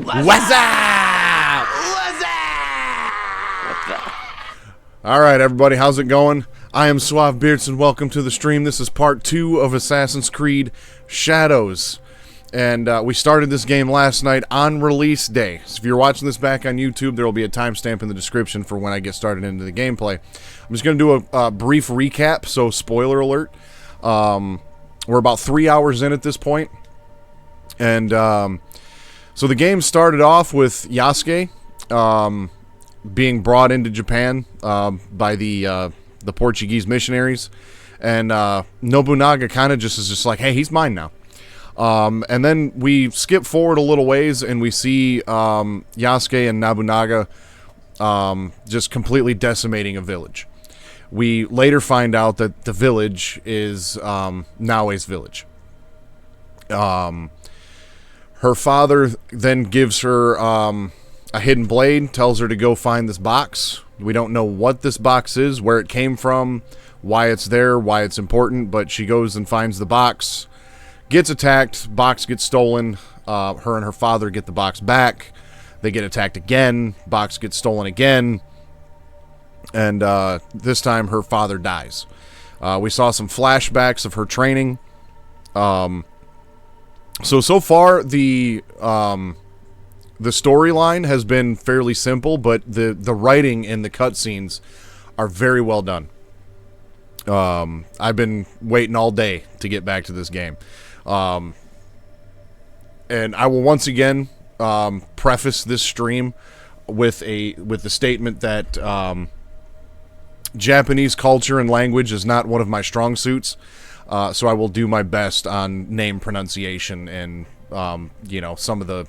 What's up? What's up? What the? All right, everybody, how's it going? I am Suave Beards, and welcome to the stream. This is part 2 of Assassin's Creed Shadows. And we started this game last night on release day. So if you're watching this back on YouTube, there will be a timestamp in the description for when I get started into the gameplay. I'm just going to do a brief recap, so spoiler alert. We're about 3 hours in at this point. And so the game started off with Yasuke being brought into Japan by the Portuguese missionaries. And Nobunaga kind of just is just like, hey, he's mine now. And then we skip forward a little ways and we see Yasuke and Nobunaga just completely decimating a village. We later find out that the village is Naoe's village. Her father then gives her a hidden blade, tells her to go find this box. We don't know what this box is, where it came from, why it's there, why it's important, but she goes and finds the box. Gets attacked, box gets stolen, her and her father get the box back, they get attacked again, box gets stolen again, and this time her father dies. We saw some flashbacks of her training. So far the storyline has been fairly simple, but the writing and the cutscenes are very well done. I've been waiting all day to get back to this game. And I will once again preface this stream with the statement that Japanese culture and language is not one of my strong suits, so I will do my best on name pronunciation and some of the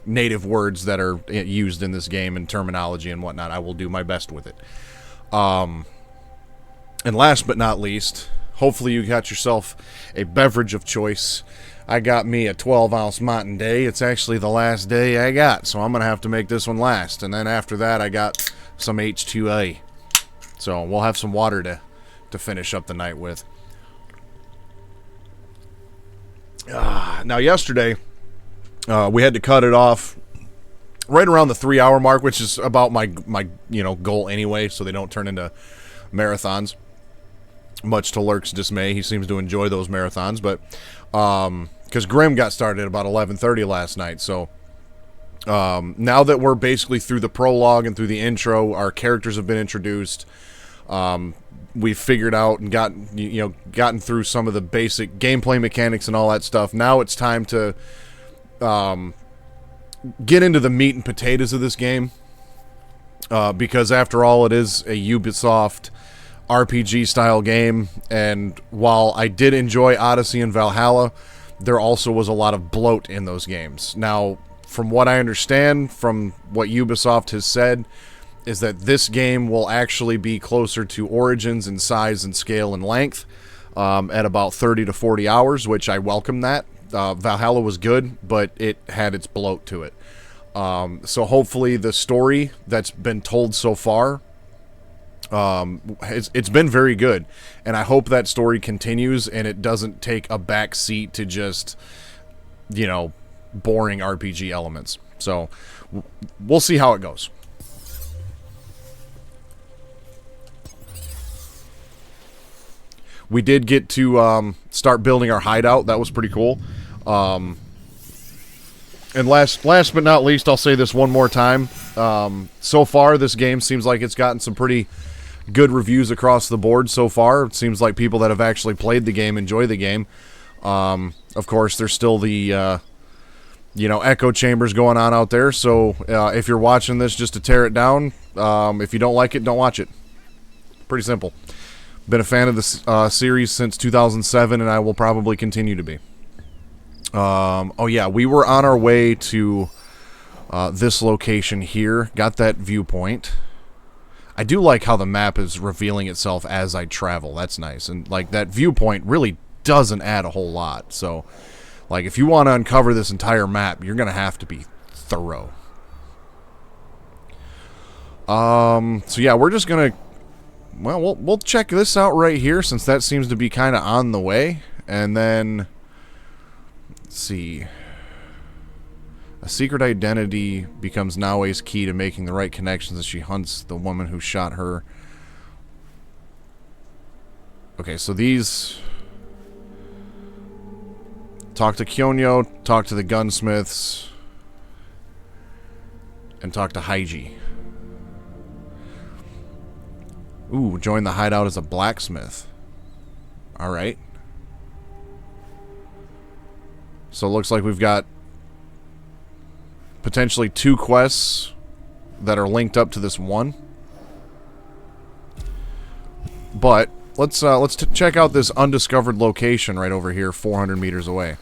native words that are used in this game and terminology and whatnot. I will do my best with it. And last but not least, hopefully you got yourself a beverage of choice. I got me a 12-ounce Mountain Day. It's actually the last day I got, so I'm going to have to make this one last. And then after that, I got some H2A. So we'll have some water to finish up the night with. Now, yesterday, we had to cut it off right around the 3-hour mark, which is about my goal anyway, so they don't turn into marathons. Much to Lurk's dismay, he seems to enjoy those marathons, but because Grim got started at about 11:30 last night, so now that we're basically through the prologue and through the intro, our characters have been introduced. We've figured out and gotten through some of the basic gameplay mechanics and all that stuff. Now it's time to get into the meat and potatoes of this game, because after all, it is a Ubisoft RPG style game, and while I did enjoy Odyssey and Valhalla, there also was a lot of bloat in those games. Now, from what I understand, from what Ubisoft has said, is that this game will actually be closer to Origins in size and scale and length, at about 30 to 40 hours, which I welcome that. Valhalla was good, but it had its bloat to it. So hopefully the story that's been told so far, it's been very good, and I hope that story continues and it doesn't take a back seat to just, boring RPG elements. So we'll see how it goes. We did get to start building our hideout. That was pretty cool. And last but not least, I'll say this one more time. So far, this game seems like it's gotten some pretty good reviews across the board so far. It seems like people that have actually played the game enjoy the game. Of course, there's still the echo chambers going on out there. So if you're watching this just to tear it down, if you don't like it, don't watch it. Pretty simple. Been a fan of this series since 2007, and I will probably continue to be. Oh yeah, we were on our way to this location here. Got that viewpoint. I do like how the map is revealing itself as I travel. That's nice. And like that viewpoint really doesn't add a whole lot. So like if you want to uncover this entire map, you're going to have to be thorough. So yeah, we're just going to, well, we'll check this out right here, since that seems to be kind of on the way. And then, let's see. A secret identity becomes Naoe's key to making the right connections as she hunts the woman who shot her. Okay, so these... Talk to Kyonyo, talk to the gunsmiths, and talk to Haiji. Ooh, join the hideout as a blacksmith. Alright. So it looks like we've got potentially 2 quests that are linked up to this one. But let's check out this undiscovered location right over here, 400 meters away.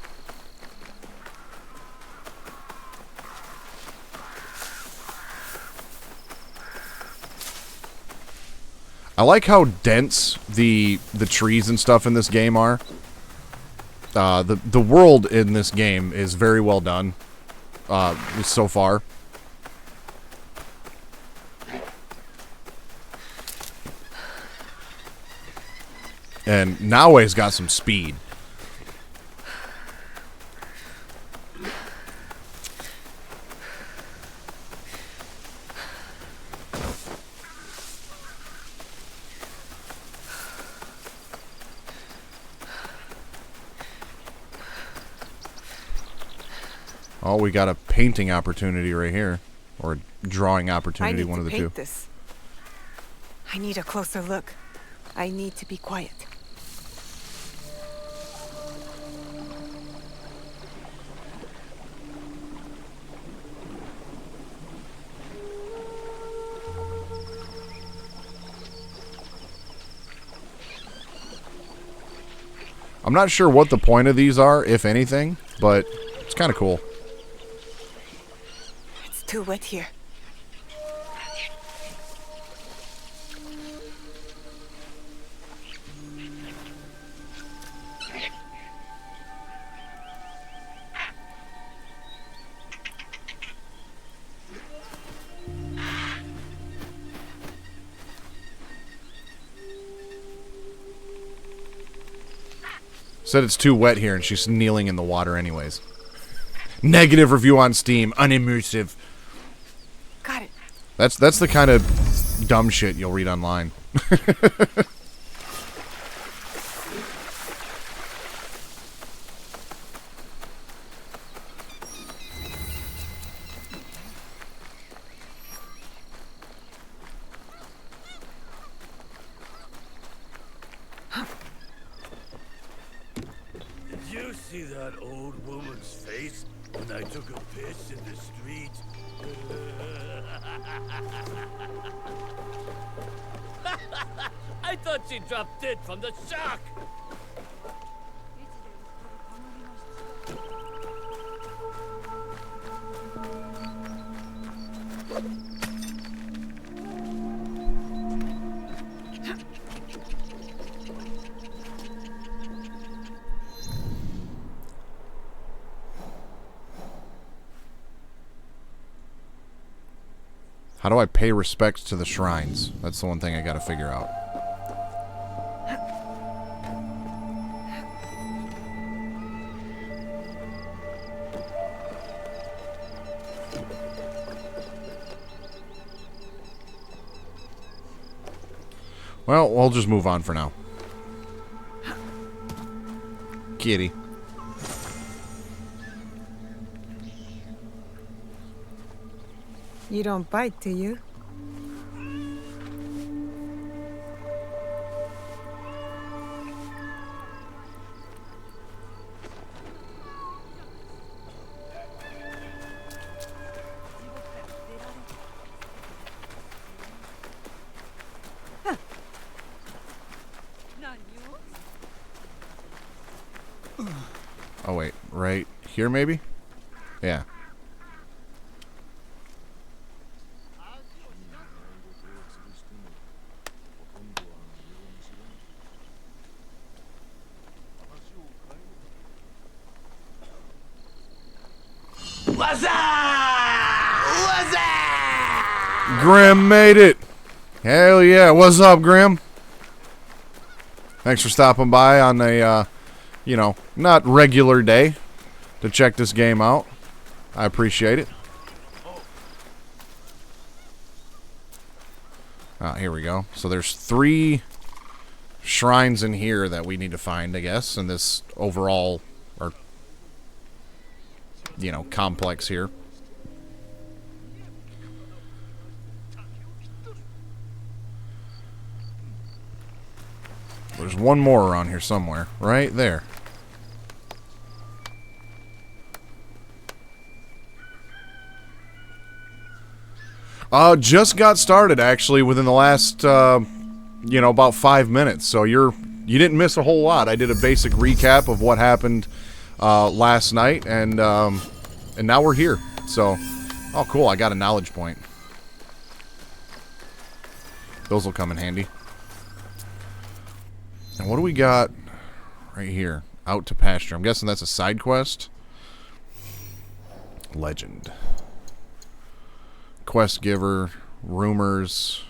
I like how dense the trees and stuff in this game are. The world in this game is very well done. So far. And Naoe's got some speed. Oh, we got a painting opportunity right here. Or a drawing opportunity, one of the two. This. I need a closer look. I need to be quiet. I'm not sure what the point of these are, if anything, but it's kind of cool. It's too wet here. Said it's too wet here, and she's kneeling in the water anyways. Negative review on Steam. Unimmersive. Got it. That's the kind of dumb shit you'll read online. See that old woman's face when I took a piss in the street? I thought she dropped dead from the shock. How do I pay respects to the shrines? That's the one thing I gotta figure out. Well, we'll just move on for now. Kitty. You don't bite, do you? Oh wait, right here maybe? Yeah. What's up? What's up? Grim made it! Hell yeah, what's up, Grim? Thanks for stopping by on a, you know, not regular day to check this game out. I appreciate it. Here we go. So there's 3 shrines in here that we need to find, I guess, in this overall, or, you know, complex here. There's one more around here somewhere. Right there. Just got started, actually, within the last, you know, about 5 minutes. So you didn't miss a whole lot. I did a basic recap of what happened last night, and now we're here. So, oh, cool, I got a knowledge point. Those will come in handy. And what do we got right here? Out to pasture. I'm guessing that's a side quest. Legend. Quest giver. Rumors.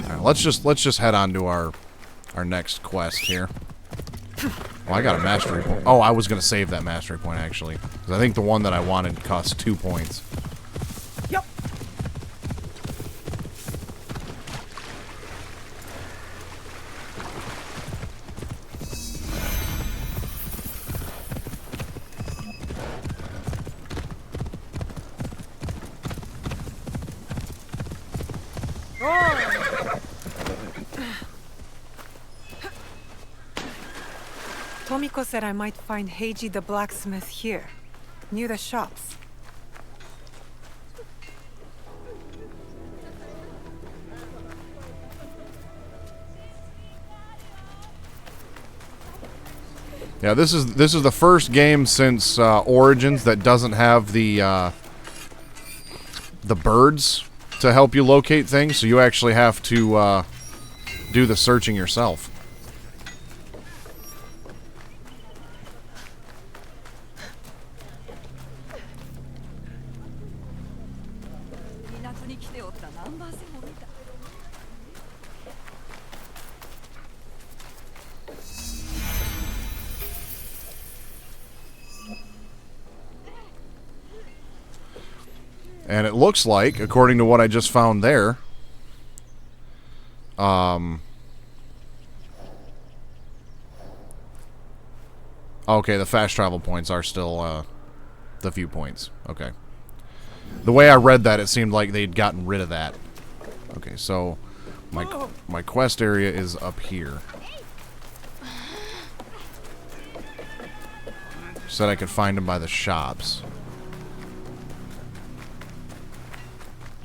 Alright, let's just head on to our next quest here. Well, I got a mastery point. Oh, I was going to save that mastery point, actually. Because I think the one that I wanted cost 2 points. Yep. Tomiko said I might find Heiji the blacksmith here, near the shops. Yeah, this is the first game since Origins that doesn't have the birds to help you locate things, so you actually have to do the searching yourself. And it looks like, according to what I just found there, okay, the fast travel points are still the viewpoints. Okay. The way I read that, it seemed like they'd gotten rid of that. Okay, so my quest area is up here. Said I could find them by the shops.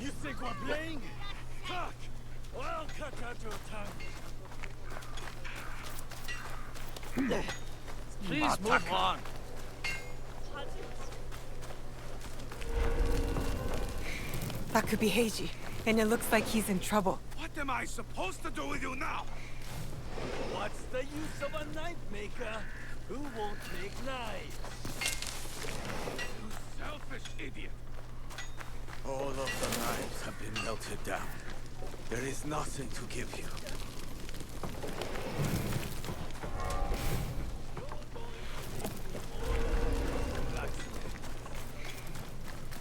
You think we're playing? Fuck! Well, I'll cut out your tongue. Please move on. That could be Heiji, and it looks like he's in trouble. What am I supposed to do with you now? What's the use of a knife maker who won't make knives? You selfish idiot! All of the knives have been melted down. There is nothing to give you.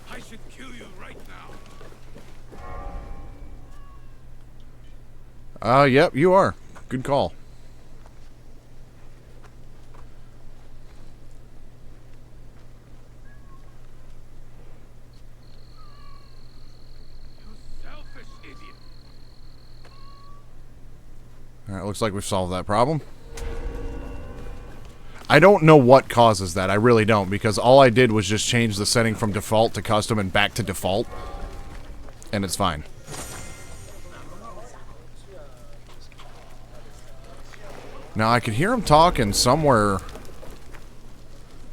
I should kill you right now. Yep, you are. Good call. You selfish idiot. Alright, looks like we've solved that problem. I don't know what causes that. I really don't, because all I did was just change the setting from default to custom and back to default. And it's fine. Now, I could hear him talking somewhere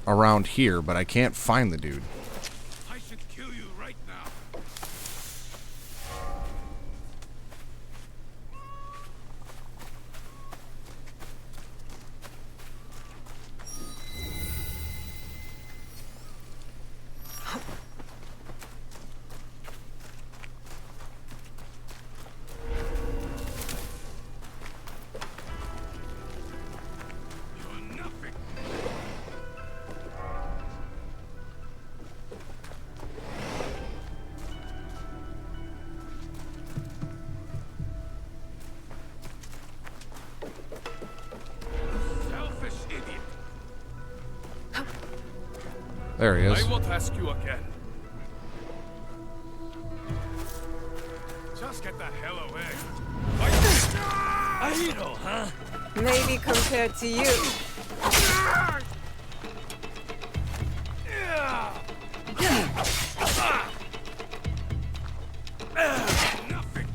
around here, but I can't find the dude. I should kill you right now. There he is. I won't ask you again. Just get the hell away. A hero, huh? Maybe compared to you. Nothing.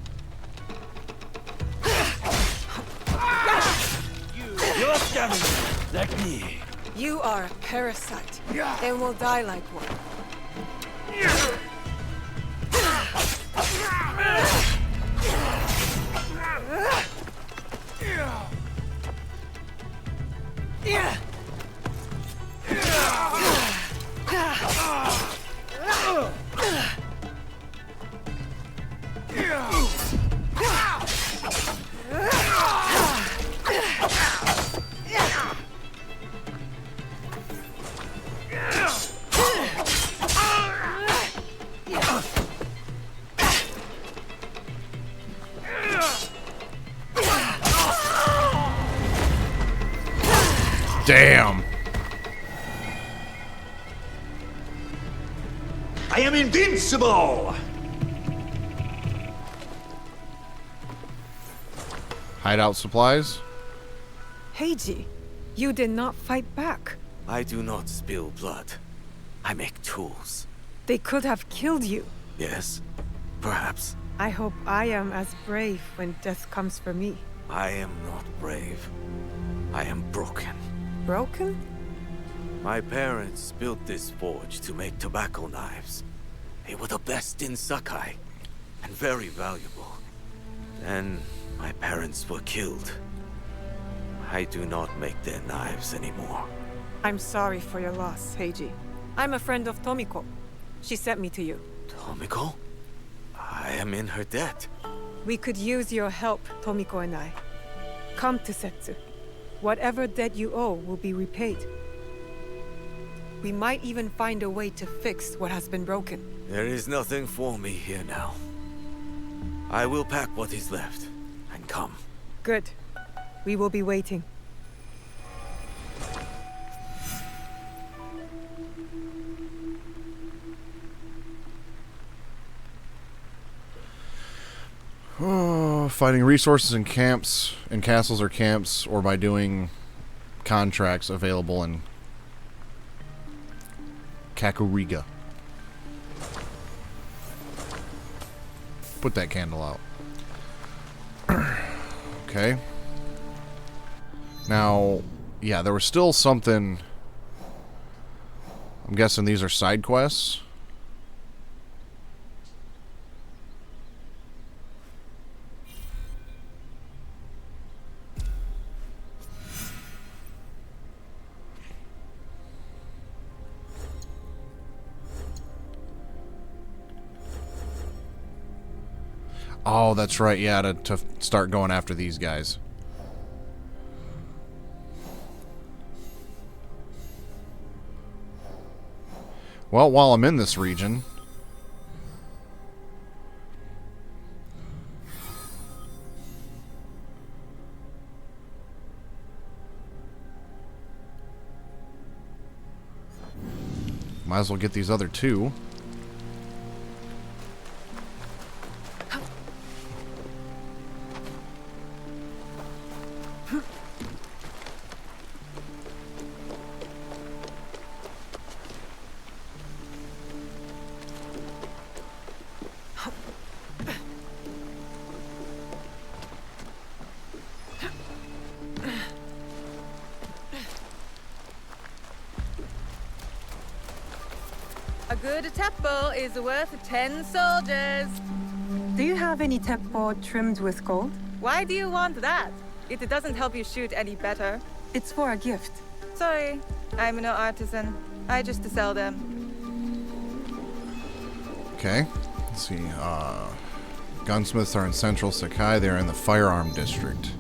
You're a scavenger, like me. You are a parasite, and will die like one. Damn. I am invincible! Hideout supplies. Heiji, you did not fight back. I do not spill blood. I make tools. They could have killed you. Yes, perhaps. I hope I am as brave when death comes for me. I am not brave. I am broken. Broken? My parents built this forge to make tobacco knives. They were the best in Sakai, and very valuable. Then my parents were killed. I do not make their knives anymore. I'm sorry for your loss, Heiji. I'm a friend of Tomiko. She sent me to you. Tomiko? I am in her debt. We could use your help, Tomiko and I. Come to Setsu. Whatever debt you owe will be repaid. We might even find a way to fix what has been broken. There is nothing for me here now. I will pack what is left and come. Good. We will be waiting. Oh, finding resources in camps, in castles or camps, or by doing contracts available in Kakuriga. Put that candle out. Okay. Now, yeah, there was still something. I'm guessing these are side quests. Oh, that's right, yeah, to start going after these guys. Well, while I'm in this region... might as well get these other two. A good temple is worth 10 soldiers. Do you have any teppo trimmed with gold? Why do you want that? It doesn't help you shoot any better. It's for a gift. Sorry, I'm no artisan. I just sell them. Okay. Let's see. Gunsmiths are in Central Sakai. They're in the Firearm District.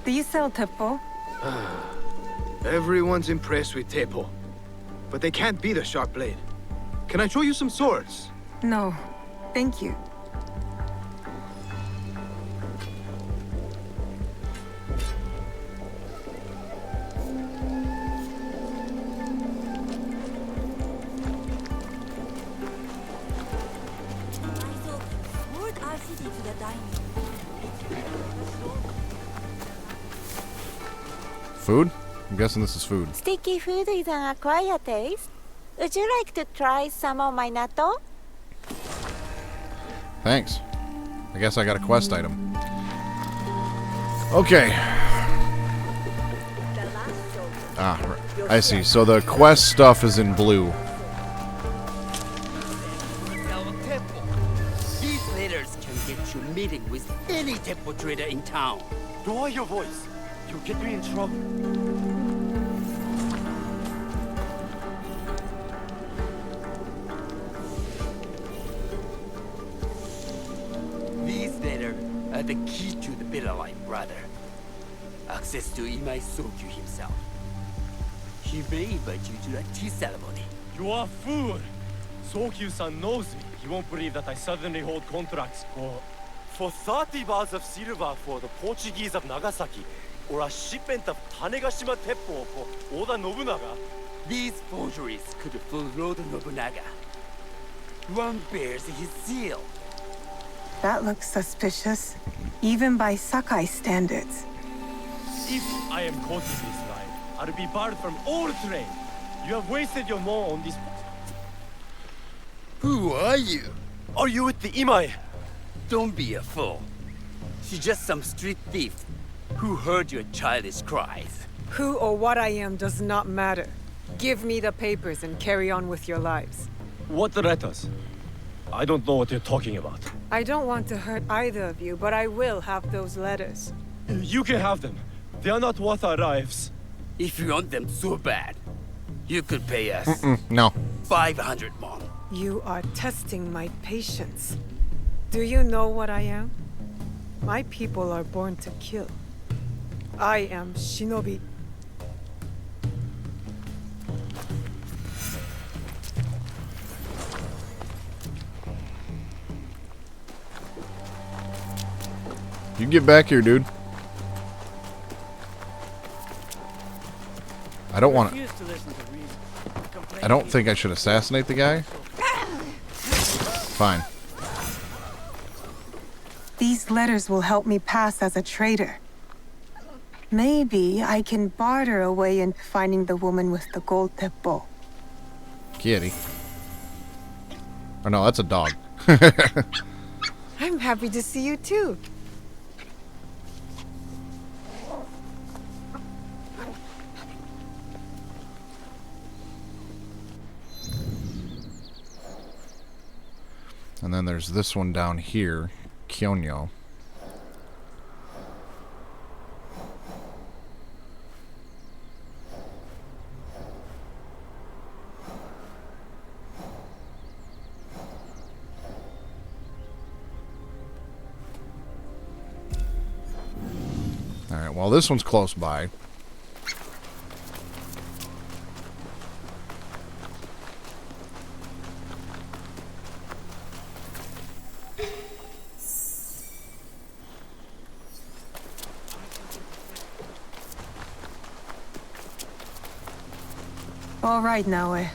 Do you sell teppo? Everyone's impressed with Teppo. but they can't beat a sharp blade. Can I show you some swords? No, thank you. Food? I'm guessing this is food. Sticky food is an acquired taste. Would you like to try some of my natto? Thanks. I guess I got a quest item. Okay. Ah, I see. So the quest stuff is in blue. These letters can get you meeting with any temple trader in town. Lower your voice. You'll get me in trouble. These letters are the key to the better life, brother. Access to Imai Sokyu himself. He may invite you to a tea ceremony. You are a fool. Sokyu-san knows me. He won't believe that I suddenly hold contracts for 30 bars of silver for the Portuguese of Nagasaki, or a shipment of Tanegashima Teppo for Oda Nobunaga. These forgeries could fool Lord Nobunaga. One bears his seal. That looks suspicious, even by Sakai standards. If I am caught in this lie, I'll be barred from all trade. You have wasted your mo on this. Who are you? Are you with the Imai? Don't be a fool. She's just some street thief who heard your childish cries. Who or what I am does not matter. Give me the papers and carry on with your lives. What letters? I don't know what you're talking about. I don't want to hurt either of you, but I will have those letters. You can have them. They are not worth our lives. If you want them so bad, you could pay us No. 500 mon. You are testing my patience. Do you know what I am? My people are born to kill. I am Shinobi. You get back here, dude. I don't want to. I don't think I should assassinate the guy. Fine. These letters will help me pass as a traitor. Maybe I can barter a way into finding the woman with the gold teppo. Kitty. Oh no, that's a dog. I'm happy to see you too. And then there's this one down here, Kyonyo. Alright, well this one's close by. All right, Naoe.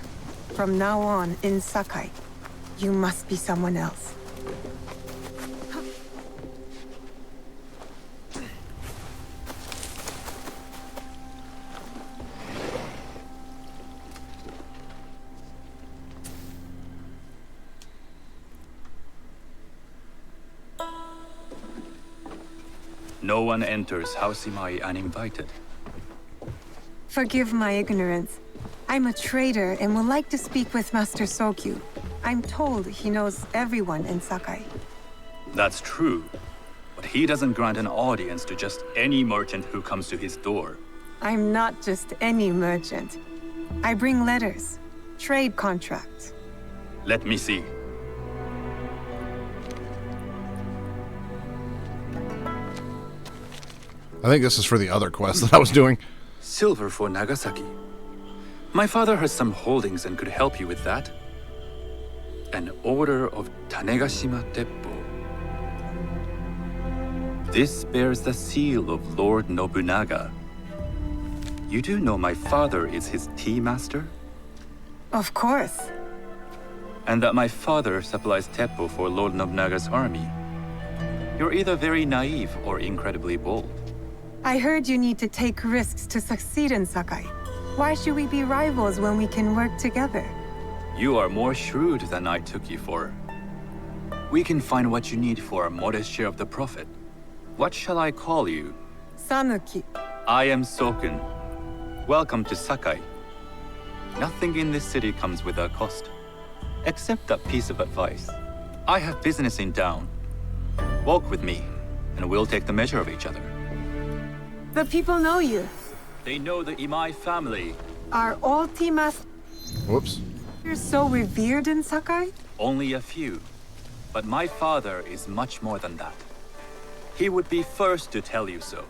From now on, in Sakai, you must be someone else. No one enters House Imai uninvited. Forgive my ignorance. I'm a trader and would like to speak with Master Sokyu. I'm told he knows everyone in Sakai. That's true. But he doesn't grant an audience to just any merchant who comes to his door. I'm not just any merchant. I bring letters, trade contracts. Let me see. I think this is for the other quest that I was doing. Silver for Nagasaki. My father has some holdings and could help you with that. An order of Tanegashima Teppo. This bears the seal of Lord Nobunaga. You do know my father is his tea master? Of course. And that my father supplies Teppo for Lord Nobunaga's army. You're either very naive or incredibly bold. I heard you need to take risks to succeed in Sakai. Why should we be rivals when we can work together? You are more shrewd than I took you for. We can find what you need for a modest share of the profit. What shall I call you? Sanuki. I am Sokun. Welcome to Sakai. Nothing in this city comes without cost. Except that piece of advice. I have business in town. Walk with me, and we'll take the measure of each other. The people know you. They know the Imai family. Are all tea masters Whoops. so revered in Sakai? Only a few. But my father is much more than that. He would be first to tell you so.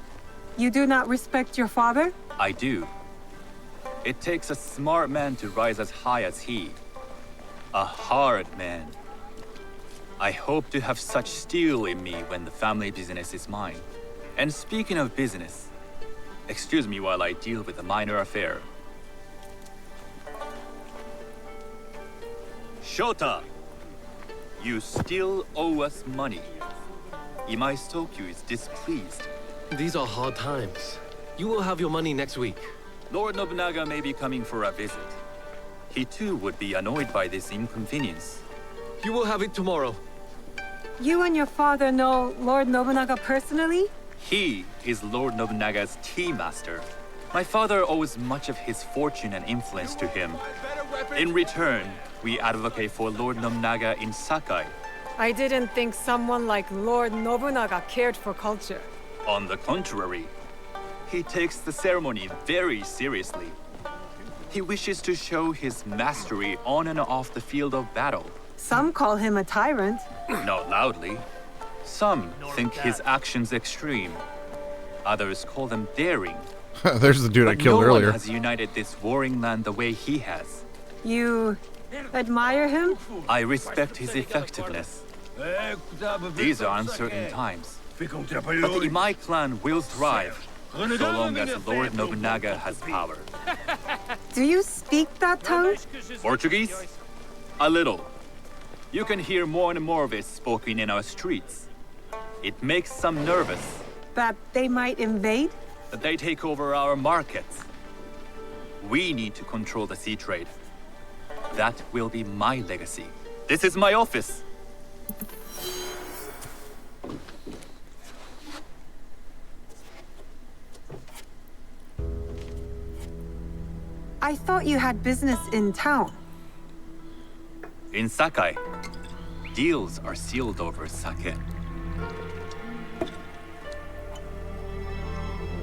You do not respect your father? I do. It takes a smart man to rise as high as he. A hard man. I hope to have such steel in me when the family business is mine. And speaking of business, excuse me while I deal with a minor affair. Shota! You still owe us money. Imai Sokyu is displeased. These are hard times. You will have your money next week. Lord Nobunaga may be coming for a visit. He too would be annoyed by this inconvenience. You will have it tomorrow. You and your father know Lord Nobunaga personally? He is Lord Nobunaga's tea master. My father owes much of his fortune and influence to him. In return, we advocate for Lord Nobunaga in Sakai. I didn't think someone like Lord Nobunaga cared for culture. On the contrary, he takes the ceremony very seriously. He wishes to show his mastery on and off the field of battle. Some call him a tyrant. Not loudly. Some think his actions extreme. Others call them daring. There's the dude I killed no earlier. one has united this warring land the way he has. You admire him? I respect his effectiveness. These are uncertain times. But the Imai clan will thrive, so long as Lord Nobunaga has power. Do you speak that tongue? Portuguese? A little. You can hear more and more of it spoken in our streets. It makes some nervous. That they might invade? That they take over our markets. We need to control the sea trade. That will be my legacy. This is my office. I thought you had business in town. In Sakai, deals are sealed over sake.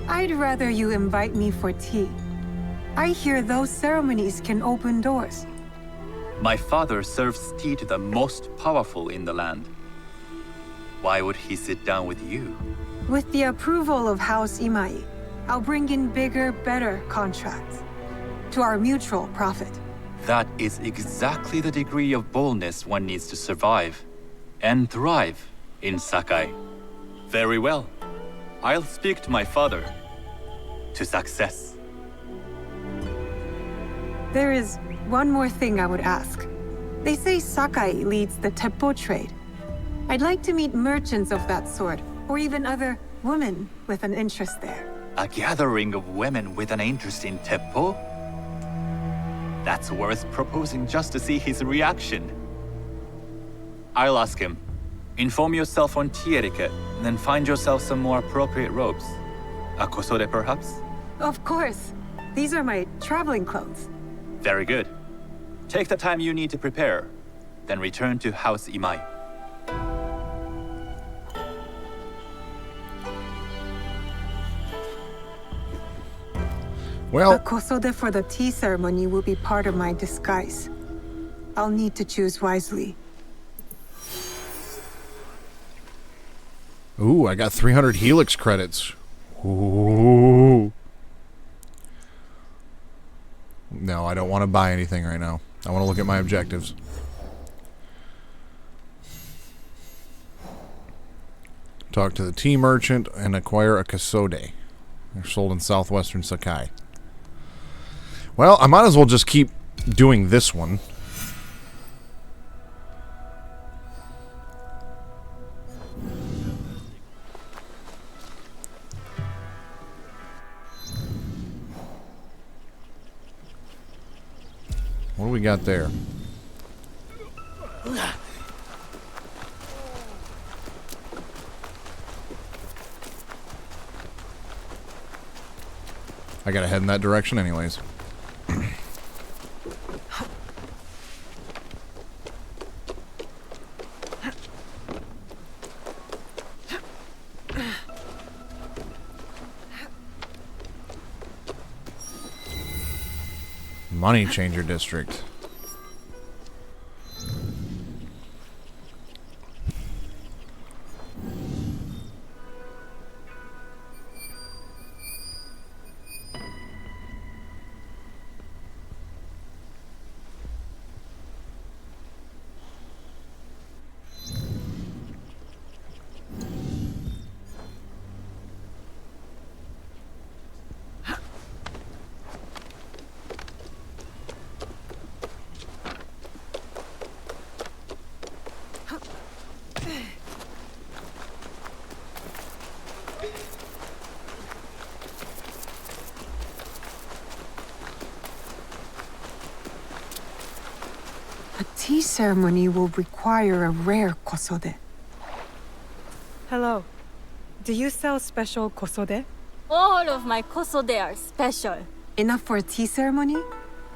I'd rather you invite me for tea. I hear those ceremonies can open doors. My father serves tea to the most powerful in the land. Why would he sit down with you? With the approval of House Imai, I'll bring in bigger, better contracts. To our mutual profit. That is exactly the degree of boldness one needs to survive and thrive in Sakai. Very well. I'll speak to my father. To success. There is one more thing I would ask. They say Sakai leads the Teppo trade. I'd like to meet merchants of that sort, or even other women with an interest there. A gathering of women with an interest in Teppo? That's worth proposing just to see his reaction. I'll ask him. Inform yourself on tea etiquette, and then find yourself some more appropriate robes. A kosode, perhaps? Of course. These are my traveling clothes. Very good. Take the time you need to prepare, then return to House Imai. Well, The kosode for the tea ceremony will be part of my disguise. I'll need to choose wisely. ooh, I got 300 Helix credits. Ooh. No, I don't want to buy anything right now. I want to look at my objectives. Talk to the tea merchant and acquire a kasode. They're sold in southwestern Sakai. Well, I might as well just keep doing this one. What do we got there? I gotta head in that direction anyways. Money Changer District. A tea ceremony will require a rare kosode. Hello. Do you sell special kosode? All of my kosode are special. Enough for a tea ceremony?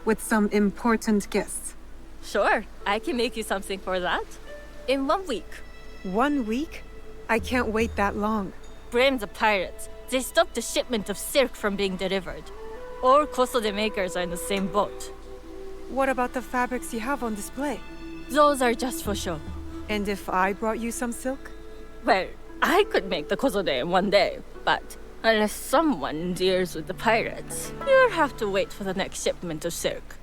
With some important guests. Sure, I can make you something for that. In 1 week. 1 week? I can't wait that long. Blame the pirates. They stopped the shipment of silk from being delivered. All kosode makers are in the same boat. What about the fabrics you have on display? Those are just for show. And if I brought you some silk? Well, I could make the kosode in 1 day, but unless someone deals with the pirates, you'll have to wait for the next shipment of silk.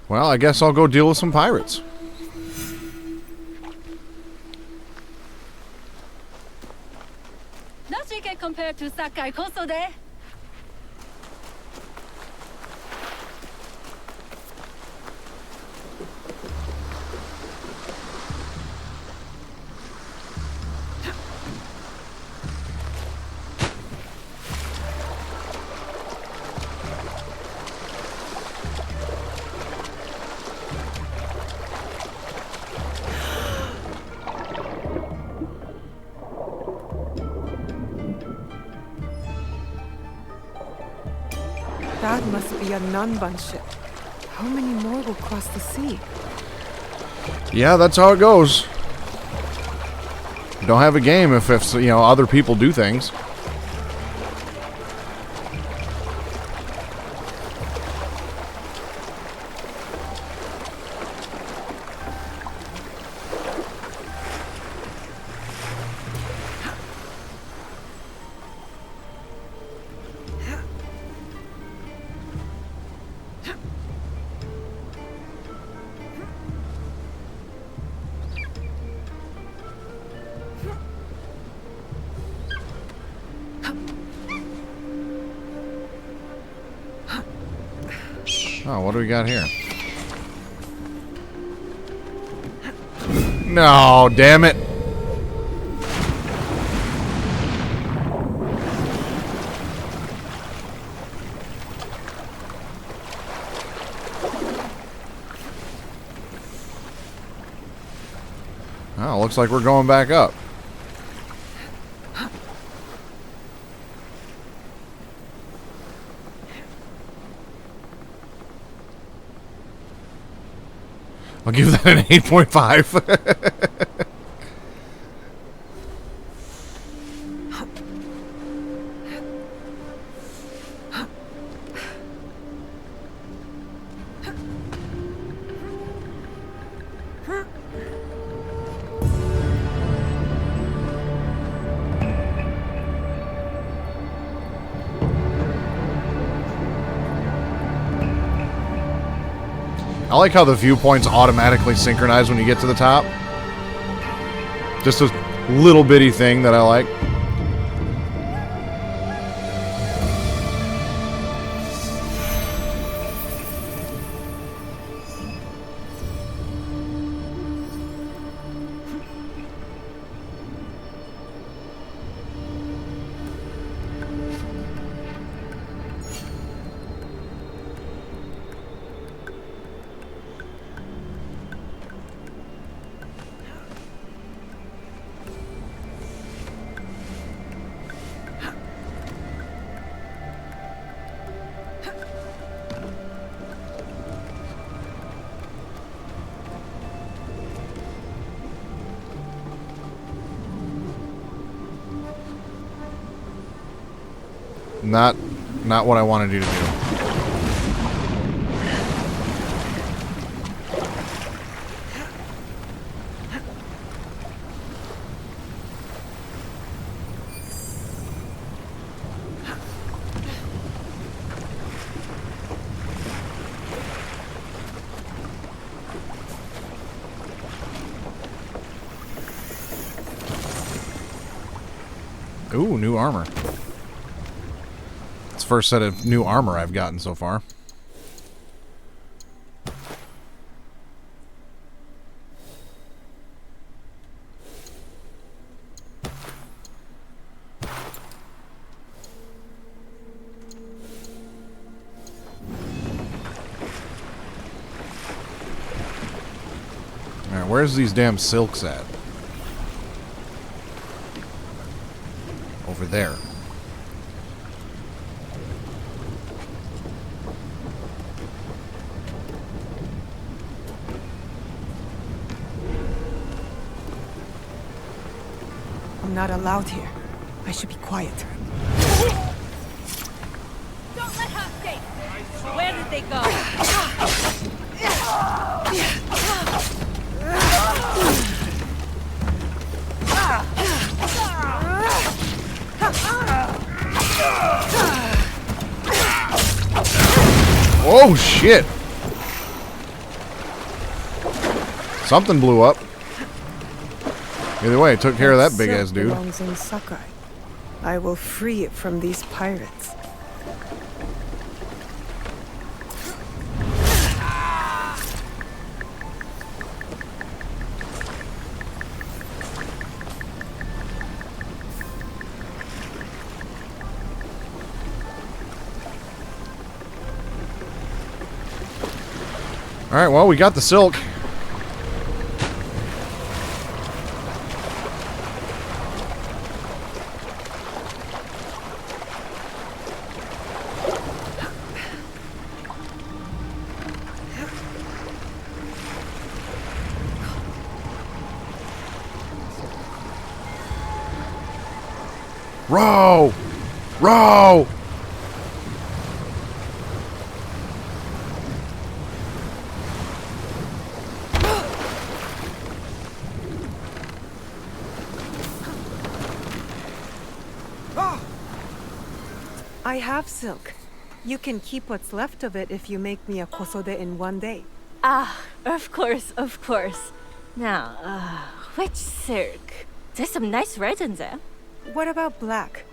Well, I guess I'll go deal with some pirates. Nothing can compare to Sakai kosode. That must be a Nanban ship. How many more will cross the sea? Yeah, that's how it goes. Don't have a game if you know, other people do things. Oh, what do we got here? No, damn it. Oh, looks like we're going back up. I'll give that an 8.5. I like how the viewpoints automatically synchronize when you get to the top. Just a little bitty thing that I like. Not what I wanted you to do. Ooh, new armor. First set of new armor I've gotten so far. Alright, where's these damn silks at? Over there. I'm not allowed here. I should be quiet. Don't let her escape! Where did they go? Oh shit! Something blew up. Either way, I took care of that big ass dude. Belongs in Sakai. I will free it from these pirates. Alright, well, we got the silk. Row! Row! I have silk. You can keep what's left of it if you make me a kosode in one day. Ah, of course, of course. Now, which silk? There's some nice red in there. What about black?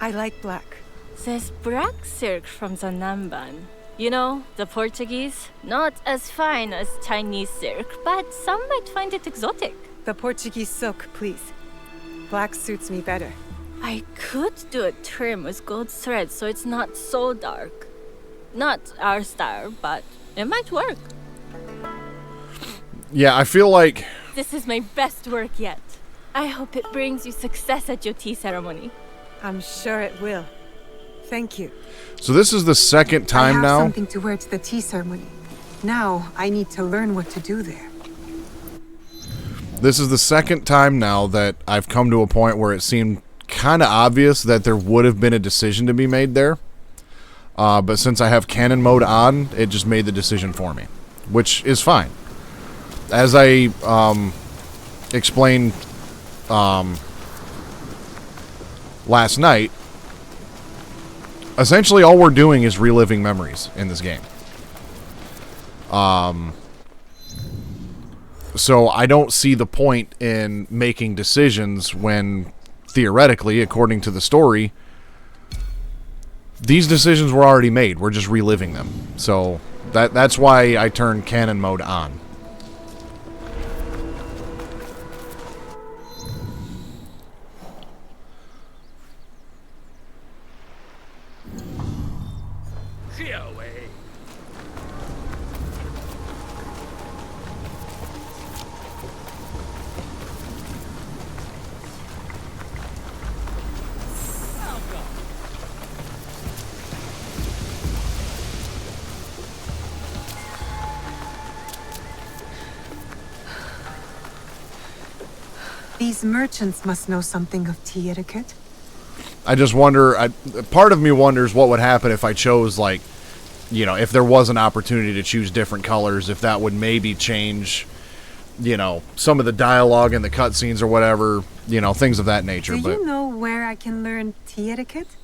I like black. There's black silk from the Namban. You know, the Portuguese. Not as fine as Chinese silk, but some might find it exotic. The Portuguese silk, please. Black suits me better. I could do a trim with gold thread so it's not so dark. Not our style, but it might work. Yeah, I feel like... This is my best work yet. I hope it brings you success at your tea ceremony. I'm sure it will. Thank you. So this is the second time now. I have something to wear to the tea ceremony. Now, I need to learn what to do there. This is the second time now that I've come to a point where it seemed kind of obvious that there would have been a decision to be made there. But since I have canon mode on, it just made the decision for me. Which is fine. As I explained last night, essentially all we're doing is reliving memories in this game. So I don't see the point in making decisions when, theoretically, according to the story, these decisions were already made. We're just reliving them. So that's why I turned canon mode on. Clear away. These merchants must know something of tea etiquette. I just wonder, part of me wonders what would happen if I chose, like, you know, if there was an opportunity to choose different colors, if that would maybe change, you know, some of the dialogue in the cutscenes or whatever, you know, things of that nature. Do you know where I can learn tea etiquette?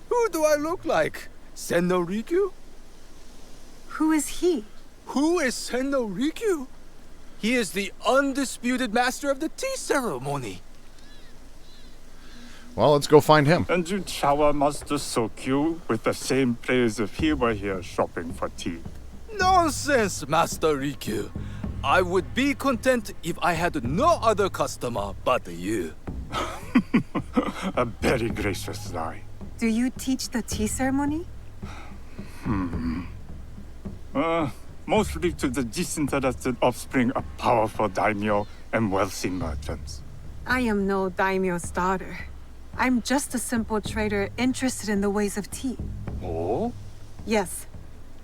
Who do I look like? Senno Rikyu? Who is he? Who is Senno Rikyu? He is the undisputed master of the tea ceremony. Well, let's go find him. And you shower Master Sokyu with the same praise if he were here shopping for tea. Nonsense, Master Rikyu. I would be content if I had no other customer but you. A very gracious lie. Do you teach the tea ceremony? Mostly to the disinterested offspring of powerful daimyo and wealthy merchants. I am no daimyo's daughter. I'm just a simple trader interested in the ways of tea. Oh? Yes.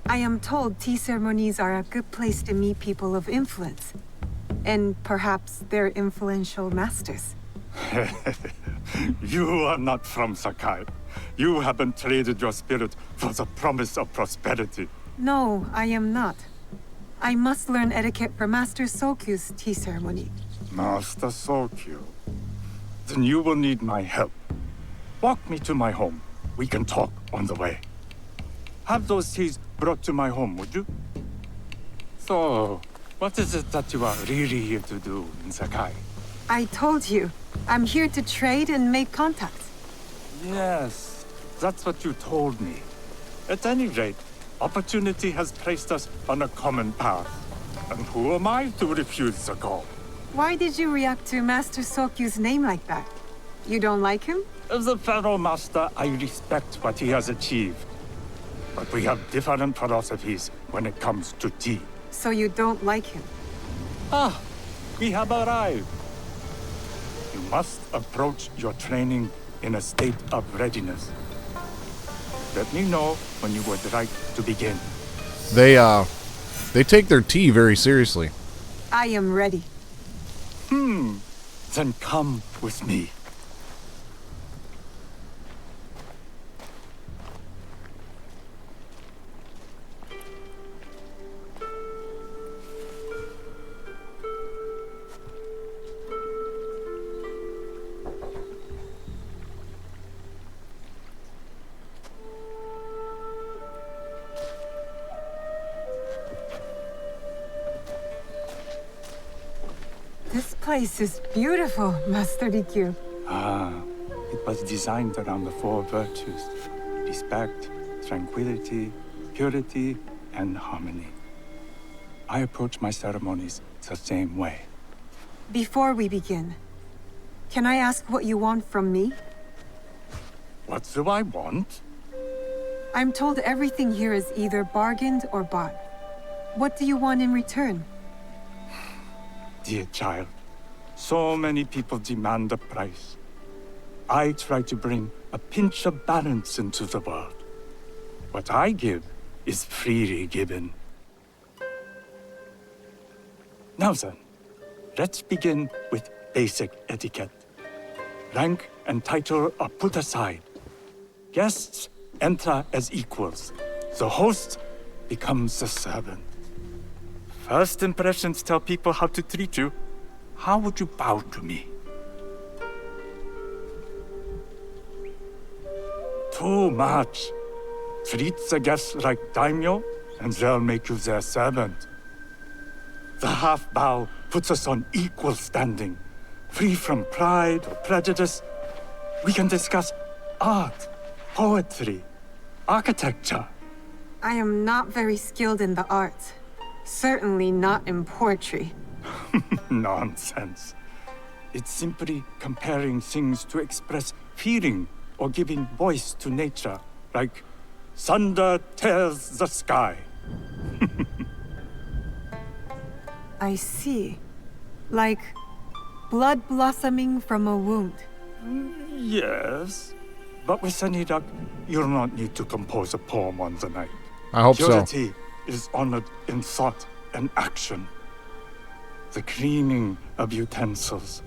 I am told tea ceremonies are a good place to meet people of influence. And perhaps their influential masters. You are not from Sakai. You haven't traded your spirit for the promise of prosperity. No, I am not. I must learn etiquette for Master Sokyu's tea ceremony. Master Sokyu. Then you will need my help. Walk me to my home. We can talk on the way. Have those teas brought to my home, would you? So, what is it that you are really here to do in Sakai? I told you, I'm here to trade and make contacts. Yes, that's what you told me. At any rate, opportunity has placed us on a common path. And who am I to refuse the call? Why did you react to Master Sokyu's name like that? You don't like him? As a Pharaoh Master, I respect what he has achieved. But we have different philosophies when it comes to tea. So you don't like him? Ah, we have arrived. You must approach your training in a state of readiness. Let me know when you would like to begin. They take their tea very seriously. I am ready. Then come with me. This place is beautiful, Master Rikyu. It was designed around the four virtues: respect, tranquility, purity, and harmony. I approach my ceremonies the same way. Before we begin, can I ask what you want from me? What do I want? I'm told everything here is either bargained or bought. What do you want in return? Dear child, so many people demand a price. I try to bring a pinch of balance into the world. What I give is freely given. Now then, let's begin with basic etiquette. Rank and title are put aside. Guests enter as equals. The host becomes the servant. First impressions tell people how to treat you. How would you bow to me? Too much. Treat the guests like daimyo, and they'll make you their servant. The half bow puts us on equal standing, free from pride or prejudice. We can discuss art, poetry, architecture. I am not very skilled in the arts. Certainly not in poetry. Nonsense. It's simply comparing things to express feeling or giving voice to nature, like thunder tears the sky. I see. Like blood blossoming from a wound. Yes, but with any luck, you'll not need to compose a poem on the night. I hope so. Purity is honored in thought and action. The cleaning of utensils,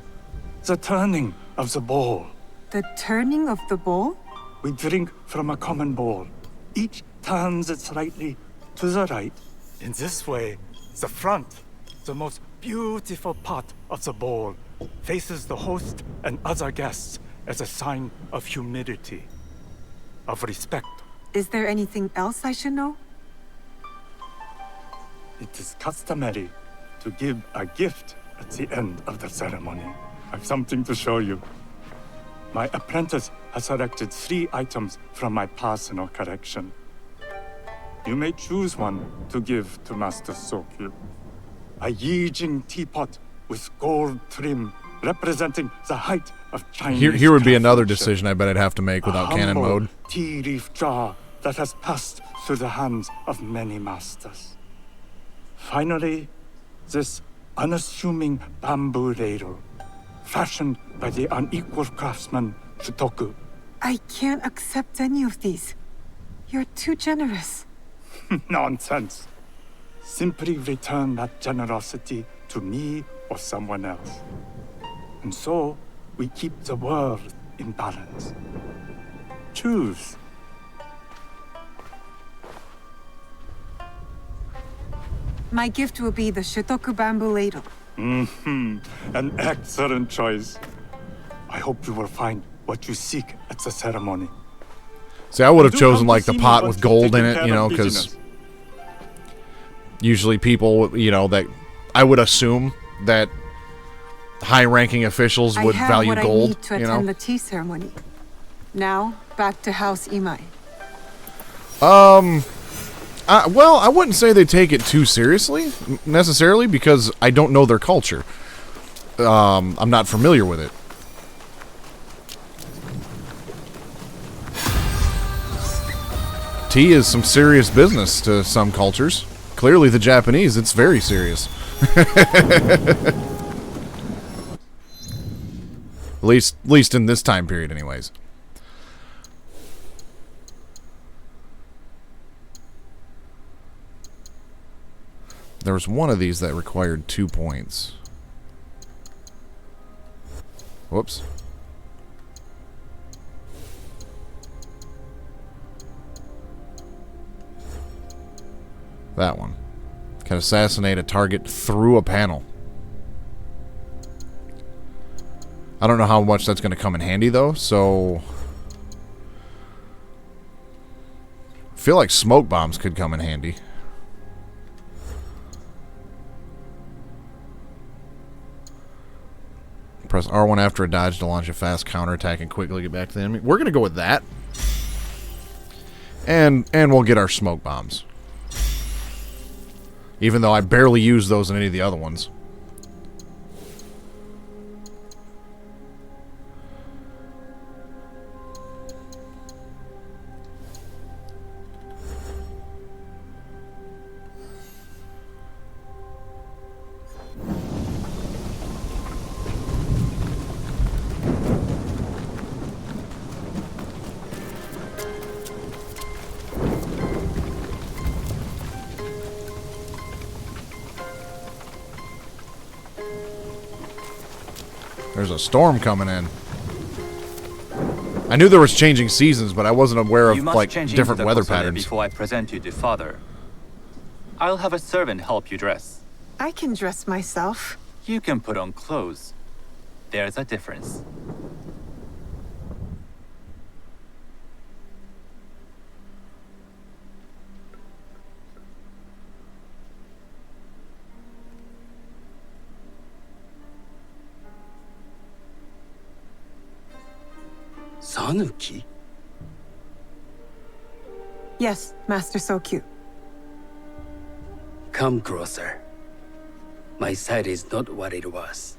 the turning of the bowl. The turning of the bowl? We drink from a common bowl. Each turns it slightly to the right. In this way, the front, the most beautiful part of the bowl, faces the host and other guests as a sign of humility, of respect. Is there anything else I should know? It is customary to give a gift at the end of the ceremony. I've something to show you. My apprentice has selected 3 items from my personal collection. You may choose one to give to Master Sokyu. A Yijing teapot with gold trim representing the height of Chinese Here would be another craftsmanship. decision I bet I'd have to make without canon humble mode. tea leaf jar that has passed through the hands of many masters. Finally, this unassuming bamboo ladle, fashioned by the unequal craftsman Shutoku. I can't accept any of these. You're too generous. Nonsense. Simply return that generosity to me or someone else. And so, we keep the world in balance. Choose. My gift will be the Shitoku bamboo ladle. An excellent choice. I hope you will find what you seek at the ceremony. See, I would have Do chosen come like to the see me pot once with you've gold in taken it, care you know, of because business. usually people, you know, that I would assume that high-ranking officials would I have value what gold, I need to you attend know. the tea ceremony. Now, back to House Imai. Well, I wouldn't say they take it too seriously, necessarily, because I don't know their culture. I'm not familiar with it. Tea is some serious business to some cultures. Clearly, the Japanese, it's very serious. At least in this time period, anyways. There was one of these that required 2 points. Whoops. That one. Can assassinate a target through a panel. I don't know how much that's going to come in handy, though, so... I feel like smoke bombs could come in handy. Press R1 after a dodge to launch a fast counterattack and quickly get back to the enemy. We're going to go with that. And we'll get our smoke bombs. Even though I barely use those in any of the other ones. There's a storm coming in. I knew there was changing seasons, but I wasn't aware of You must like change different into the weather kosole patterns. before I present you to father. I'll have a servant help you dress. I can dress myself. You can put on clothes. There's a difference. Sanuki? Yes, Master Sokyu. Come closer. My sight is not what it was,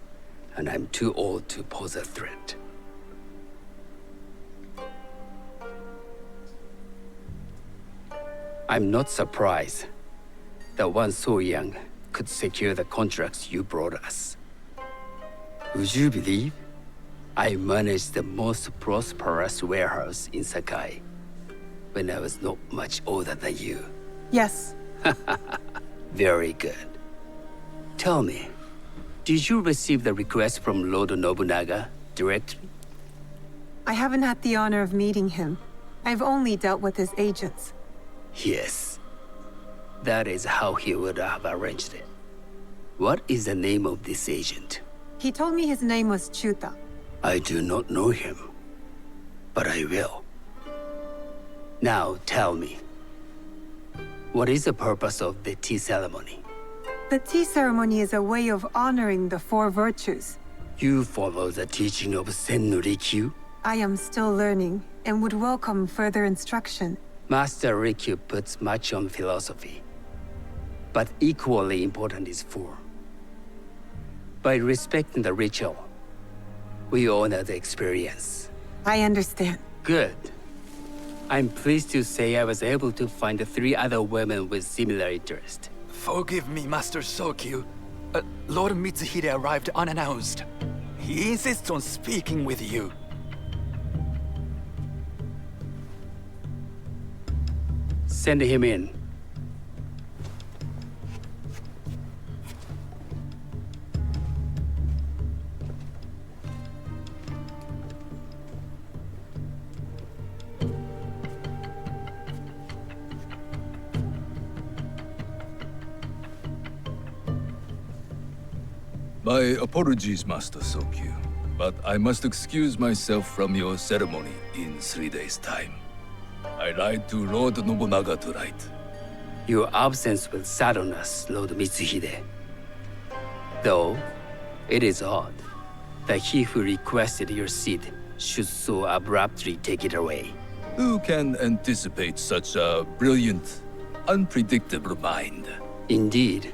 and I'm too old to pose a threat. I'm not surprised that one so young could secure the contracts you brought us. Would you believe I managed the most prosperous warehouse in Sakai when I was not much older than you? Yes. Very good. Tell me, did you receive the request from Lord Nobunaga directly? I haven't had the honor of meeting him. I've only dealt with his agents. Yes. That is how he would have arranged it. What is the name of this agent? He told me his name was Chuta. I do not know him, but I will. Now tell me, what is the purpose of the tea ceremony? The tea ceremony is a way of honoring the four virtues. You follow the teaching of Sennu Rikyu? I am still learning and would welcome further instruction. Master Rikyu puts much on philosophy, but equally important is form. By respecting the ritual, we honor the experience. I understand. Good. I'm pleased to say I was able to find 3 other women with similar interest. Forgive me, Master Sokyu. Lord Mitsuhide arrived unannounced. He insists on speaking with you. Send him in. My apologies, Master Sokyu, but I must excuse myself from your ceremony in 3 days' time. I lied to Lord Nobunaga tonight. Your absence will sadden us, Lord Mitsuhide. Though, it is odd that he who requested your seat should so abruptly take it away. Who can anticipate such a brilliant, unpredictable mind? Indeed,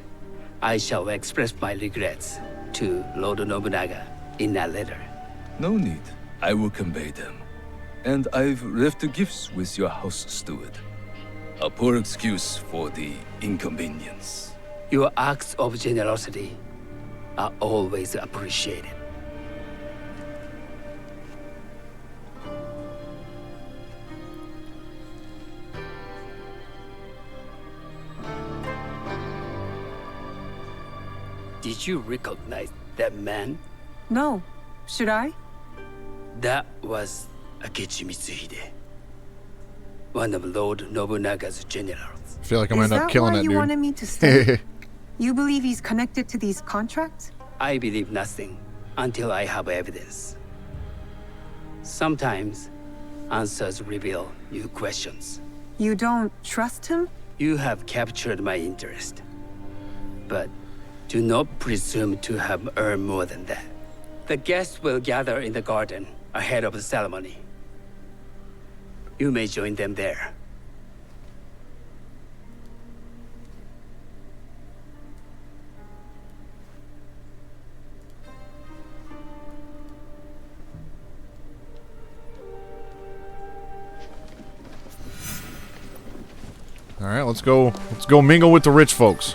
I shall express my regrets to Lord Nobunaga in a letter. No need. I will convey them. And I've left the gifts with your house steward. A poor excuse for the inconvenience. Your acts of generosity are always appreciated. Did you recognize that man? No. Should I? That was Akechi Mitsuhide, one of Lord Nobunaga's generals. I feel like I might end up killing that dude. Is that why you wanted me to stay? You believe he's connected to these contracts? I believe nothing until I have evidence. Sometimes, answers reveal new questions. You don't trust him? You have captured my interest. But do not presume to have earned more than that. The guests will gather in the garden ahead of the ceremony. You may join them there. All right, let's go. Let's go mingle with the rich folks.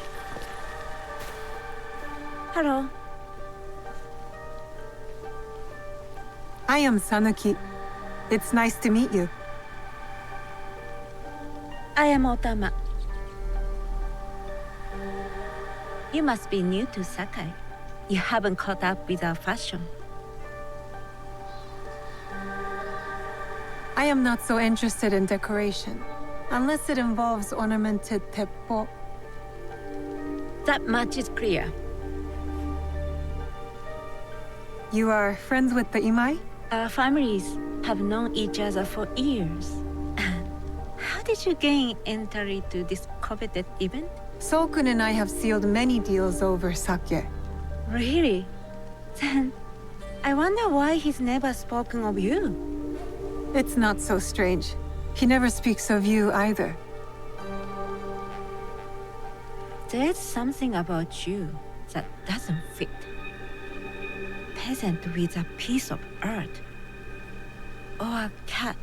Hello. I am Sanuki. It's nice to meet you. I am Otama. You must be new to Sakai. You haven't caught up with our fashion. I am not so interested in decoration, unless it involves ornamented teppo. That much is clear. You are friends with the Imai? Our families have known each other for years. How did you gain entry to this coveted event? Sokun and I have sealed many deals over sake. Really? Then, I wonder why he's never spoken of you. It's not so strange. He never speaks of you either. There's something about you that doesn't fit. Peasant with a piece of earth. Or a cat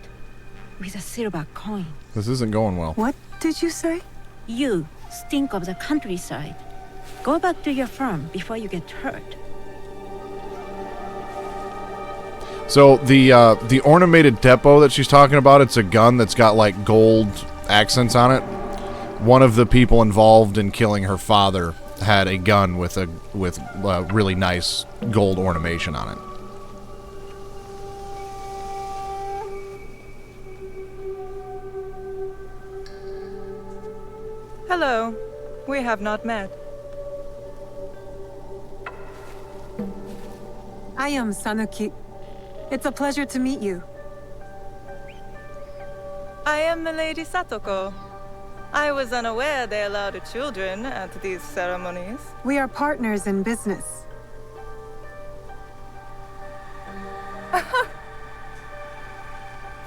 with a silver coin. This isn't going well. What did you say? You stink of the countryside. Go back to your farm before you get hurt. So the ornamented teppo that she's talking about, it's a gun that's got like gold accents on it. One of the people involved in killing her father had a gun with really nice gold ornamentation on it. Hello. We have not met. I am Sanuki. It's a pleasure to meet you. I am Milady Satoko. I was unaware they allowed children at these ceremonies. We are partners in business.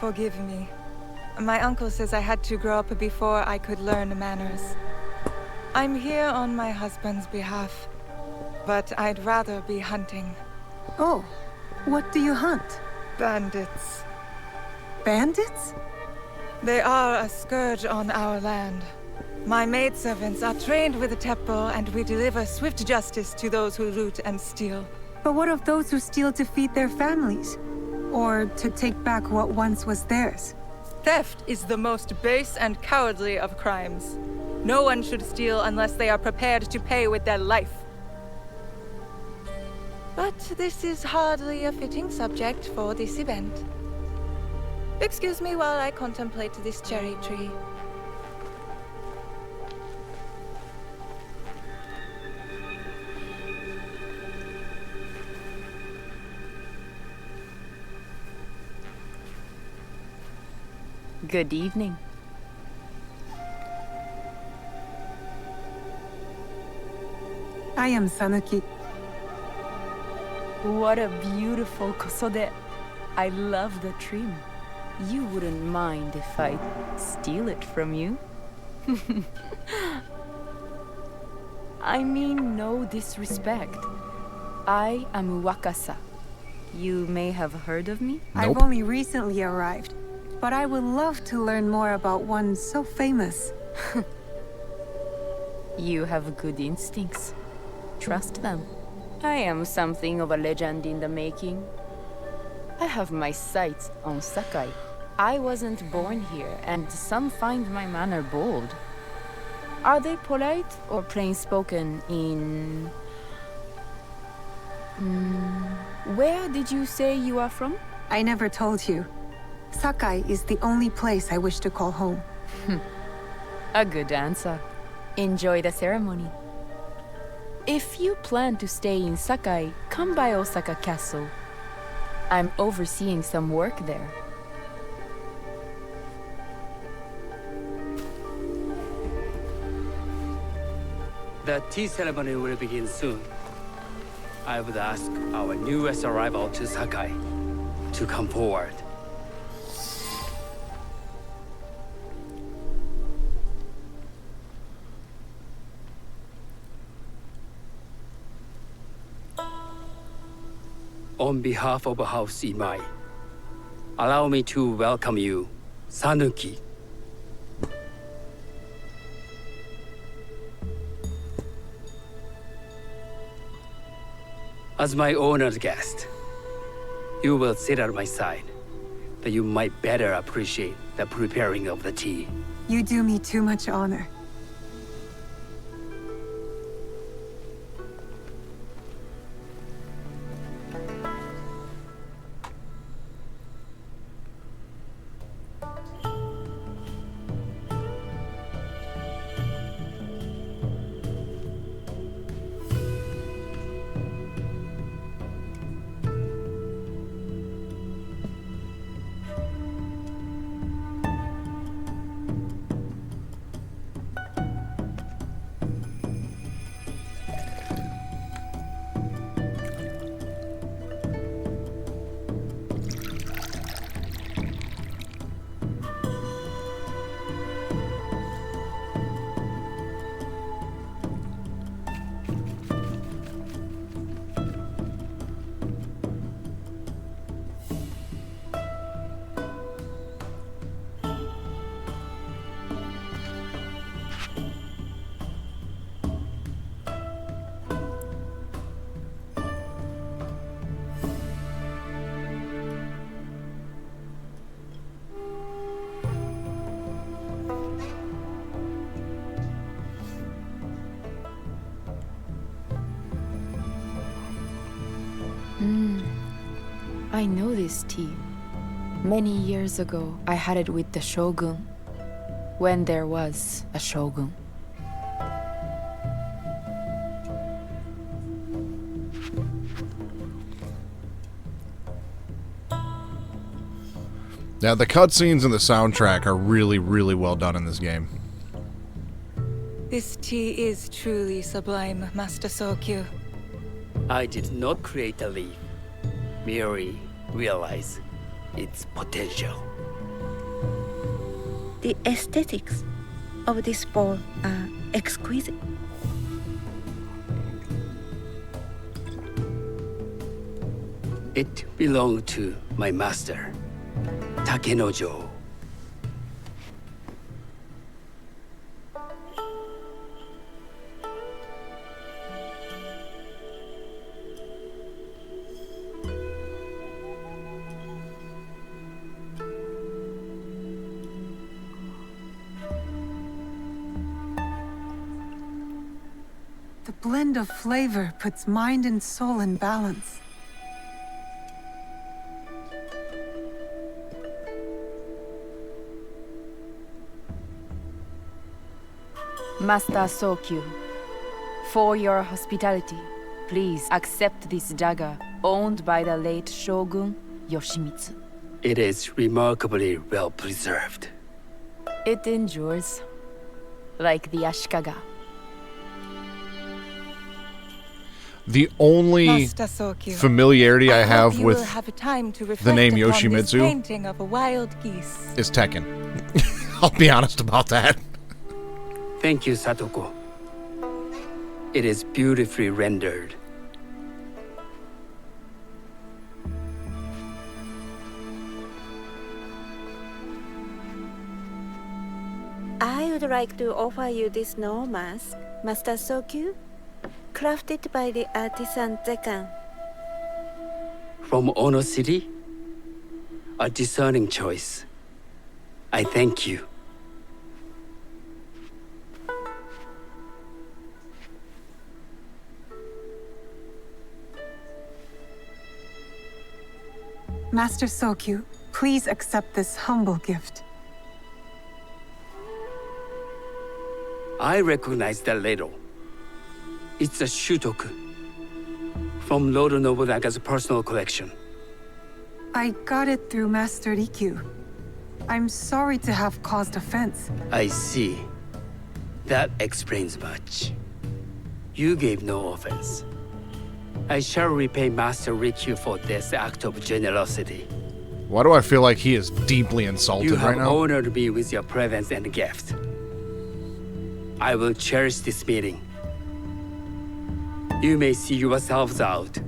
Forgive me. My uncle says I had to grow up before I could learn manners. I'm here on my husband's behalf, but I'd rather be hunting. Oh, what do you hunt? Bandits. Bandits? They are a scourge on our land. My maidservants are trained with the teppo, and we deliver swift justice to those who loot and steal. But what of those who steal to feed their families? Or to take back what once was theirs? Theft is the most base and cowardly of crimes. No one should steal unless they are prepared to pay with their life. But this is hardly a fitting subject for this event. Excuse me while I contemplate this cherry tree. Good evening. I am Sanuki. What a beautiful kosode. I love the trim. You wouldn't mind if I steal it from you? I mean no disrespect. I am Wakasa. You may have heard of me? I've only recently arrived, but I would love to learn more about one so famous. You have good instincts. Trust them. I am something of a legend in the making. I have my sights on Sakai. I wasn't born here, and some find my manner bold. Are they polite or plain-spoken in... Where did you say you are from? I never told you. Sakai is the only place I wish to call home. A good answer. Enjoy the ceremony. If you plan to stay in Sakai, come by Osaka Castle. I'm overseeing some work there. The tea ceremony will begin soon. I would ask our newest arrival to Sakai to come forward. On behalf of House Imai, allow me to welcome you, Sanuki. As my honored guest, you will sit at my side, that you might better appreciate the preparing of the tea. You do me too much honor. I know this tea. Many years ago, I had it with the Shogun. When there was a Shogun. Now, the cutscenes and the soundtrack are really, really well done in this game. This tea is truly sublime, Master Sokyu. I did not create a leaf, merely realize its potential. The aesthetics of this bowl are exquisite. It belonged to my master, Takenojo. The blend of flavor puts mind and soul in balance. Master Sokyu, for your hospitality, please accept this dagger owned by the late Shogun Yoshimitsu. It is remarkably well preserved. It endures, like the Ashikaga. The only Master Sokyu, familiarity I have you with will have time to the name reflect upon this Yoshimitsu painting of a wild geese. is Tekken. I'll be honest about that. Thank you, Satoko. It is beautifully rendered. I would like to offer you this snow mask, Master Sokyu, crafted by the artisan Zekan. From Ono City? A discerning choice. I thank you. Master Sokyu, please accept this humble gift. I recognize that ladle. It's a shutoku from Lord Nobunaga's personal collection. I got it through Master Rikyu. I'm sorry to have caused offense. I see. That explains much. You gave no offense. I shall repay Master Rikyu for this act of generosity. Why do I feel like he is deeply insulted You right have now? honored me with your presence and gift. I will cherish this meeting. You may see yourselves out.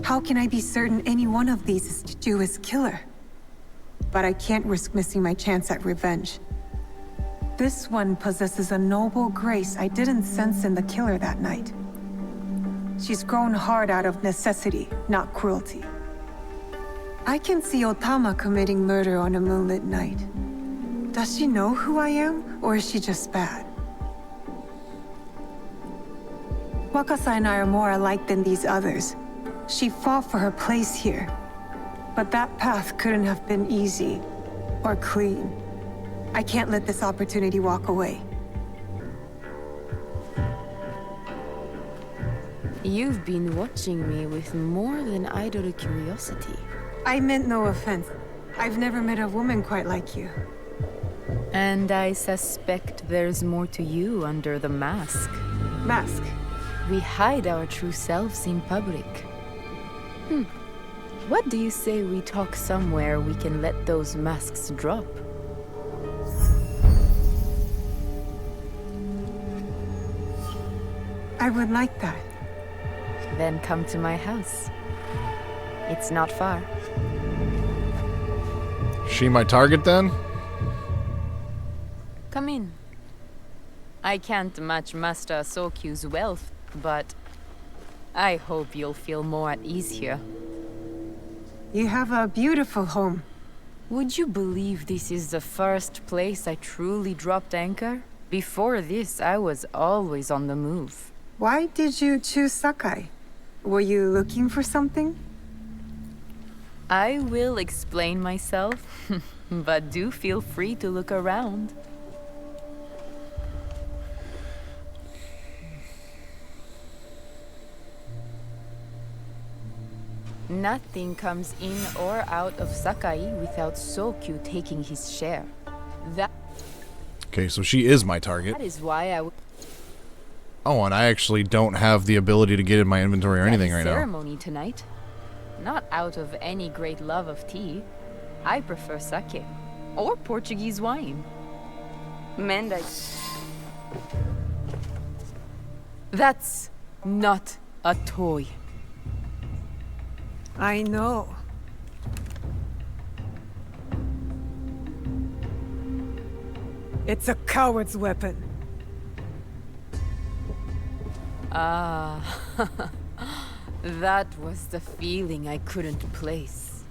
How can I be certain any one of these is Chichua's killer? But I can't risk missing my chance at revenge. This one possesses a noble grace I didn't sense in the killer that night. She's grown hard out of necessity, not cruelty. I can see Otama committing murder on a moonlit night. Does she know who I am, or is she just bad? Wakasa and I are more alike than these others. She fought for her place here. But that path couldn't have been easy or clean. I can't let this opportunity walk away. You've been watching me with more than idle curiosity. I meant no offense. I've never met a woman quite like you. And I suspect there's more to you under the mask. Mask? We hide our true selves in public. What do you say we talk somewhere we can let those masks drop? I would like that. Then come to my house. It's not far. She my target then? Come in. I can't match Master Sokyu's wealth, but I hope you'll feel more at ease here. You have a beautiful home. Would you believe this is the first place I truly dropped anchor? Before this, I was always on the move. Why did you choose Sakai? Were you looking for something? I will explain myself, but do feel free to look around. Nothing comes in or out of Sakai without Sokyu taking his share. Okay, so she is my target. That is why I would. Oh, and I actually don't have the ability to get in my inventory or anything right now. Ceremony tonight. Not out of any great love of tea. I prefer sake or Portuguese wine. Menda. That's not a toy. I know. It's a coward's weapon. Ah, that was the feeling I couldn't place.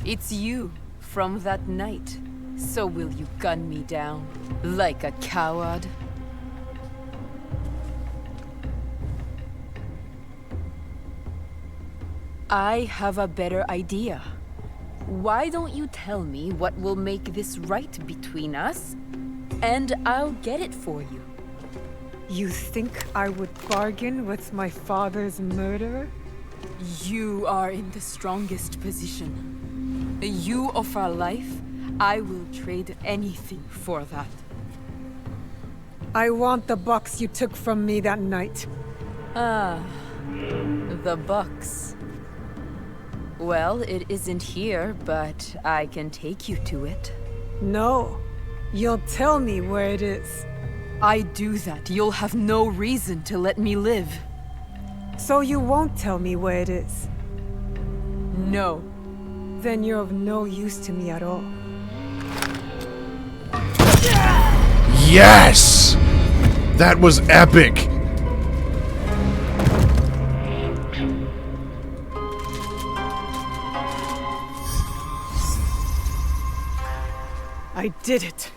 It's you from that night. So will you gun me down like a coward? I have a better idea. Why don't you tell me what will make this right between us, and I'll get it for you. You think I would bargain with my father's murderer? You are in the strongest position. You offer life, I will trade anything for that. I want the box you took from me that night. Ah, the box. Well, it isn't here, but I can take you to it. No, you'll tell me where it is. I do that, you'll have no reason to let me live. So you won't tell me where it is? No. Then you're of no use to me at all. Yes! That was epic! I did it.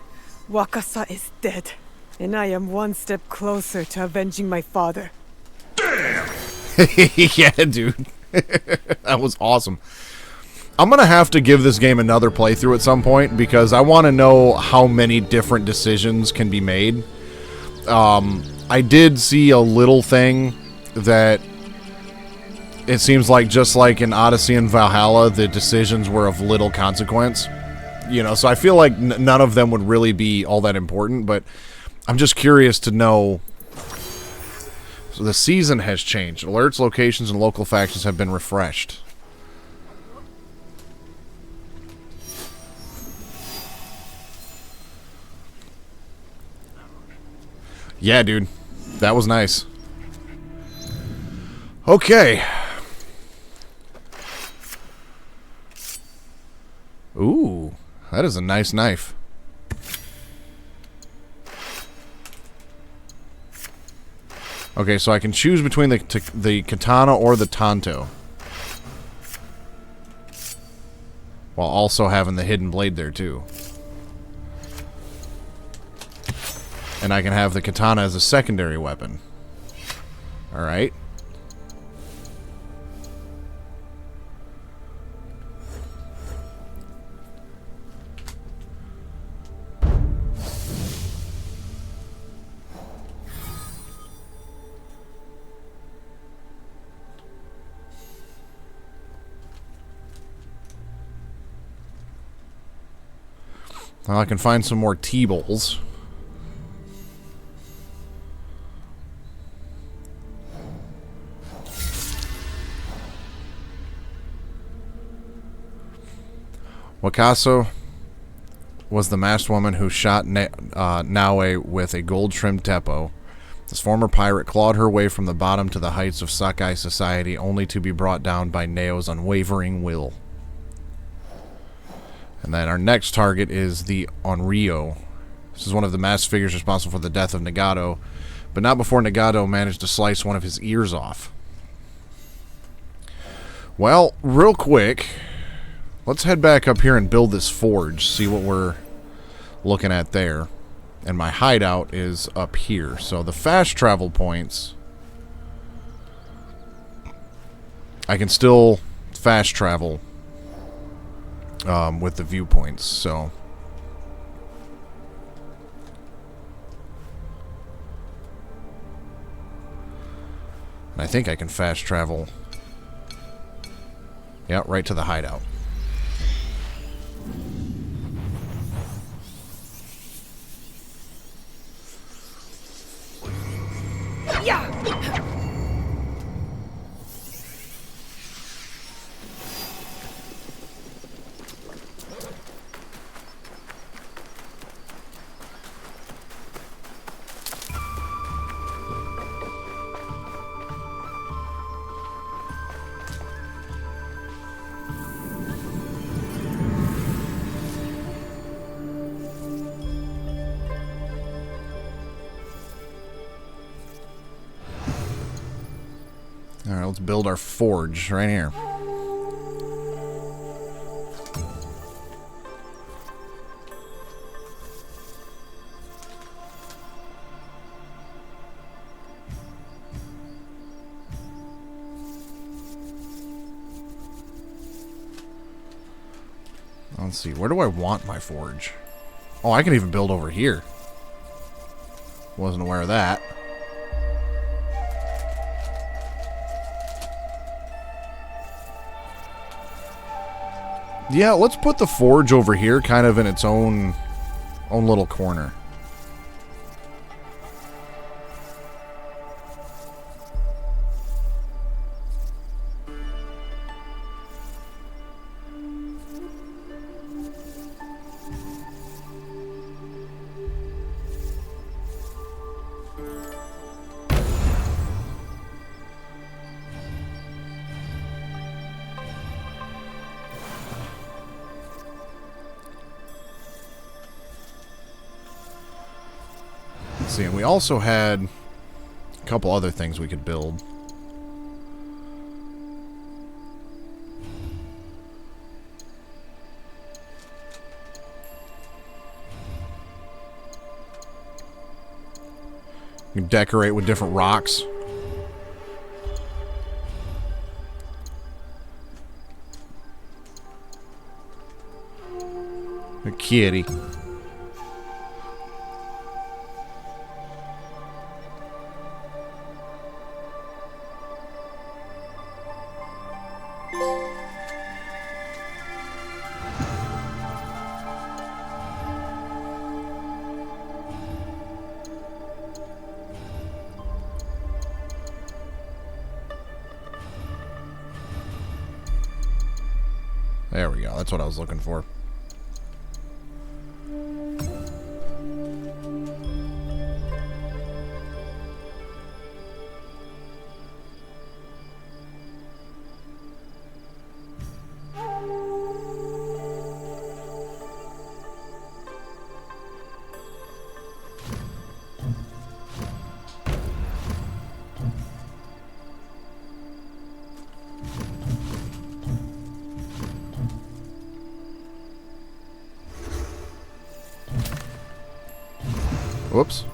Wakasa is dead. And I am one step closer to avenging my father. Yeah, dude. That was awesome. I'm going to have to give this game another playthrough at some point because I want to know how many different decisions can be made. I did see a little thing that it seems like just like in Odyssey and Valhalla, the decisions were of little consequence. You know, so I feel like none of them would really be all that important, but I'm just curious to know. So the season has changed. Alerts, locations, and local factions have been refreshed. Yeah, dude. That was nice. Okay. Ooh, that is a nice knife. Okay, so I can choose between the katana or the tanto. While also having the hidden blade there, too. And I can have the katana as a secondary weapon. Alright. Well, I can find some more T-bowls. Wakaso was the masked woman who shot Naue with a gold-trimmed teppo. This former pirate clawed her way from the bottom to the heights of Sakai society, only to be brought down by Neo's unwavering will. And then our next target is the Onryo. This is one of the masked figures responsible for the death of Nagato, but not before Nagato managed to slice one of his ears off. Well, real quick, let's head back up here and build this forge, see what we're looking at there. And my hideout is up here. So the fast travel points, I can still fast travel with the viewpoints, so... And I think I can fast travel... Yeah, right to the hideout. Yeah! Alright, let's build our forge right here. Let's see, where do I want my forge? Oh, I can even build over here. Wasn't aware of that. Yeah, let's put the forge over here, kind of in its own little corner. See, and we also had a couple other things we could build. You can decorate with different rocks. A kitty. There we go. That's what I was looking for. Whoops.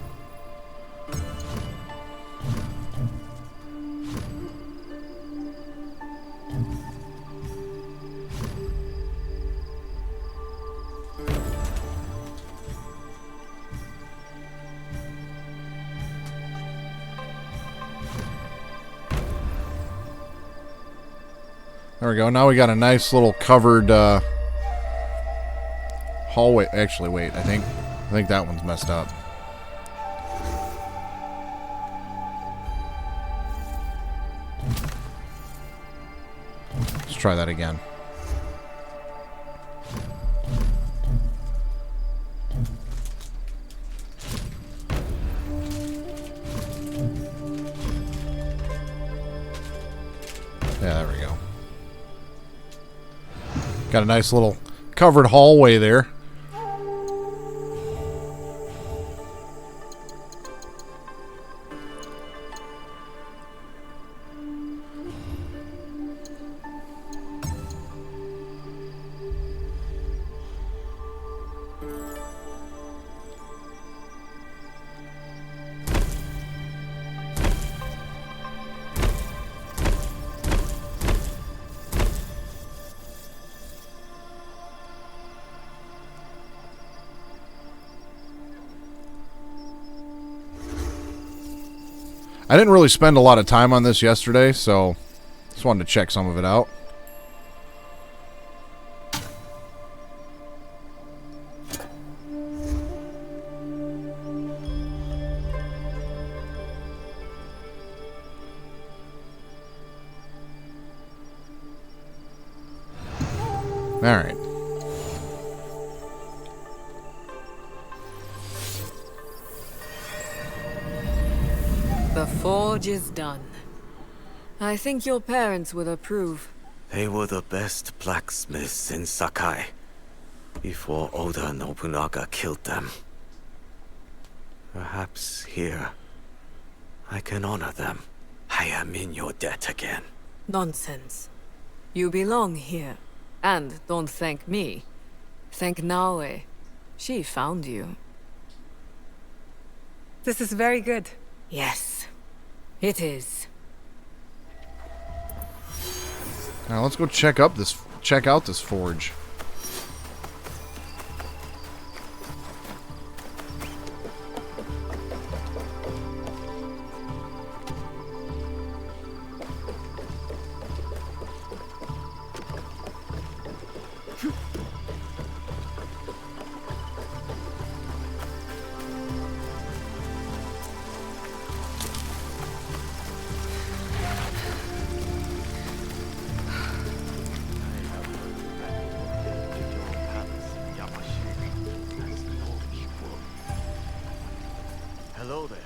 There we go. Now we got a nice little covered hallway. Actually, wait. I think that one's messed up. Let's try that again. Yeah, there we go. Got a nice little covered hallway there. I didn't really spend a lot of time on this yesterday, so just wanted to check some of it out. Alright. The forge is done. I think your parents would approve. They were the best blacksmiths in Sakai before Oda Nobunaga killed them. Perhaps here I can honor them. I am in your debt again. Nonsense. You belong here. And don't thank me. Thank Naue. She found you. This is very good. Yes, it is. Now let's go check out this forge. Hello there.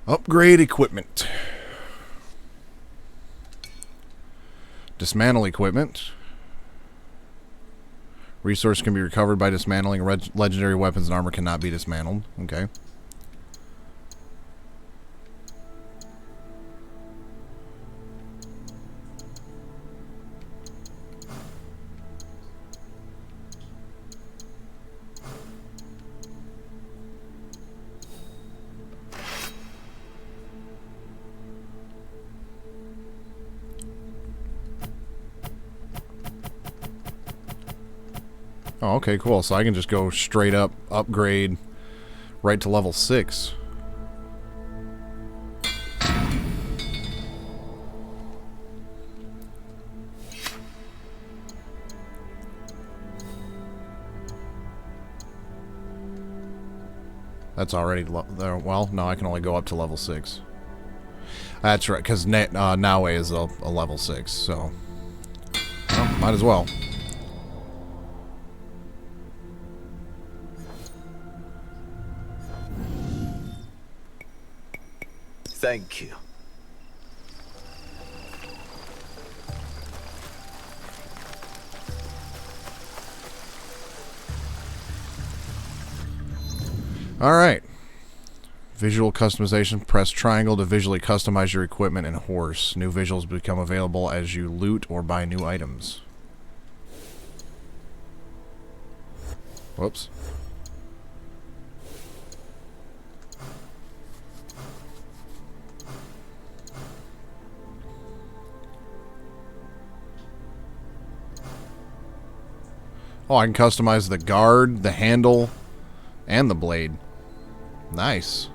Upgrade equipment. Dismantle equipment. Resource can be recovered by dismantling. Legendary weapons and armor cannot be dismantled. Okay. Oh, okay, cool. So I can just go straight up, upgrade, right to level 6. That's already there. Well, no, I can only go up to level 6. That's right, because Naue is a level 6, so well, might as well. Thank you. Alright. Visual customization. Press triangle to visually customize your equipment and horse. New visuals become available as you loot or buy new items. Whoops. Oh, I can customize the guard, the handle, and the blade. Nice.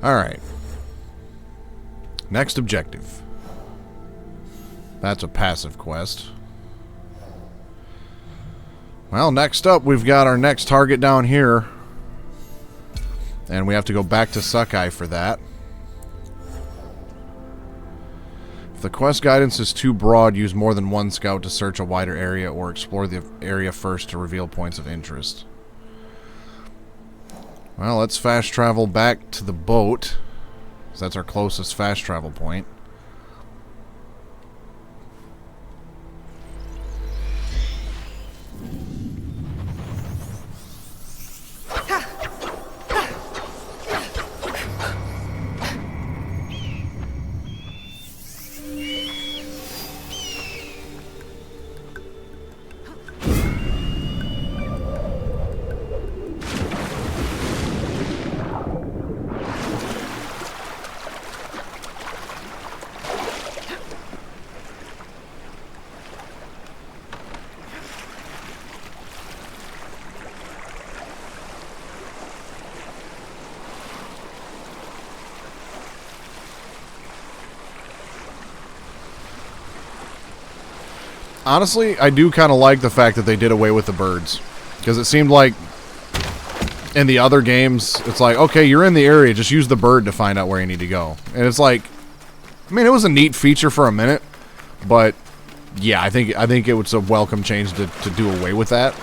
Alright. Next objective. That's a passive quest. Well, next up, we've got our next target down here. And we have to go back to Sakai for that. If the quest guidance is too broad, use more than one scout to search a wider area or explore the area first to reveal points of interest. Well, let's fast travel back to the boat, 'cause that's our closest fast travel point. honestly, I do kind of like the fact that they did away with the birds. Because it seemed like in the other games, it's like, okay, you're in the area, just use the bird to find out where you need to go. And it's like, I mean, it was a neat feature for a minute, but yeah, I think it was a welcome change to do away with that.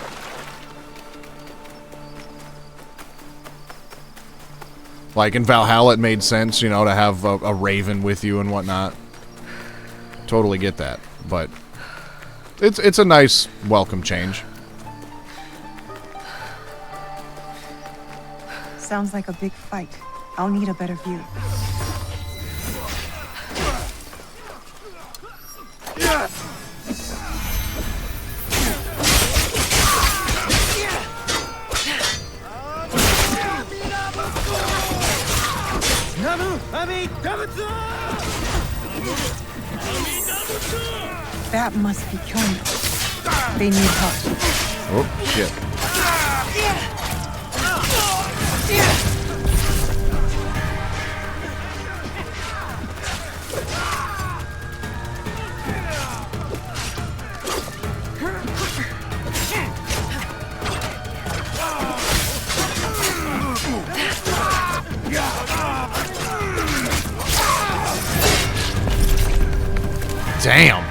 Like in Valhalla, it made sense, you know, to have a raven with you and whatnot. Totally get that, but it's a nice welcome change. Sounds like a big fight. I'll need a better view. That must be Kyono. They need help. Oh, shit. Damn.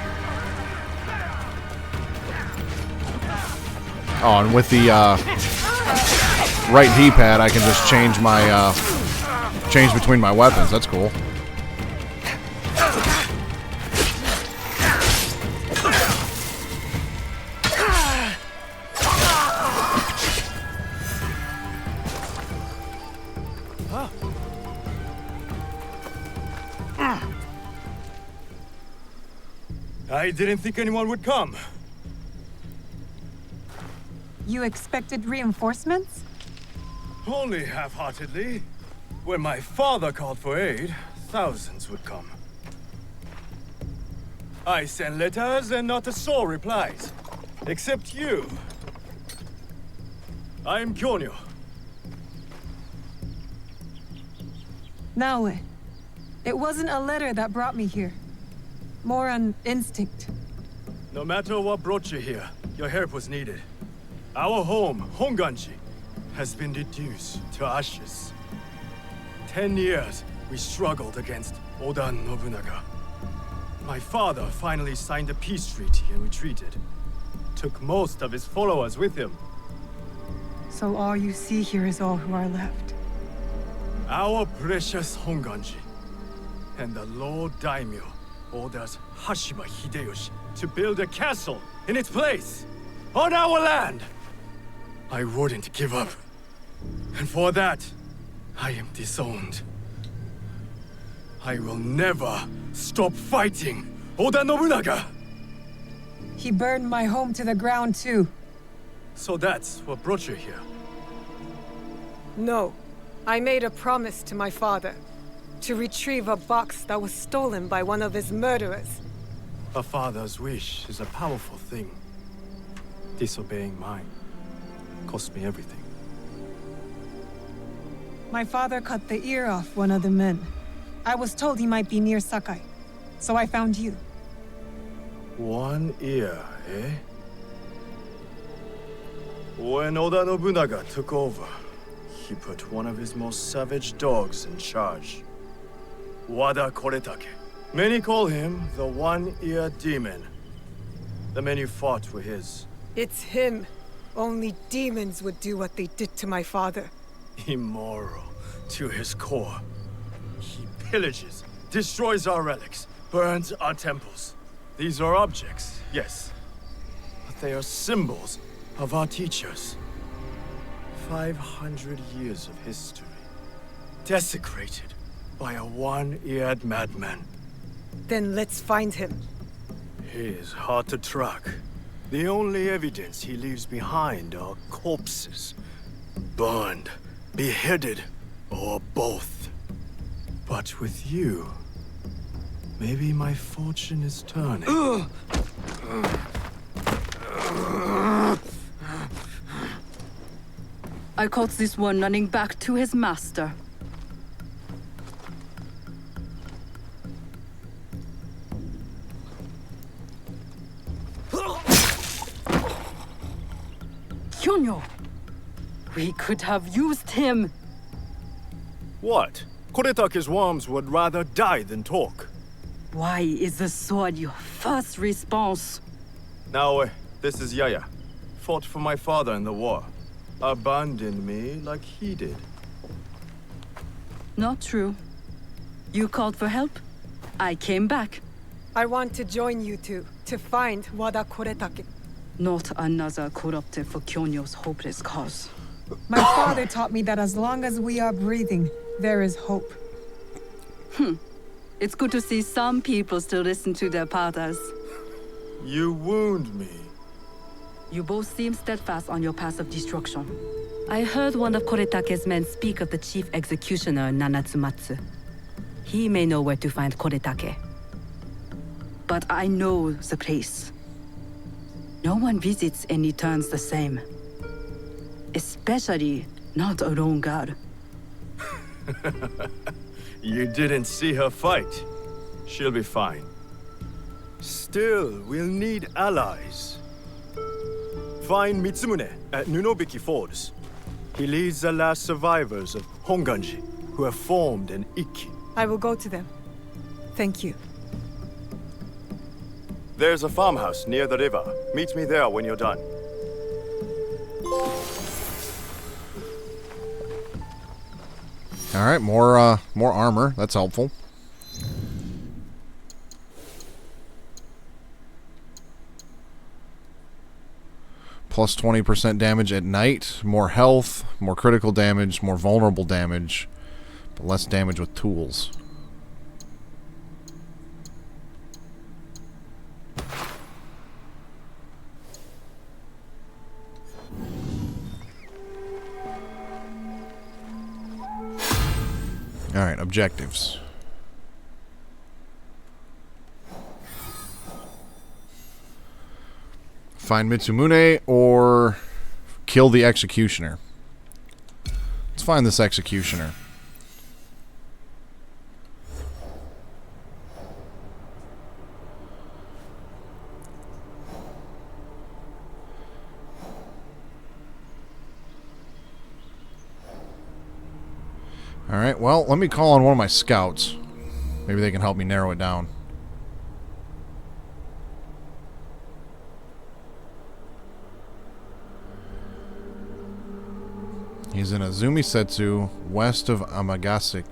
Oh, and with the right D-pad, I can just change my change between my weapons. That's cool. I didn't think anyone would come. You expected reinforcements? Only half-heartedly. When my father called for aid, thousands would come. I sent letters and not a soul replies. Except you. I am Kyonyo. Naoe, it wasn't a letter that brought me here. More an instinct. No matter what brought you here, your help was needed. Our home, Honganji, has been reduced to ashes. 10 years we struggled against Oda Nobunaga. My father finally signed a peace treaty and retreated. Took most of his followers with him. So all you see here is all who are left. Our precious Honganji. And the Lord Daimyo orders Hashiba Hideyoshi to build a castle in its place, on our land. I wouldn't give up. And for that, I am disowned. I will never stop fighting Oda Nobunaga! He burned my home to the ground too. So that's what brought you here? No. I made a promise to my father. To retrieve a box that was stolen by one of his murderers. A father's wish is a powerful thing. Disobeying mine cost me everything. My father cut the ear off one of the men. I was told he might be near Sakai, so I found you. One ear, eh? When Oda Nobunaga took over, he put one of his most savage dogs in charge. Wada Koretake. Many call him the One-Ear Demon. The men you fought were his. It's him. Only demons would do what they did to my father. Immoral to his core. He pillages, destroys our relics, burns our temples. These are objects, yes. But they are symbols of our teachers. 500 years of history. Desecrated by a one-eared madman. Then let's find him. He is hard to track. The only evidence he leaves behind are corpses. Burned, beheaded, or both. But with you, maybe my fortune is turning. I caught this one running back to his master. Kyono! We could have used him! What? Koretake's worms would rather die than talk. Why is the sword your first response? Now, this is Yaya. Fought for my father in the war. Abandoned me like he did. Not true. You called for help. I came back. I want to join you two, to find Wada Koretake. Not another corrupted for Kyono's hopeless cause. My father taught me that as long as we are breathing, there is hope. It's good to see some people still listen to their pathas. You wound me. You both seem steadfast on your path of destruction. I heard one of Koretake's men speak of the chief executioner, Nanatsumatsu. He may know where to find Koretake. But I know the place. No one visits and returns the same. Especially not a lone guard. You didn't see her fight. She'll be fine. Still, we'll need allies. Find Mitsumune at Nunobiki Falls. He leads the last survivors of Honganji, who have formed an Ikki. I will go to them. Thank you. There's a farmhouse near the river. Meet me there when you're done. All right, more armor. That's helpful. Plus 20% damage at night, more health, more critical damage, more vulnerable damage, but less damage with tools. Alright, objectives. Find Mitsumune or kill the executioner. Let's find this executioner. Alright, well, let me call on one of my scouts. Maybe they can help me narrow it down. He's in Azumisetsu, west of Amagasaki,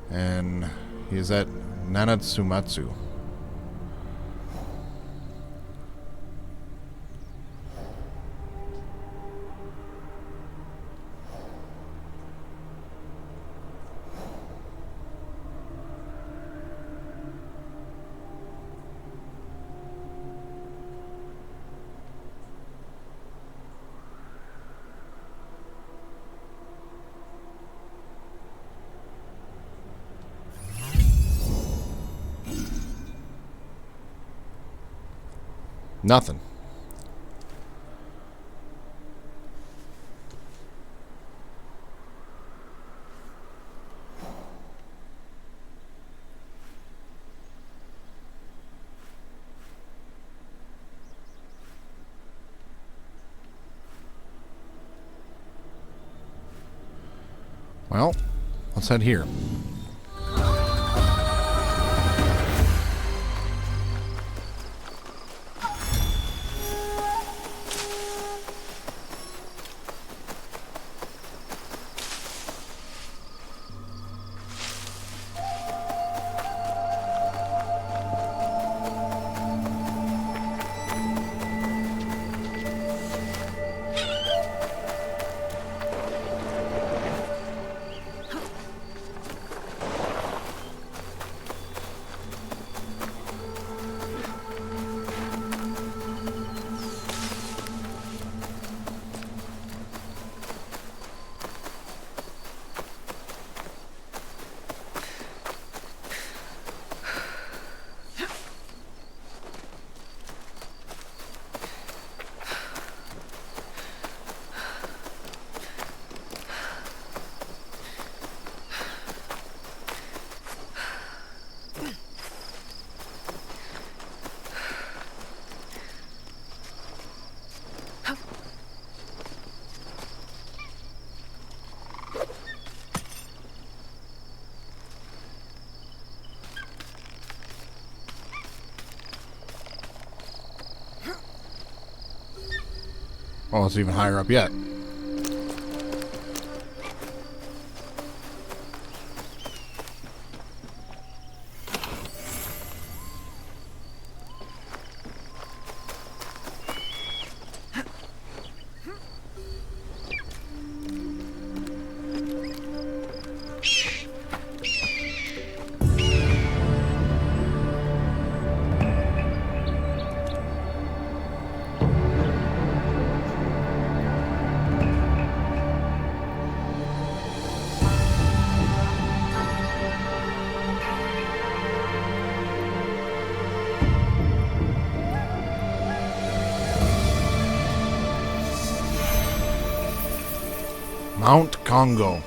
and he is at Nanatsumatsu. Nothing. Well, let's head here. Oh, it's even higher up yet. Mount Congo.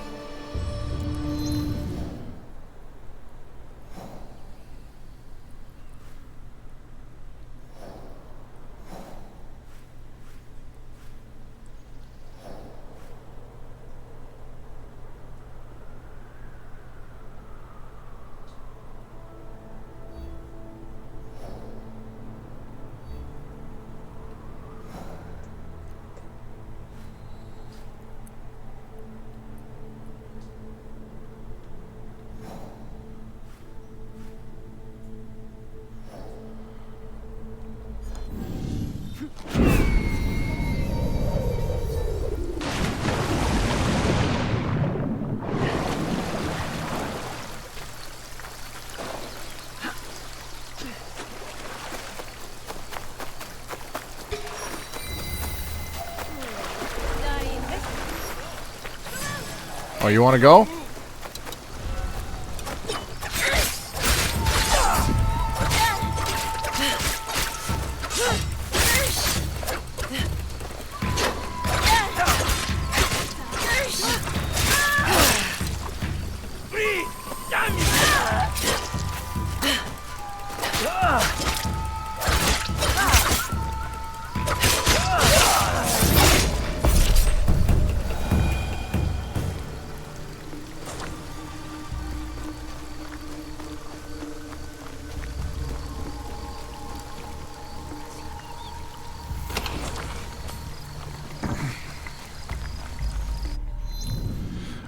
Oh, you want to go?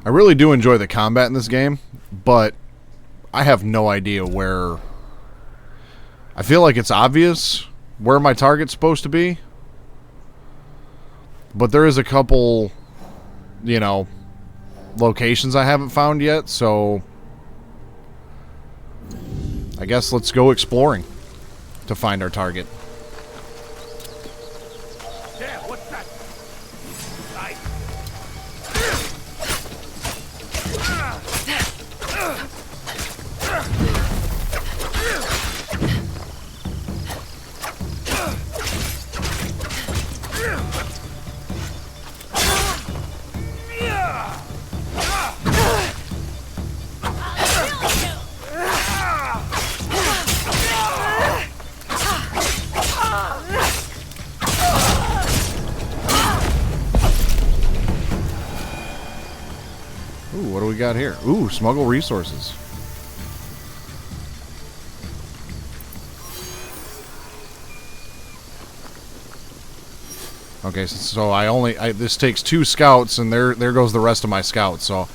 I really do enjoy the combat in this game, but I have no idea where... I feel like it's obvious where my target's supposed to be, but there is a couple, you know, locations I haven't found yet, so I guess let's go exploring to find our target. Ooh, what do we got here? Ooh, smuggle resources. Okay, so this takes 2 scouts, and there goes the rest of my scouts. So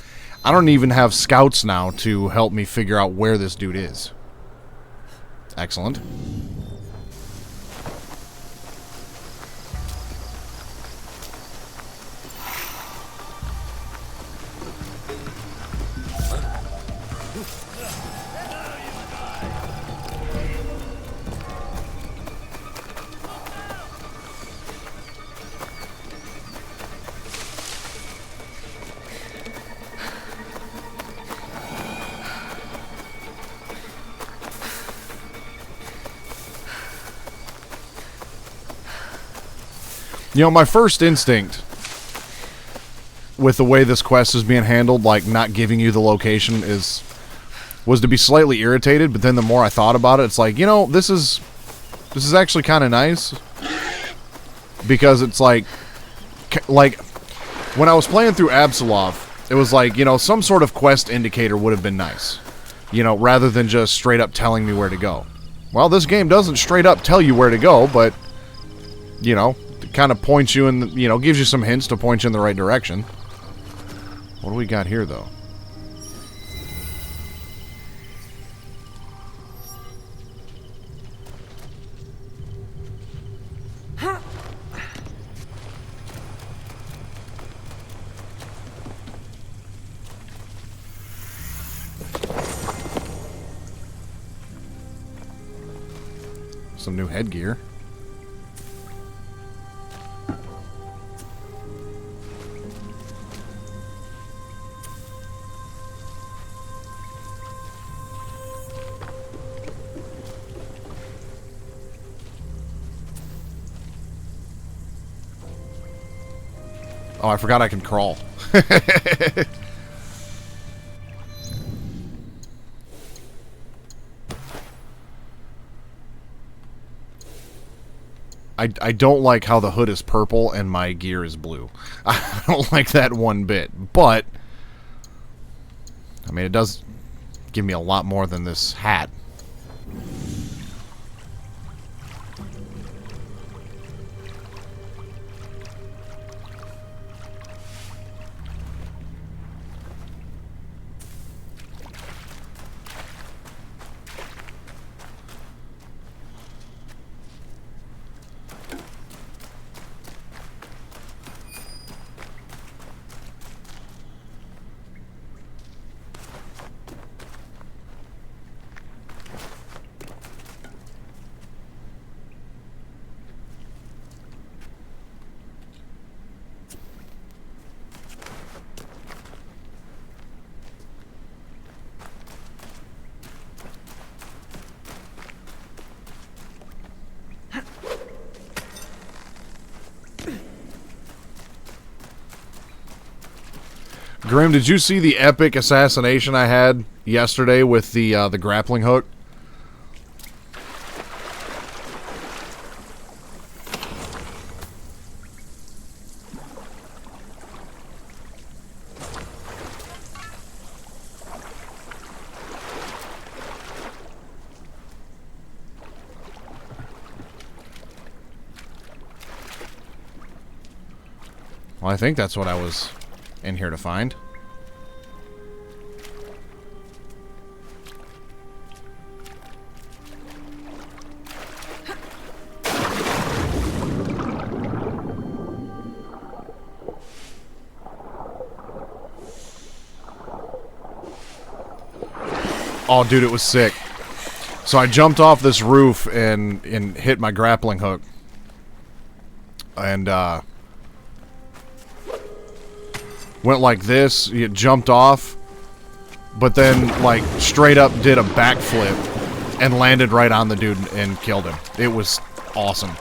I don't even have scouts now to help me figure out where this dude is. Excellent. You know, my first instinct with the way this quest is being handled, like not giving you the location, was to be slightly irritated, but then the more I thought about it, it's like, you know, this is actually kind of nice, because it's like when I was playing through Absolov, it was like, you know, some sort of quest indicator would have been nice, you know, rather than just straight up telling me where to go. Well, this game doesn't straight up tell you where to go, but, you know, kind of points you in, gives you some hints to point you in the right direction. What do we got here, though? Some new headgear. Oh, I forgot I can crawl. I don't like how the hood is purple and my gear is blue. I don't like that one bit. But, I mean, it does give me a lot more than this hat. Grim, did you see the epic assassination I had yesterday with the grappling hook? Well, I think that's what I was in here to find. Oh, dude, it was sick. So I jumped off this roof and hit my grappling hook. And, went like this, it jumped off, but then, like, straight up did a backflip and landed right on the dude and killed him. It was awesome.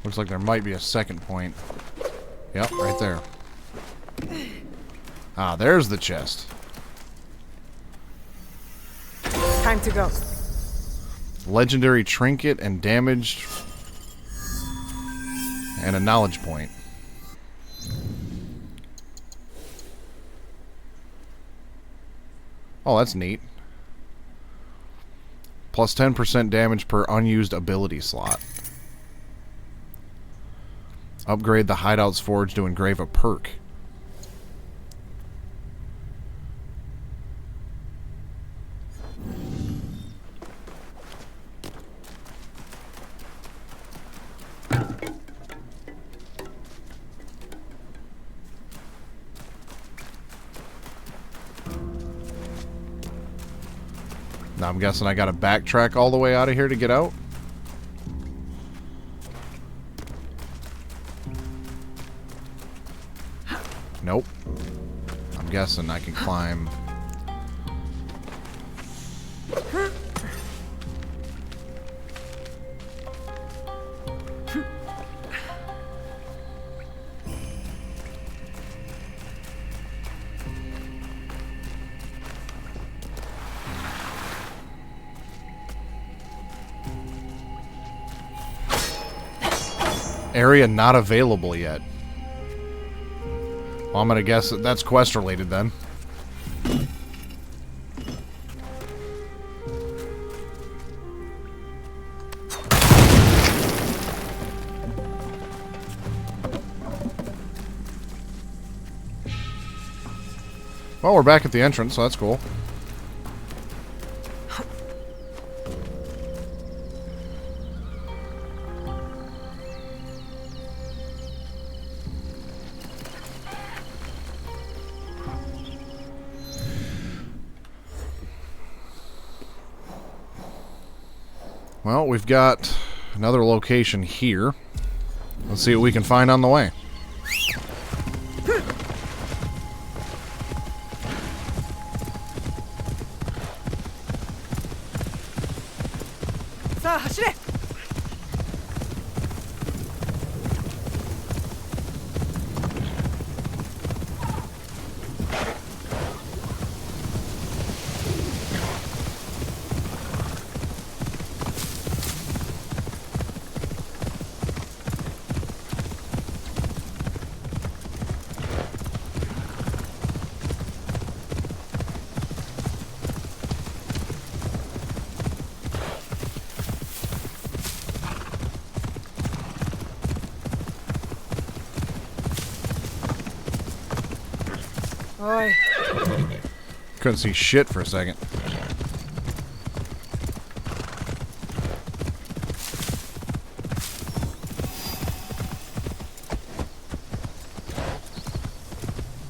Looks like there might be a second point. Yep, right there. Ah, there's the chest. Time to go. Legendary trinket and damaged. And a knowledge point. Oh, that's neat. Plus 10% damage per unused ability slot. Upgrade the hideout's forge to engrave a perk. Now I'm guessing I gotta backtrack all the way out of here to get out. Nope. I'm guessing I can climb. Area not available yet. Well, I'm gonna guess that that's quest related then. Well, we're back at the entrance, so that's cool. Well, we've got another location here. Let's see what we can find on the way. Oi. Couldn't see shit for a second.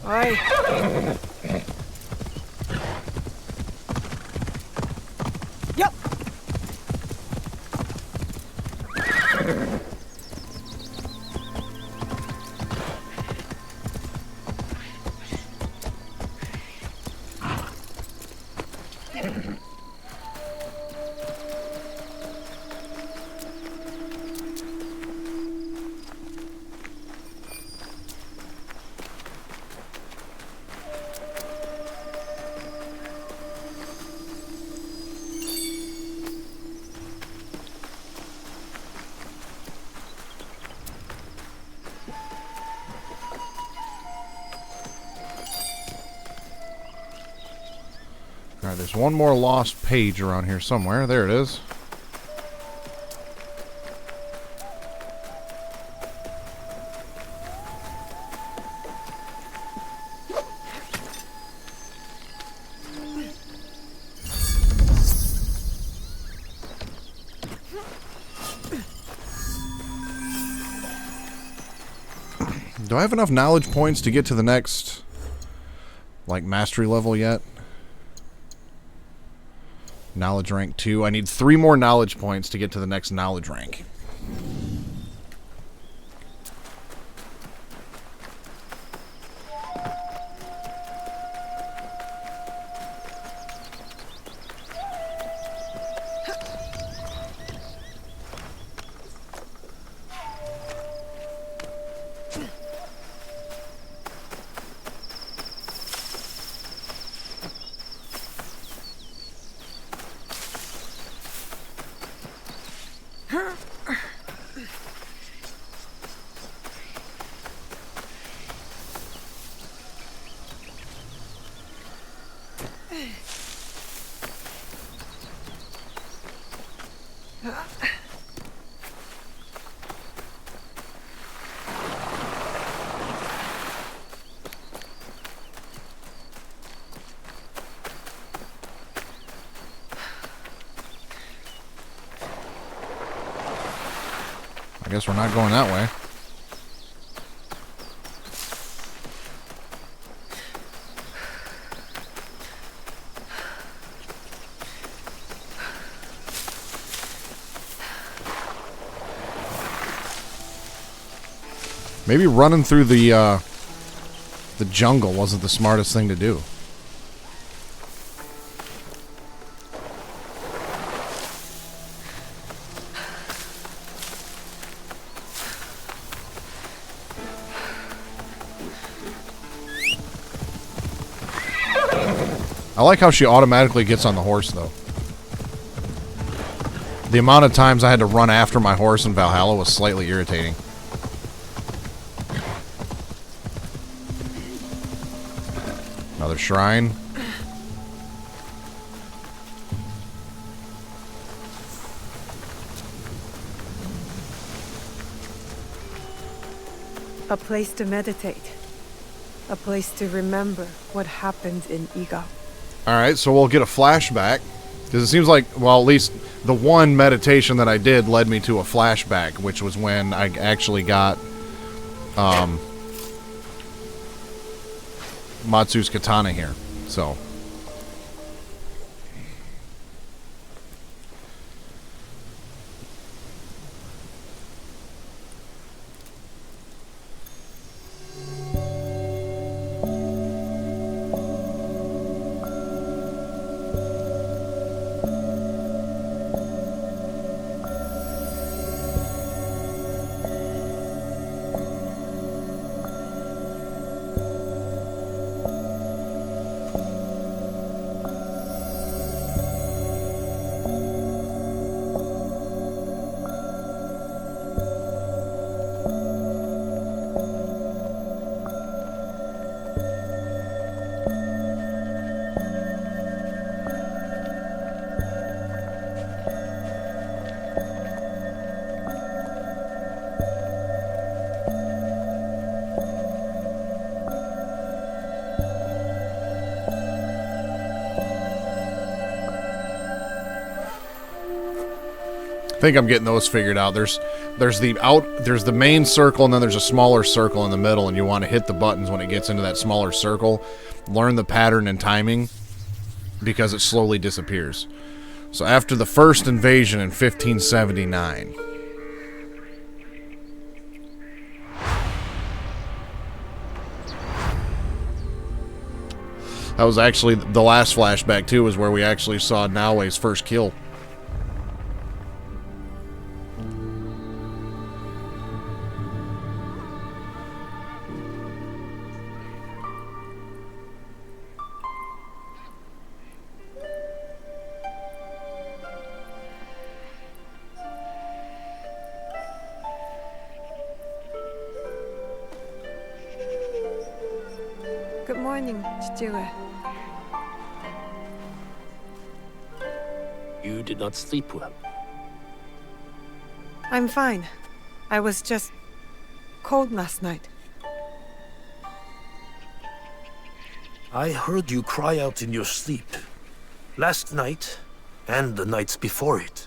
Oi. Yep. Alright, there's one more lost page around here somewhere. There it is. Do I have enough knowledge points to get to the next, like, mastery level yet? Knowledge rank 2. I need 3 more knowledge points to get to the next knowledge rank. I guess we're not going that way. Maybe running through the jungle wasn't the smartest thing to do. I like how she automatically gets on the horse, though. The amount of times I had to run after my horse in Valhalla was slightly irritating. Another shrine. A place to meditate. A place to remember what happened in Iga. Alright, so we'll get a flashback. Because it seems like, well, at least the one meditation that I did led me to a flashback, which was when I actually got Matsu's katana here. So... I think I'm getting those figured out. There's the main circle, and then there's a smaller circle in the middle, and you want to hit the buttons when it gets into that smaller circle. Learn the pattern and timing, because it slowly disappears. So after the first invasion in 1579. That was actually the last flashback too, is where we actually saw Naoe's first kill. Good morning, Chichiue. You did not sleep well. I'm fine. I was just cold last night. I heard you cry out in your sleep. Last night, and the nights before it.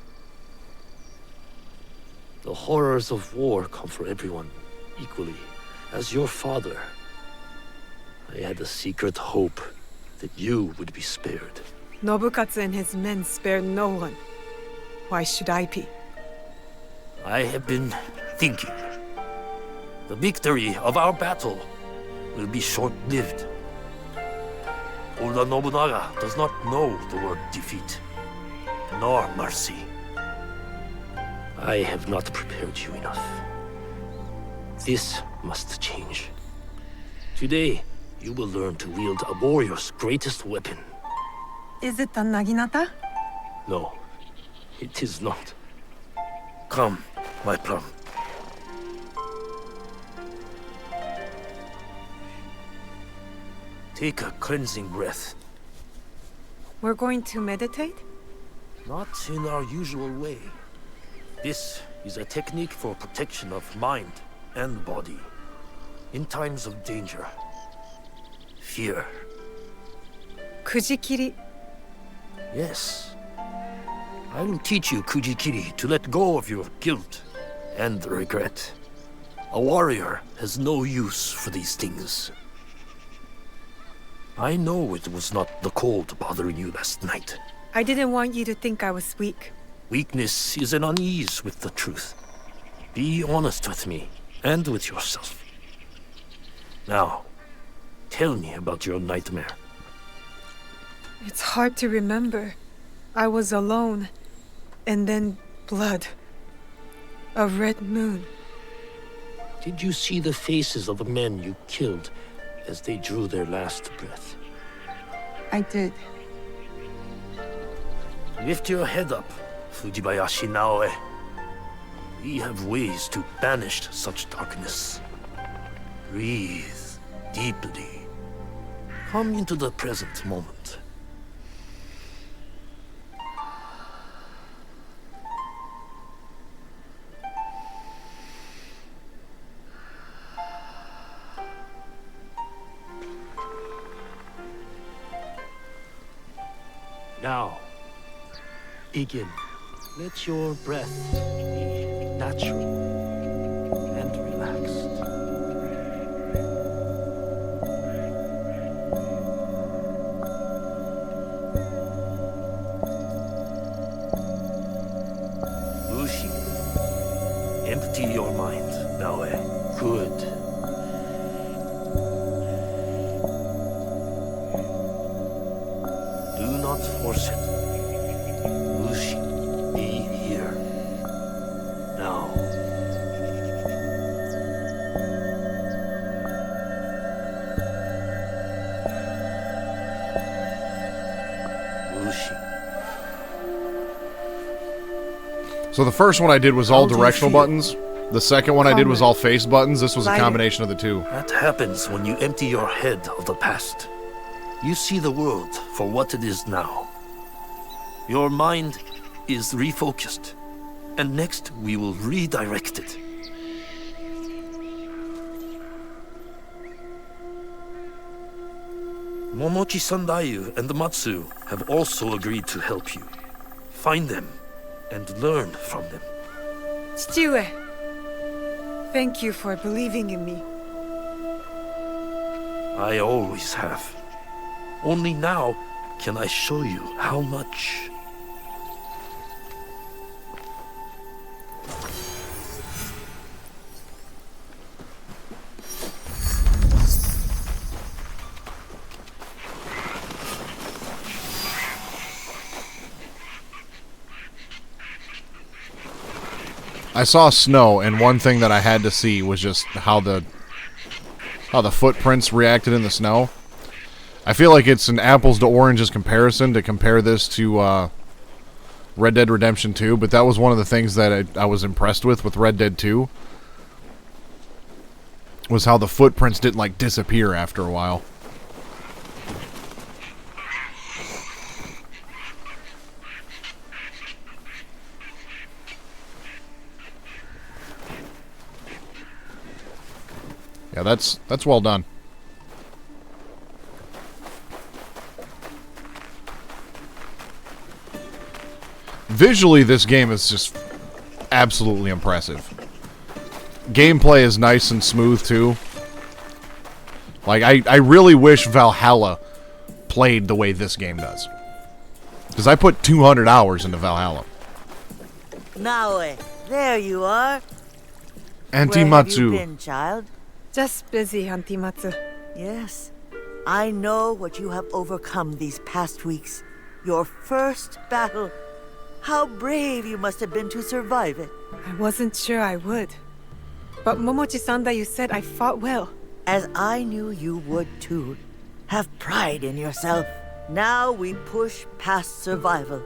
The horrors of war come for everyone, equally, as your father. I had a secret hope that you would be spared. Nobukatsu and his men spared no one. Why should I be? I have been thinking. The victory of our battle will be short-lived. Oda Nobunaga does not know the word defeat, nor mercy. I have not prepared you enough. This must change. Today, you will learn to wield a warrior's greatest weapon. Is it the Naginata? No, it is not. Come, my plum. Take a cleansing breath. We're going to meditate? Not in our usual way. This is a technique for protection of mind and body. In times of danger. Fear. Kujikiri. Yes. I will teach you Kujikiri to let go of your guilt and regret. A warrior has no use for these things. I know it was not the cold bothering you last night. I didn't want you to think I was weak. Weakness is an unease with the truth. Be honest with me and with yourself. Now, tell me about your nightmare. It's hard to remember. I was alone, and then blood. A red moon. Did you see the faces of the men you killed as they drew their last breath? I did. Lift your head up, Fujibayashi Naoe. We have ways to banish such darkness. Breathe deeply. Come into the present moment. Now, begin. Let your breath be natural and relaxed. Lucy, empty your mind, Naoe. Good. Do not force it. Lucy, be here. Now. Lucy. So the first one I did was all How do you directional feel? buttons. The second one I did was all face buttons. This was a combination of the two. That happens when you empty your head of the past. You see the world for what it is now. Your mind is refocused, and next we will redirect it. Momochi Sandayu and Matsu have also agreed to help you. Find them and learn from them. Chichiue, thank you for believing in me. I always have. Only now can I show you how much. I saw snow, and one thing that I had to see was just how the footprints reacted in the snow. I feel like it's an apples to oranges comparison to compare this to Red Dead Redemption 2, but that was one of the things that I was impressed with Red Dead 2, was how the footprints didn't, like, disappear after a while. Yeah, that's well done. Visually, this game is just absolutely impressive. Gameplay is nice and smooth, too. Like, I really wish Valhalla played the way this game does. Because I put 200 hours into Valhalla. Naoe, there you are. Auntie Where have you Matsu. been, child? Just busy, Auntie Matsu. Yes. I know what you have overcome these past weeks. Your first battle. How brave you must have been to survive it. I wasn't sure I would. But Momochi-sanda, you said I fought well. As I knew you would too. Have pride in yourself. Now we push past survival.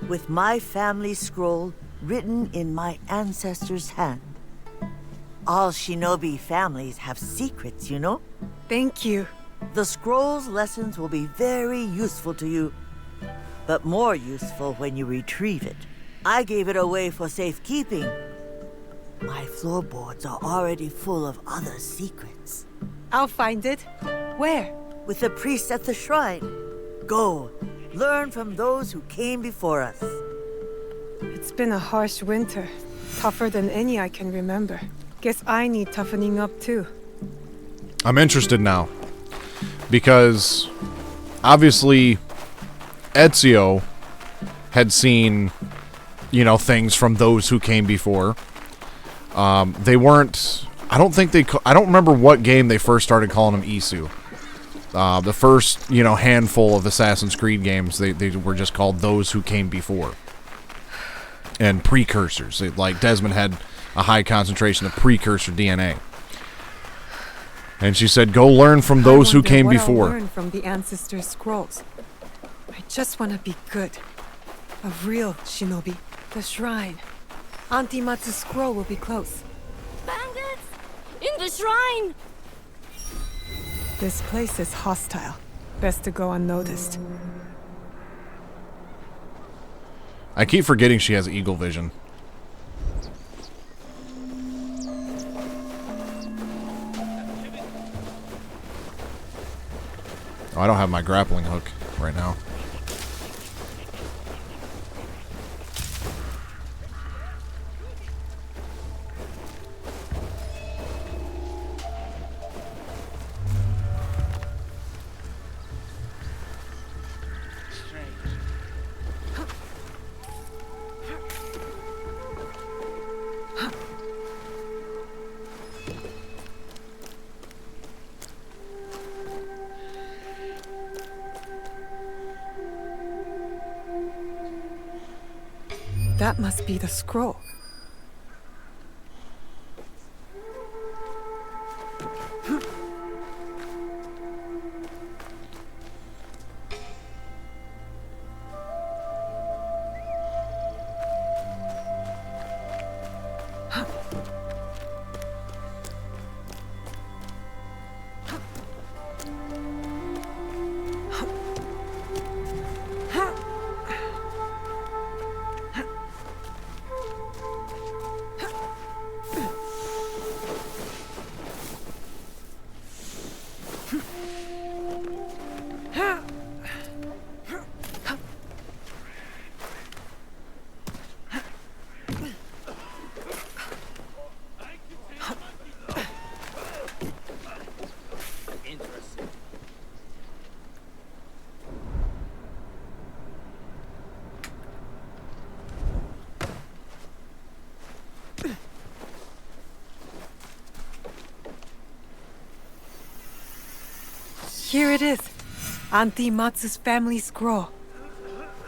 With my family scroll written in my ancestors' hand. All shinobi families have secrets, you know? Thank you. The scroll's lessons will be very useful to you. But more useful when you retrieve it. I gave it away for safekeeping. My floorboards are already full of other secrets. I'll find it. Where? With the priest at the shrine. Go. Learn from those who came before us. It's been a harsh winter. Tougher than any I can remember. Guess I need toughening up too. I'm interested now. Because, obviously, Ezio had seen, you know, things from those who came before. They weren't... I don't think I don't remember what game they first started calling him Isu. The first, handful of Assassin's Creed games, they were just called those who came before. And precursors. Like, Desmond had a high concentration of precursor DNA. And she said, go learn from those who came before. I'll learn from the ancestors' scrolls. I just want to be good. A real shinobi. The shrine. Auntie Matsu's scroll will be close. Bandits! In the shrine! This place is hostile. Best to go unnoticed. I keep forgetting she has eagle vision. Oh, I don't have my grappling hook right now. That must be the scroll. Here it is. Auntie Matsu's family scroll.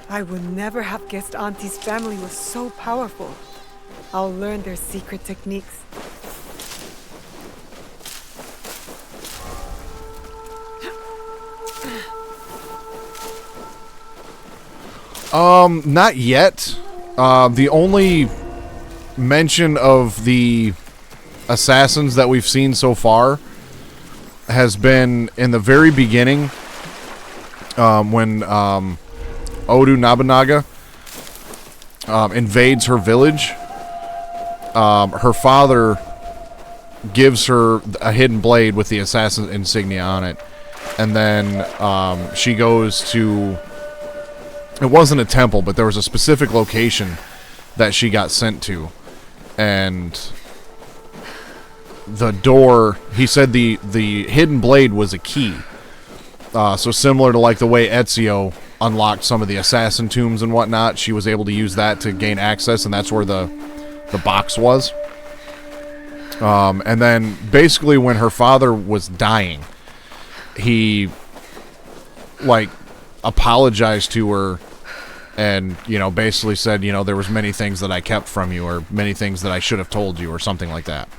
I would never have guessed Auntie's family was so powerful. I'll learn their secret techniques. Not yet. The only mention of the assassins that we've seen so far has been in the very beginning, when Oda Nobunaga invades her village. Her father gives her a hidden blade with the assassin insignia on it, and then she goes to... It wasn't a temple, but there was a specific location that she got sent to, and the door, he said the hidden blade was a key. So similar to like the way Ezio unlocked some of the assassin tombs and whatnot, she was able to use that to gain access, and that's where the box was. And then basically when her father was dying, he like apologized to her and, basically said, there was many things that I kept from you, or many things that I should have told you, or something like that.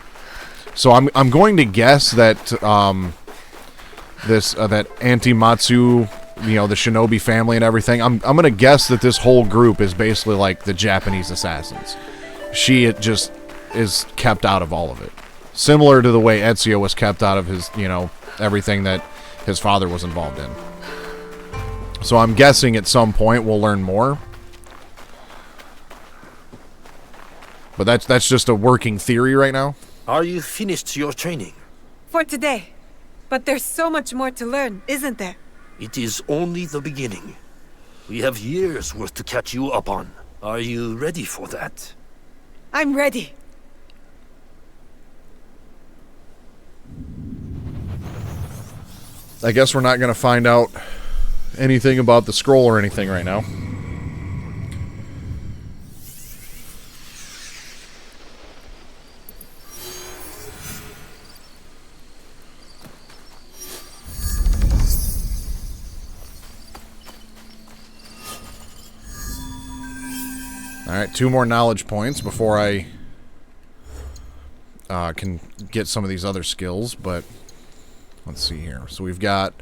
So I'm going to guess that that Auntie Matsu, the shinobi family and everything, I'm going to guess that this whole group is basically like the Japanese assassins. She just is kept out of all of it. Similar to the way Ezio was kept out of his, everything that his father was involved in. So I'm guessing at some point we'll learn more. But that's just a working theory right now. Are you finished your training? For today. But there's so much more to learn, isn't there? It is only the beginning. We have years worth to catch you up on. Are you ready for that? I'm ready. I guess we're not going to find out anything about the scroll or anything right now. Alright, 2 more knowledge points before I can get some of these other skills, but let's see here. So we've got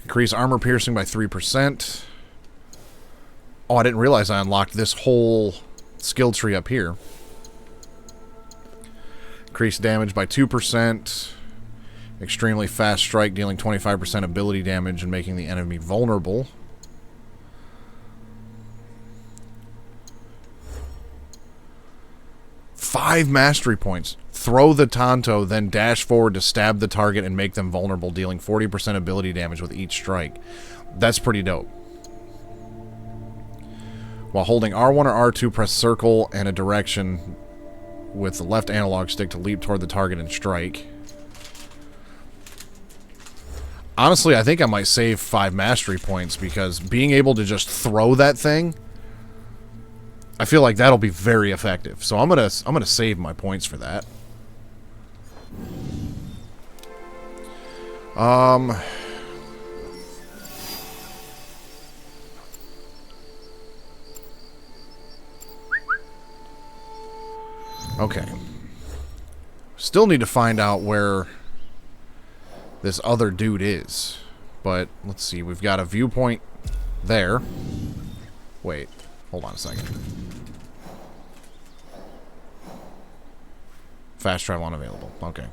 increase armor piercing by 3%. Oh, I didn't realize I unlocked this whole skill tree up here. Increase damage by 2%. Extremely fast strike, dealing 25% ability damage and making the enemy vulnerable. Five mastery points. Throw the Tanto, then dash forward to stab the target and make them vulnerable, dealing 40% ability damage with each strike. That's pretty dope. While holding R1 or R2, press circle and a direction with the left analog stick to leap toward the target and strike. Honestly, I think I might save 5 mastery points because being able to just throw that thing, I feel like that'll be very effective. So I'm gonna save my points for that. Okay. Still need to find out where this other dude is. But let's see, we've got a viewpoint there. Wait, hold on a second. Fast travel unavailable. Okay.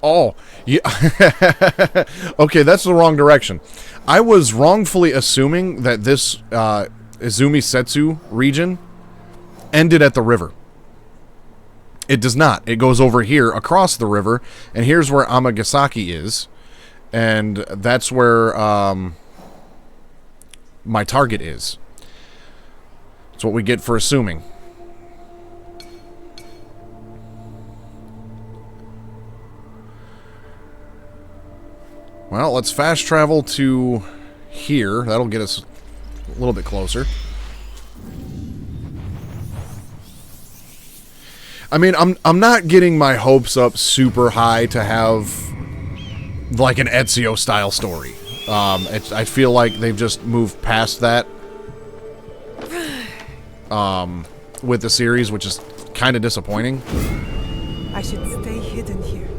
Oh, yeah. Okay, that's the wrong direction. I was wrongfully assuming that this Izumi Setsu region ended at the river. It does not. It goes over here across the river, and here's where Amagasaki is, and that's where my target is. That's what we get for assuming. Well, let's fast travel to here. That'll get us a little bit closer. I mean, I'm not getting my hopes up super high to have like an Ezio style story. I feel like they've just moved past that with the series, which is kind of disappointing. I should stay hidden here.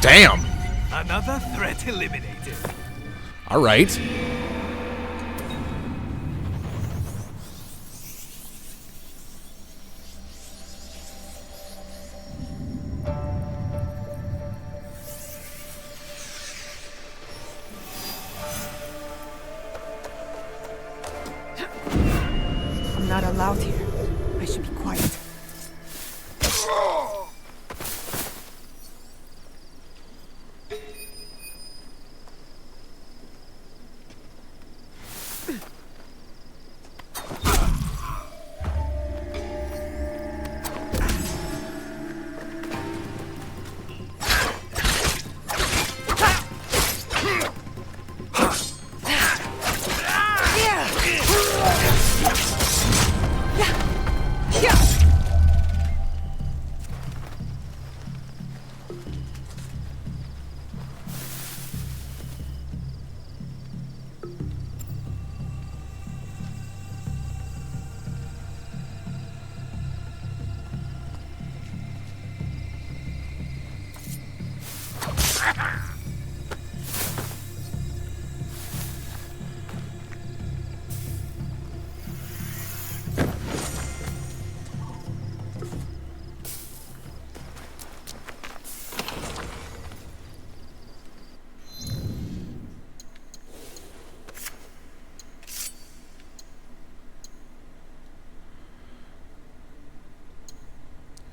Damn! Another threat eliminated. All right. I'm not allowed here. I should be quiet.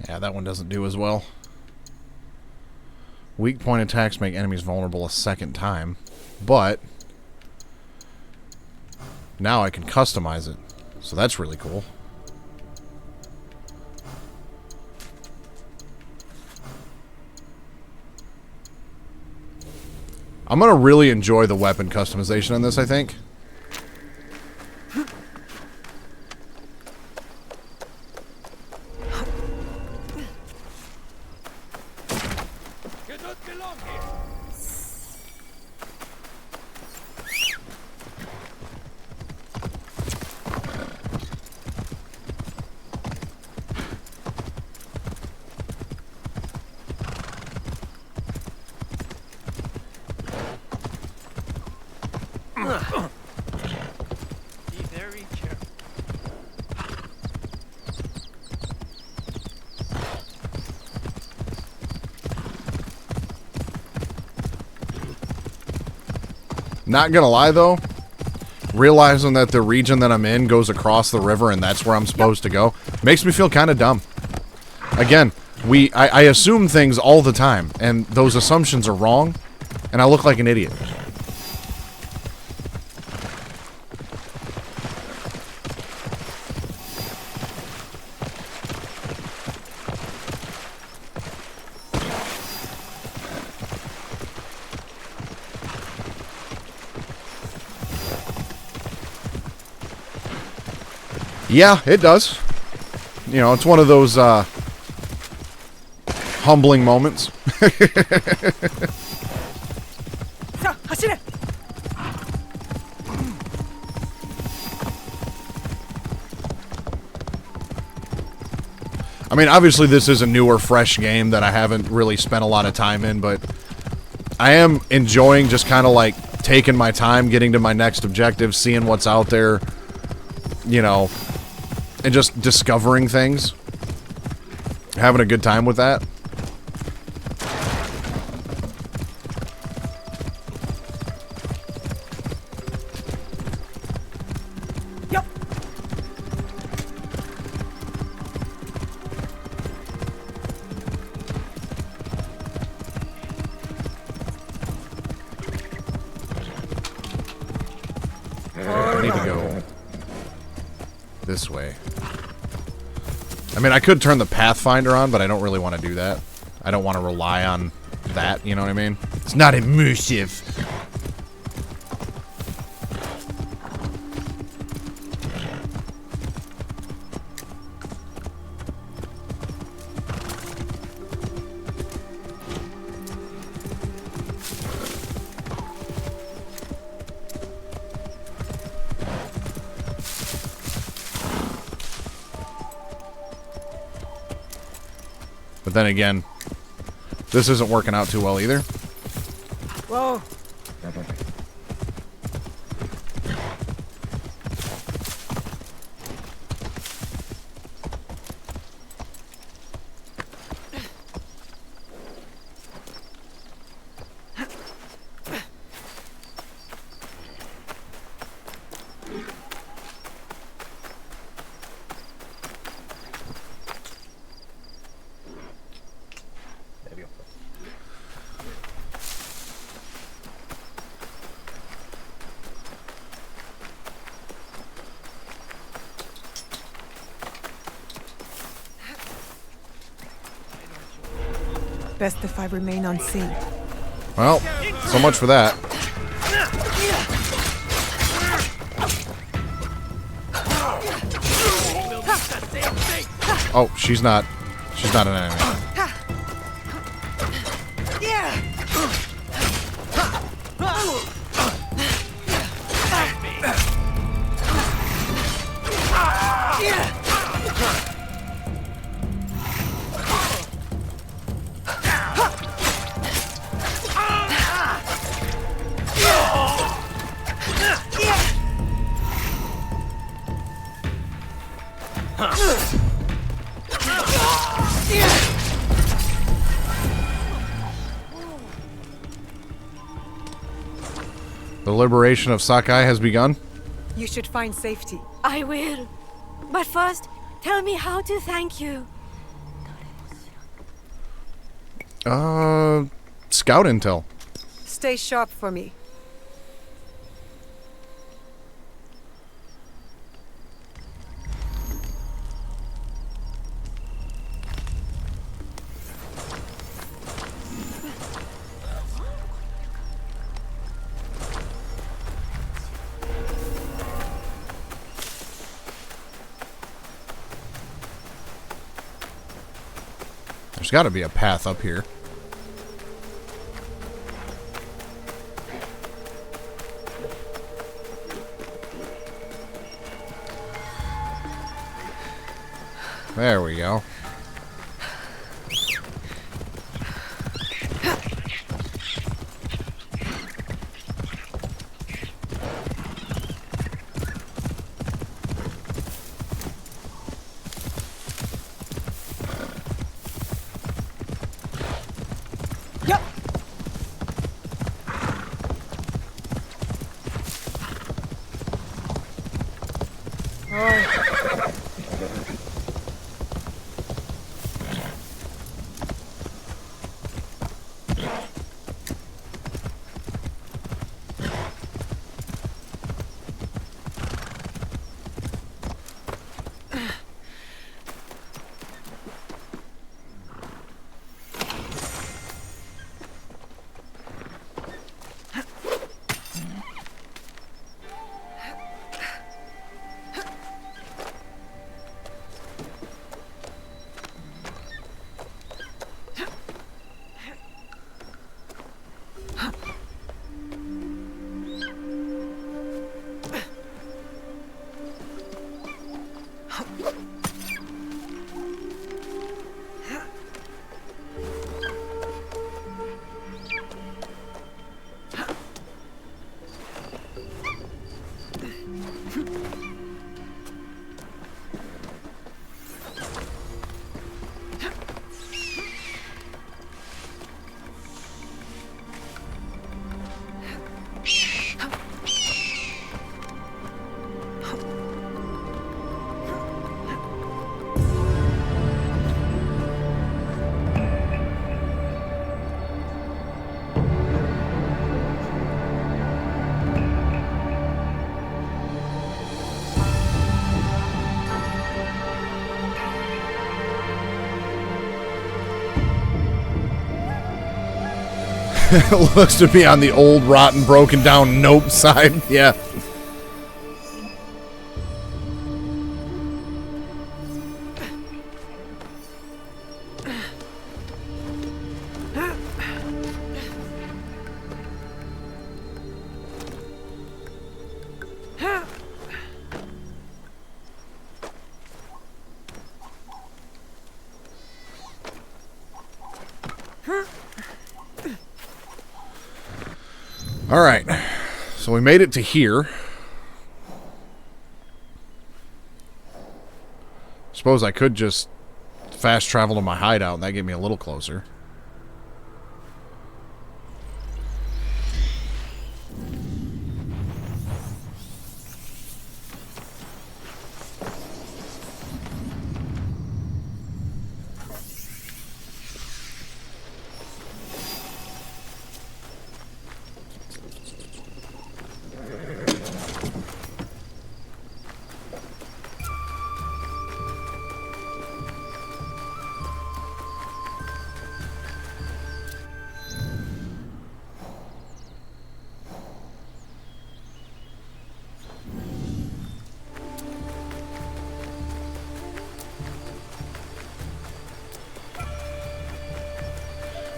Yeah, that one doesn't do as well. Weak point attacks make enemies vulnerable a second time, but now I can customize it, so that's really cool. I'm gonna really enjoy the weapon customization in this, I think. Be very careful. Not gonna lie though, realizing that the region that I'm in goes across the river and that's where I'm supposed to go makes me feel kind of dumb. Again, I assume things all the time, and those assumptions are wrong, and I look like an idiot. Yeah, it does. You know, it's one of those humbling moments. I mean, obviously this is a newer, fresh game that I haven't really spent a lot of time in, but I am enjoying just kind of like taking my time, getting to my next objective, seeing what's out there, you know, and just discovering things. Having a good time with that. Yep. I need to go this way. I mean, I could turn the Pathfinder on, but I don't really want to do that. I don't want to rely on that, you know what I mean? It's not immersive. But then again, this isn't working out too well either. Whoa. Best if I remain unseen. Well, so much for that. Oh, she's not an enemy. The liberation of Sakai has begun. You should find safety. I will. But first, tell me how to thank you. Scout intel. Stay sharp for me. There's got to be a path up here. There we go. Looks to be on the old, rotten, broken down nope side. Yeah. Alright, so we made it to here. Suppose I could just fast travel to my hideout and that get me a little closer.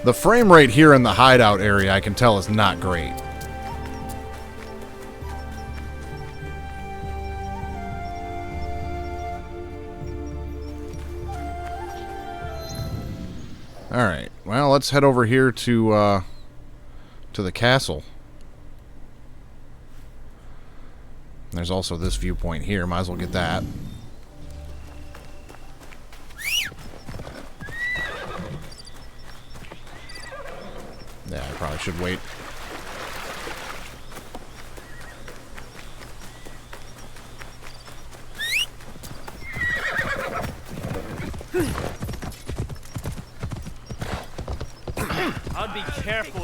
The frame rate here in the hideout area, I can tell, is not great. Alright, well, let's head over here to the castle. There's also this viewpoint here, might as well get that. Yeah, I probably should wait. I'd be careful.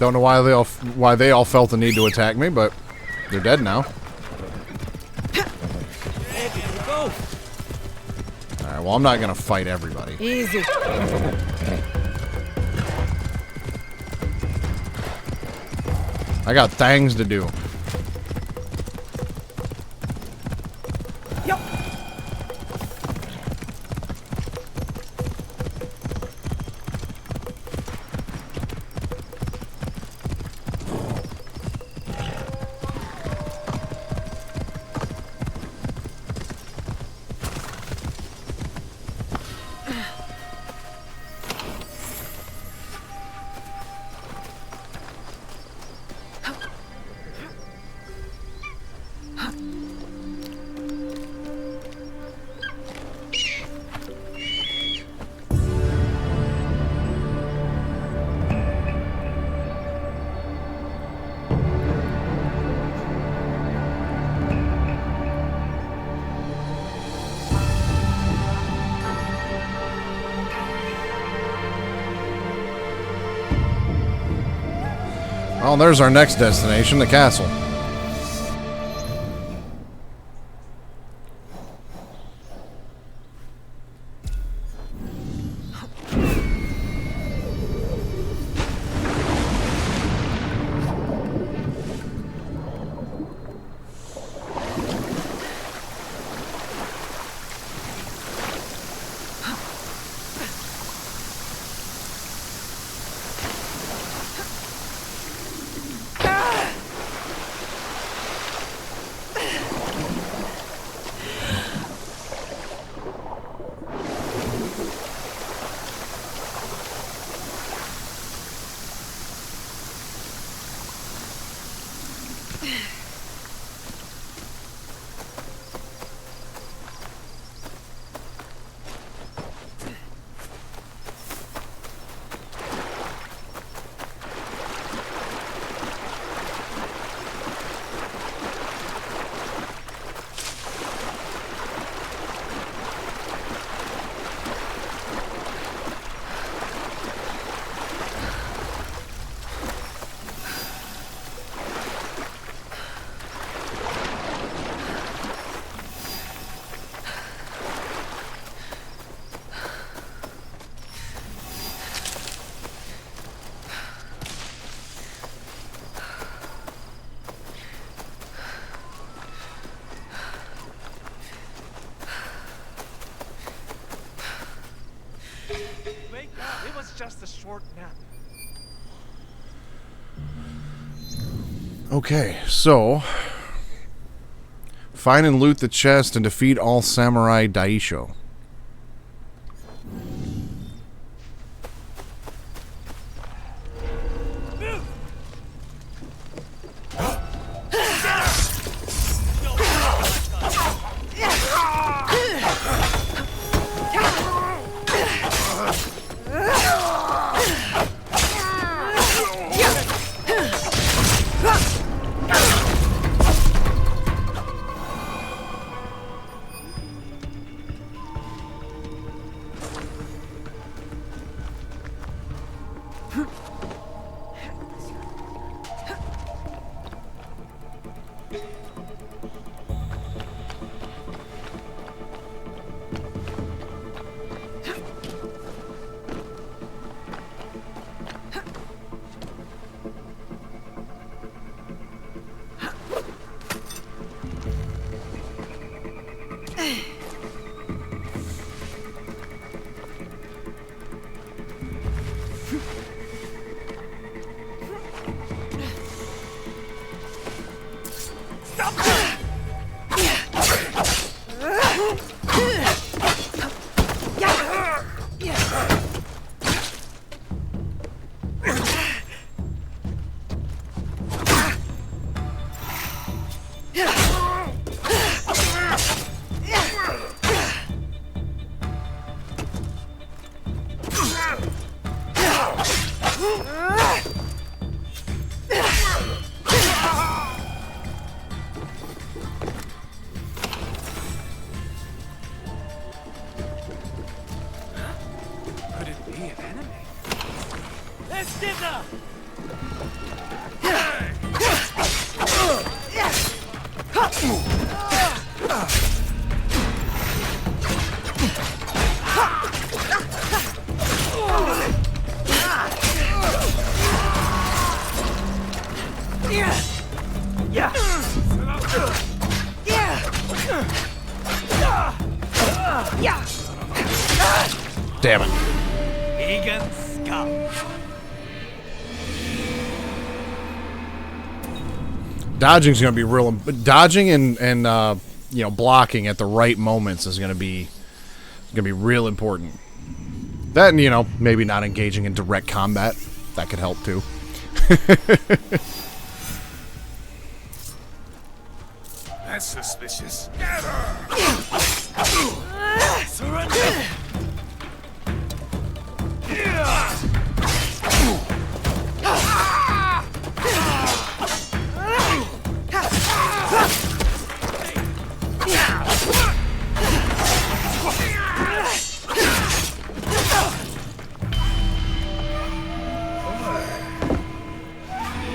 Don't know why they all felt the need to attack me, but they're dead now. Alright, well, I'm not gonna fight everybody. Easy. I got things to do. Well, there's our next destination, the castle. It was just a short nap. Okay, so find and loot the chest and defeat all samurai daisho. Damn it. Egan Scum. Dodging's going to be real. Dodging and you know, blocking at the right moments is going to be real important. That, and, you know, maybe not engaging in direct combat, that could help too. That's suspicious. Get her! Surrender!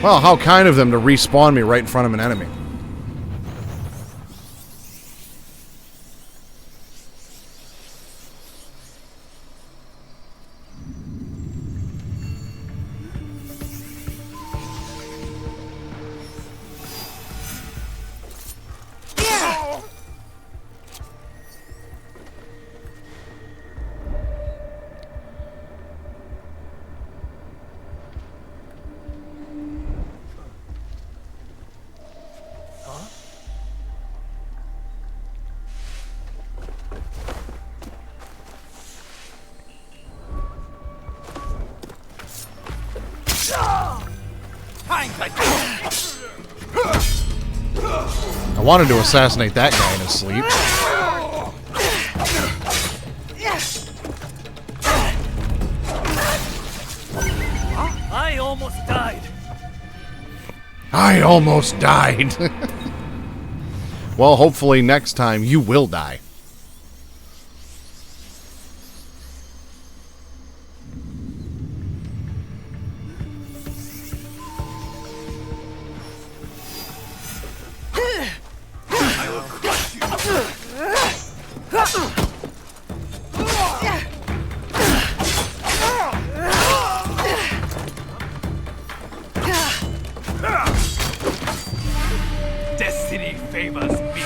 Well, how kind of them to respawn me right in front of an enemy. I wanted to assassinate that guy in his sleep. I almost died. I almost died. Well, hopefully next time you will die. Destiny favors me.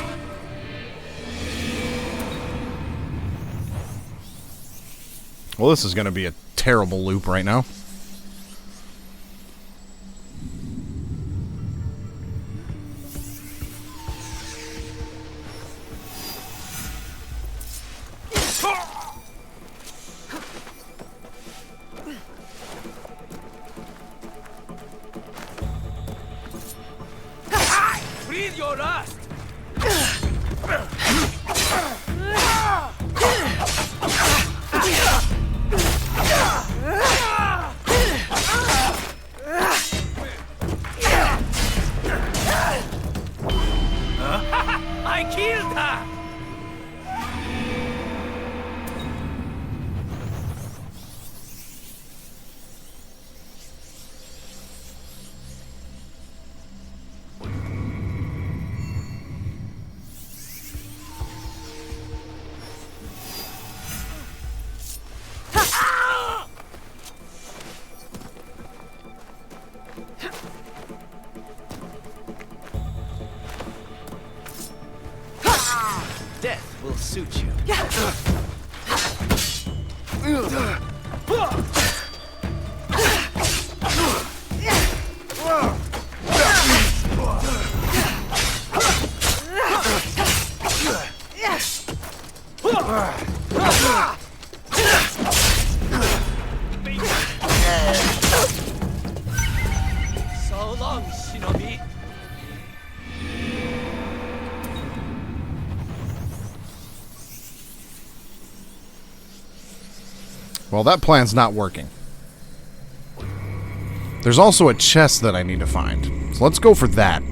Well, this is going to be a terrible loop right now. Breathe your last. I killed her. Death will suit you. So long, Shinobi. Well, that plan's not working. There's also a chest that I need to find. So let's go for that.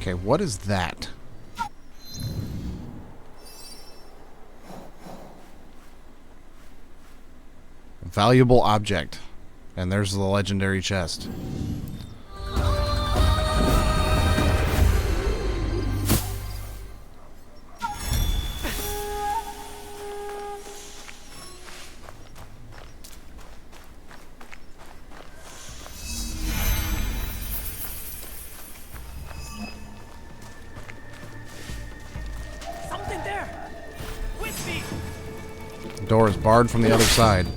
Okay, what is that? Valuable object. And there's the legendary chest. Something there. With me. The door is barred from the other side.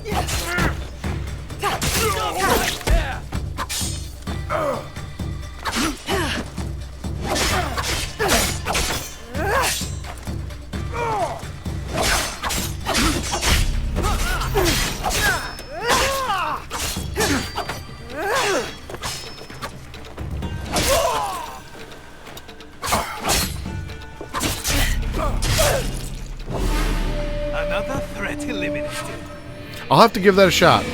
Another threat eliminated. I'll have to give that a shot.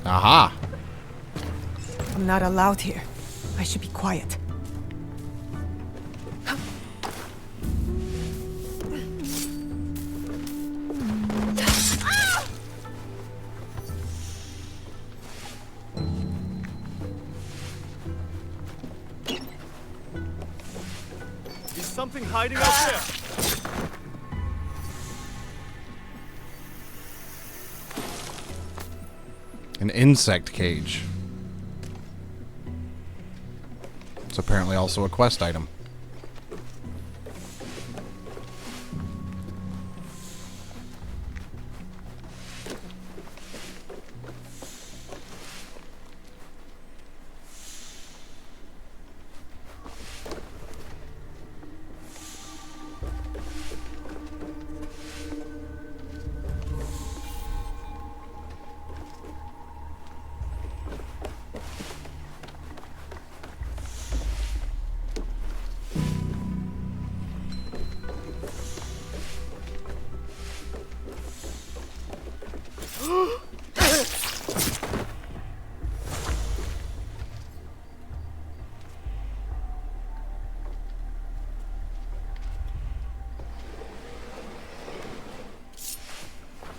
Aha! I'm not allowed here. I should be quiet. Is something hiding out there? An insect cage. It's apparently also a quest item.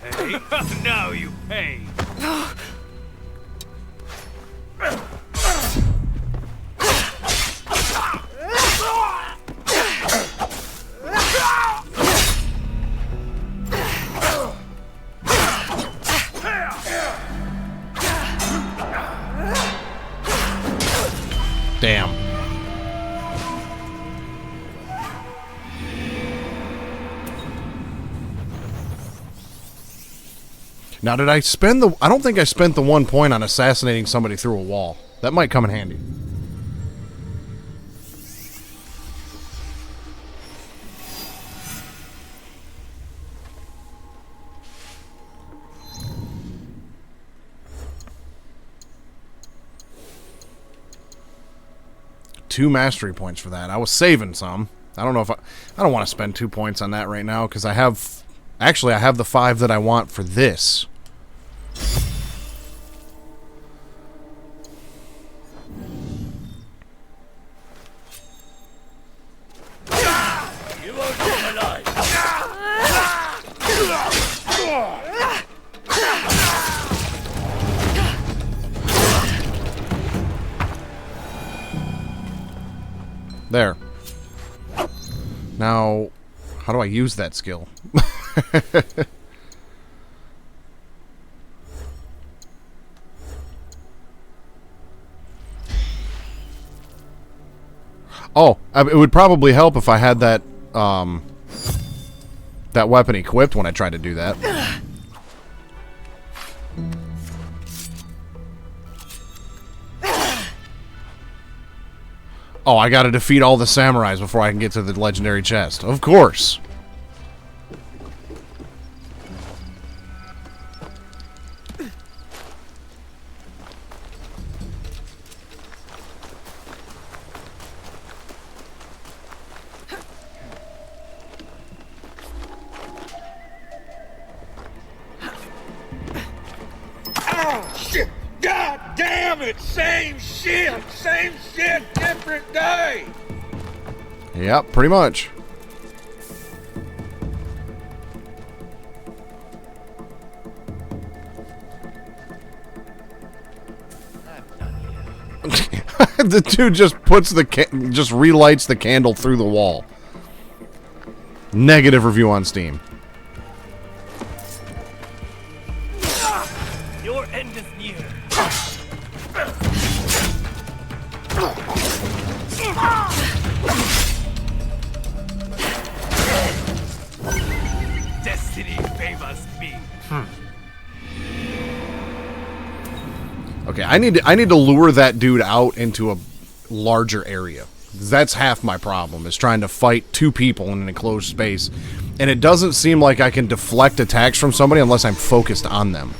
Hey, now you pay. Damn. Now, did I spend the... I don't think I spent the 1 point on assassinating somebody through a wall. That might come in handy. Two mastery points for that. I was saving some. I don't know if I don't want to spend 2 points on that right now because I have... Actually, I have the 5 that I want for this. You won't come alive. There. Now, how do I use that skill? Oh, it would probably help if I had that that weapon equipped when I tried to do that. Oh, I gotta defeat all the samurais before I can get to the legendary chest. Of course. Shit! God damn it! Same shit, different day. Yep, pretty much. The dude just puts just relights the candle through the wall. Negative review on Steam. Your end is near. Destiny favors me. Okay, I need to lure that dude out into a larger area. That's half my problem, is trying to fight two people in an enclosed space. And it doesn't seem like I can deflect attacks from somebody unless I'm focused on them.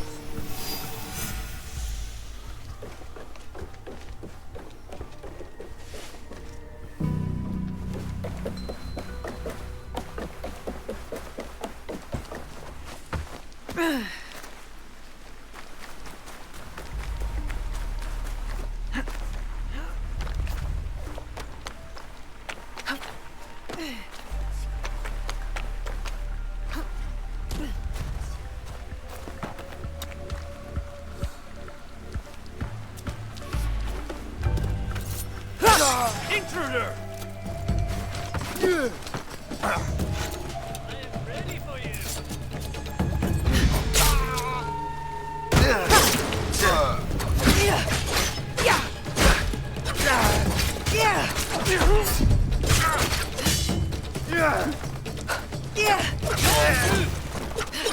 Intruder!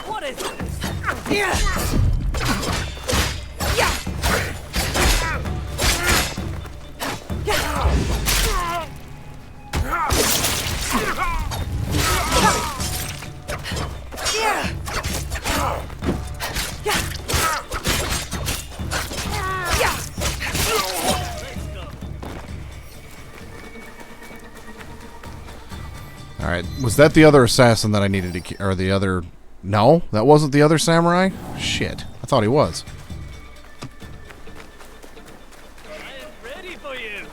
What is this? Alright, was that the other assassin that I needed to or the other... No? That wasn't the other samurai? Shit. I thought he was. Ready for you.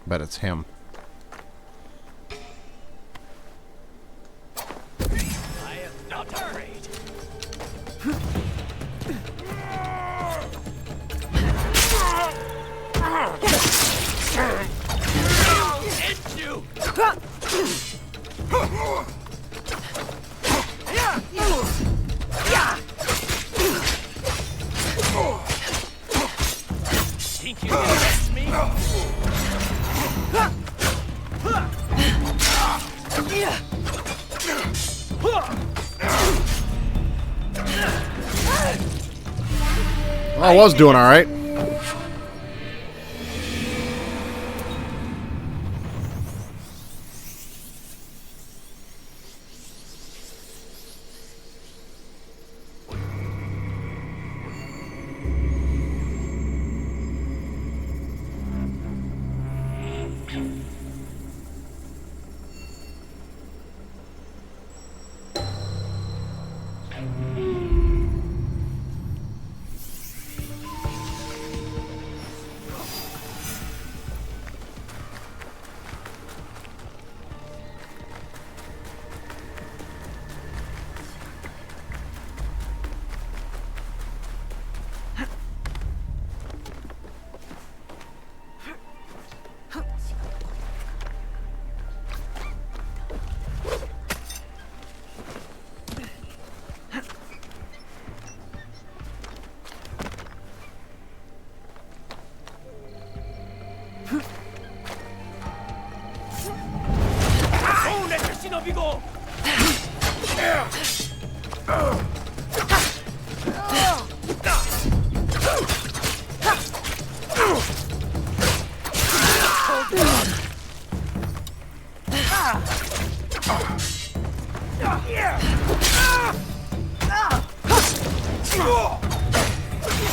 Bet it's him. I am not hurried. Hit you. Think you can arrest me? Well, I was doing alright.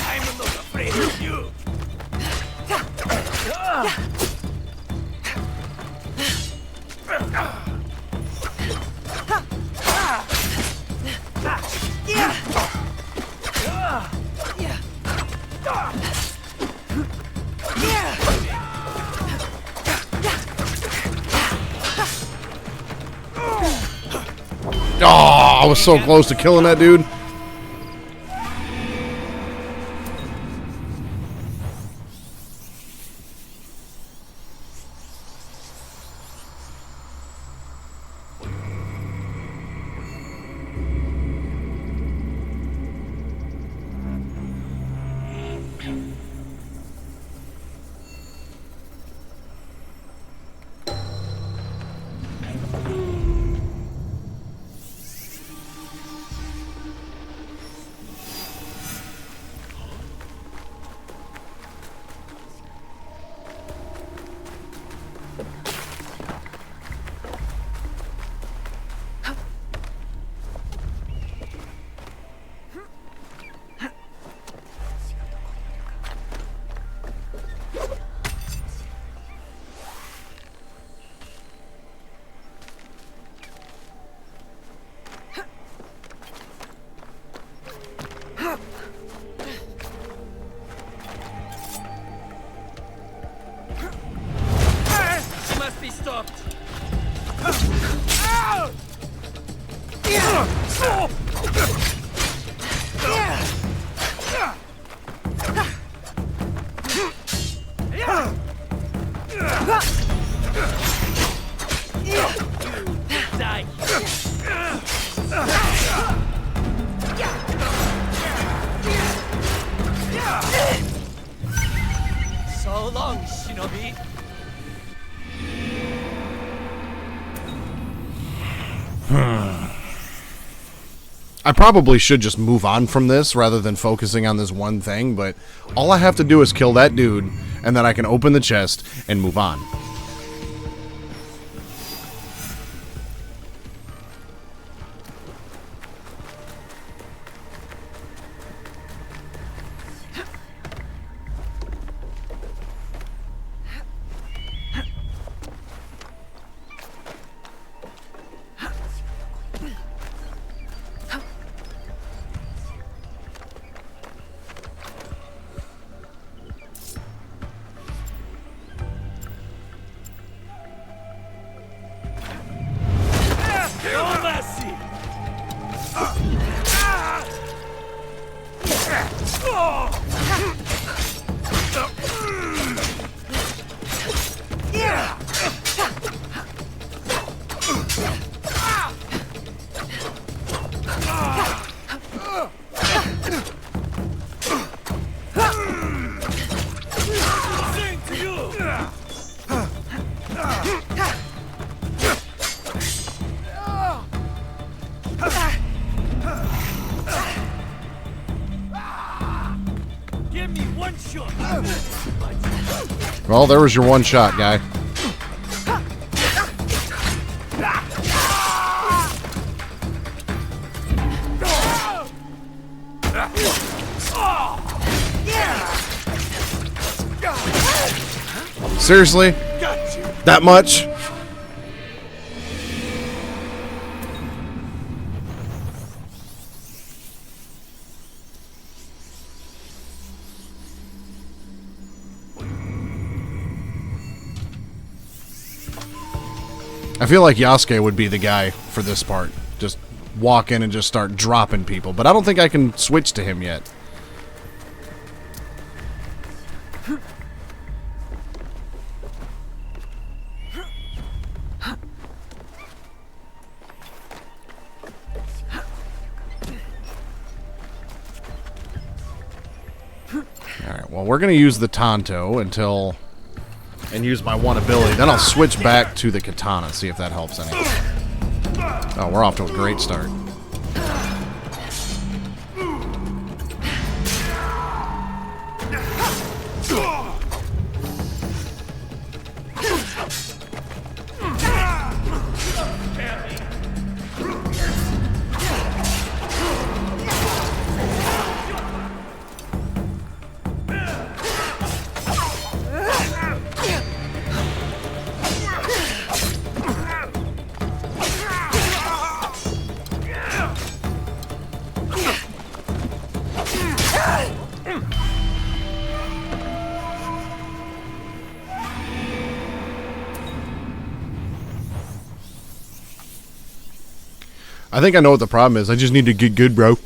I'm not afraid of you. Oh, I was so close to killing that dude. So long, Shinobi. I probably should just move on from this rather than focusing on this one thing, but all I have to do is kill that dude, and then I can open the chest and move on. Well, there was your one shot, guy. Seriously? That much? I feel like Yasuke would be the guy for this part. Just walk in and just start dropping people. But I don't think I can switch to him yet. Alright, well, we're going to use the Tanto until... and use my one ability. Then I'll switch back to the katana, see if that helps any. Oh, we're off to a great start. I think I know what the problem is. I just need to get good, bro.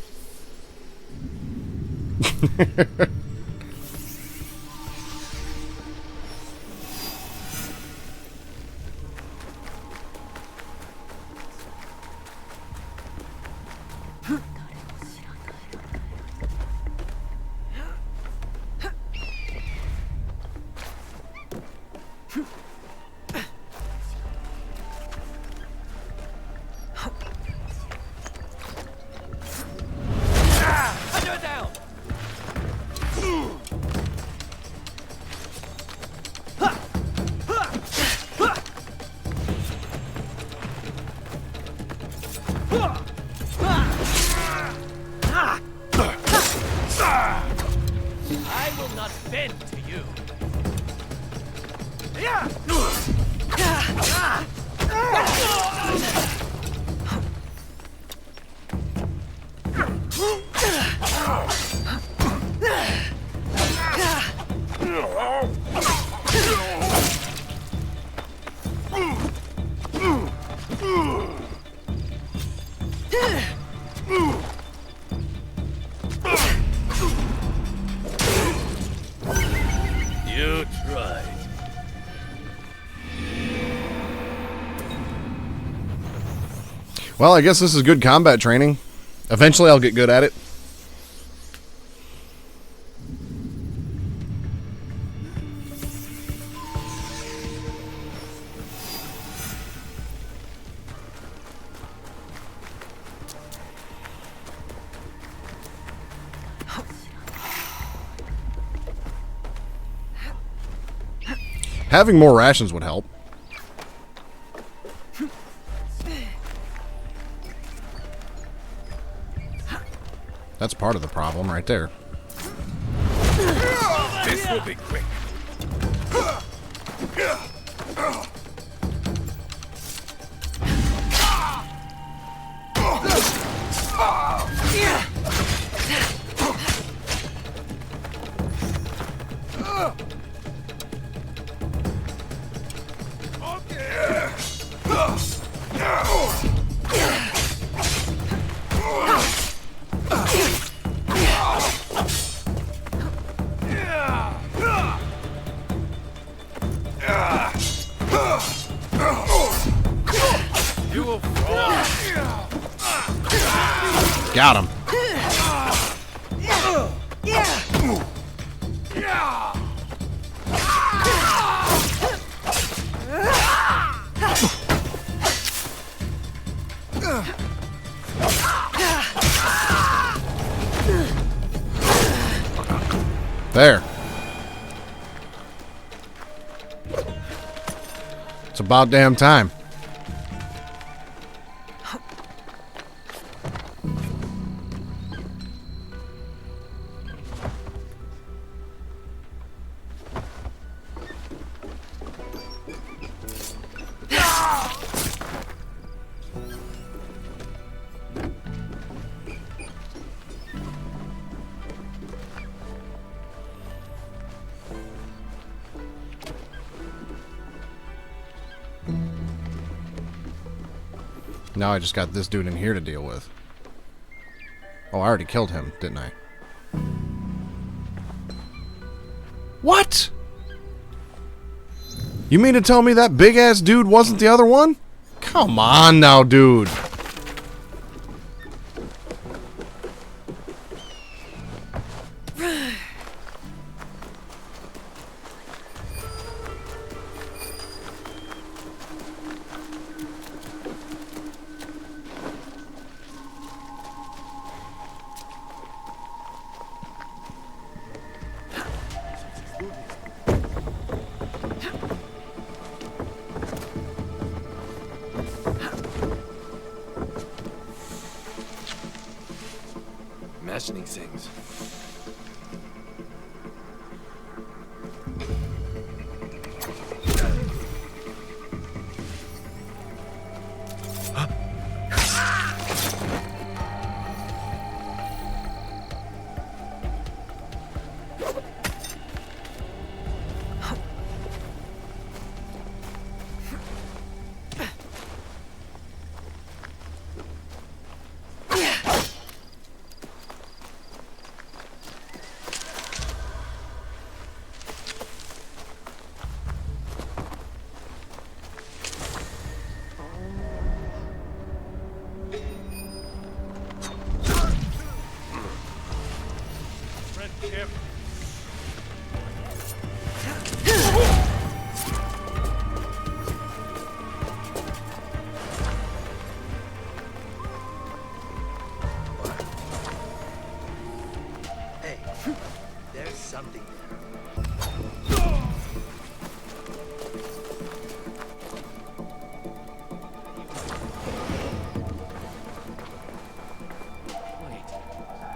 I will not bend to you. You tried. Well, I guess this is good combat training. Eventually I'll get good at it. Having more rations would help. That's part of the problem right there. This will be quick. You will fall. Got him. There. It's about damn time. Now I just got this dude in here to deal with. Oh, I already killed him, didn't I? What? You mean to tell me that big-ass dude wasn't the other one? Come on now, dude. imagining things. Hey, there's something there. Wait,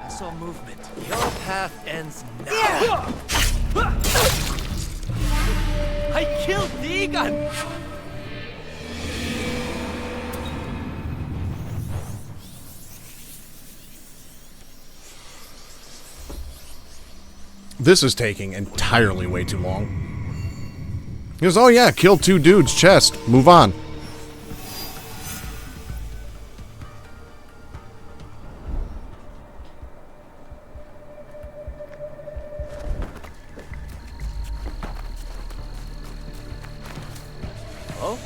I saw movement. Your path ends now. I killed Deegan! This is taking entirely way too long. He goes, oh yeah, kill 2 dudes, chest, move on. Oh?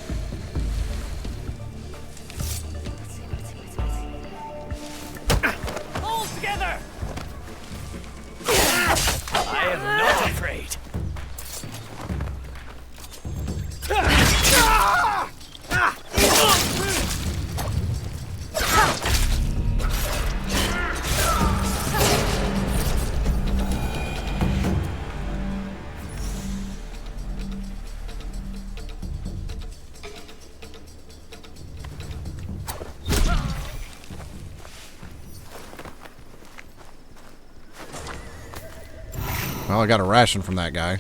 All together! I am not afraid. Well, I got a ration from that guy.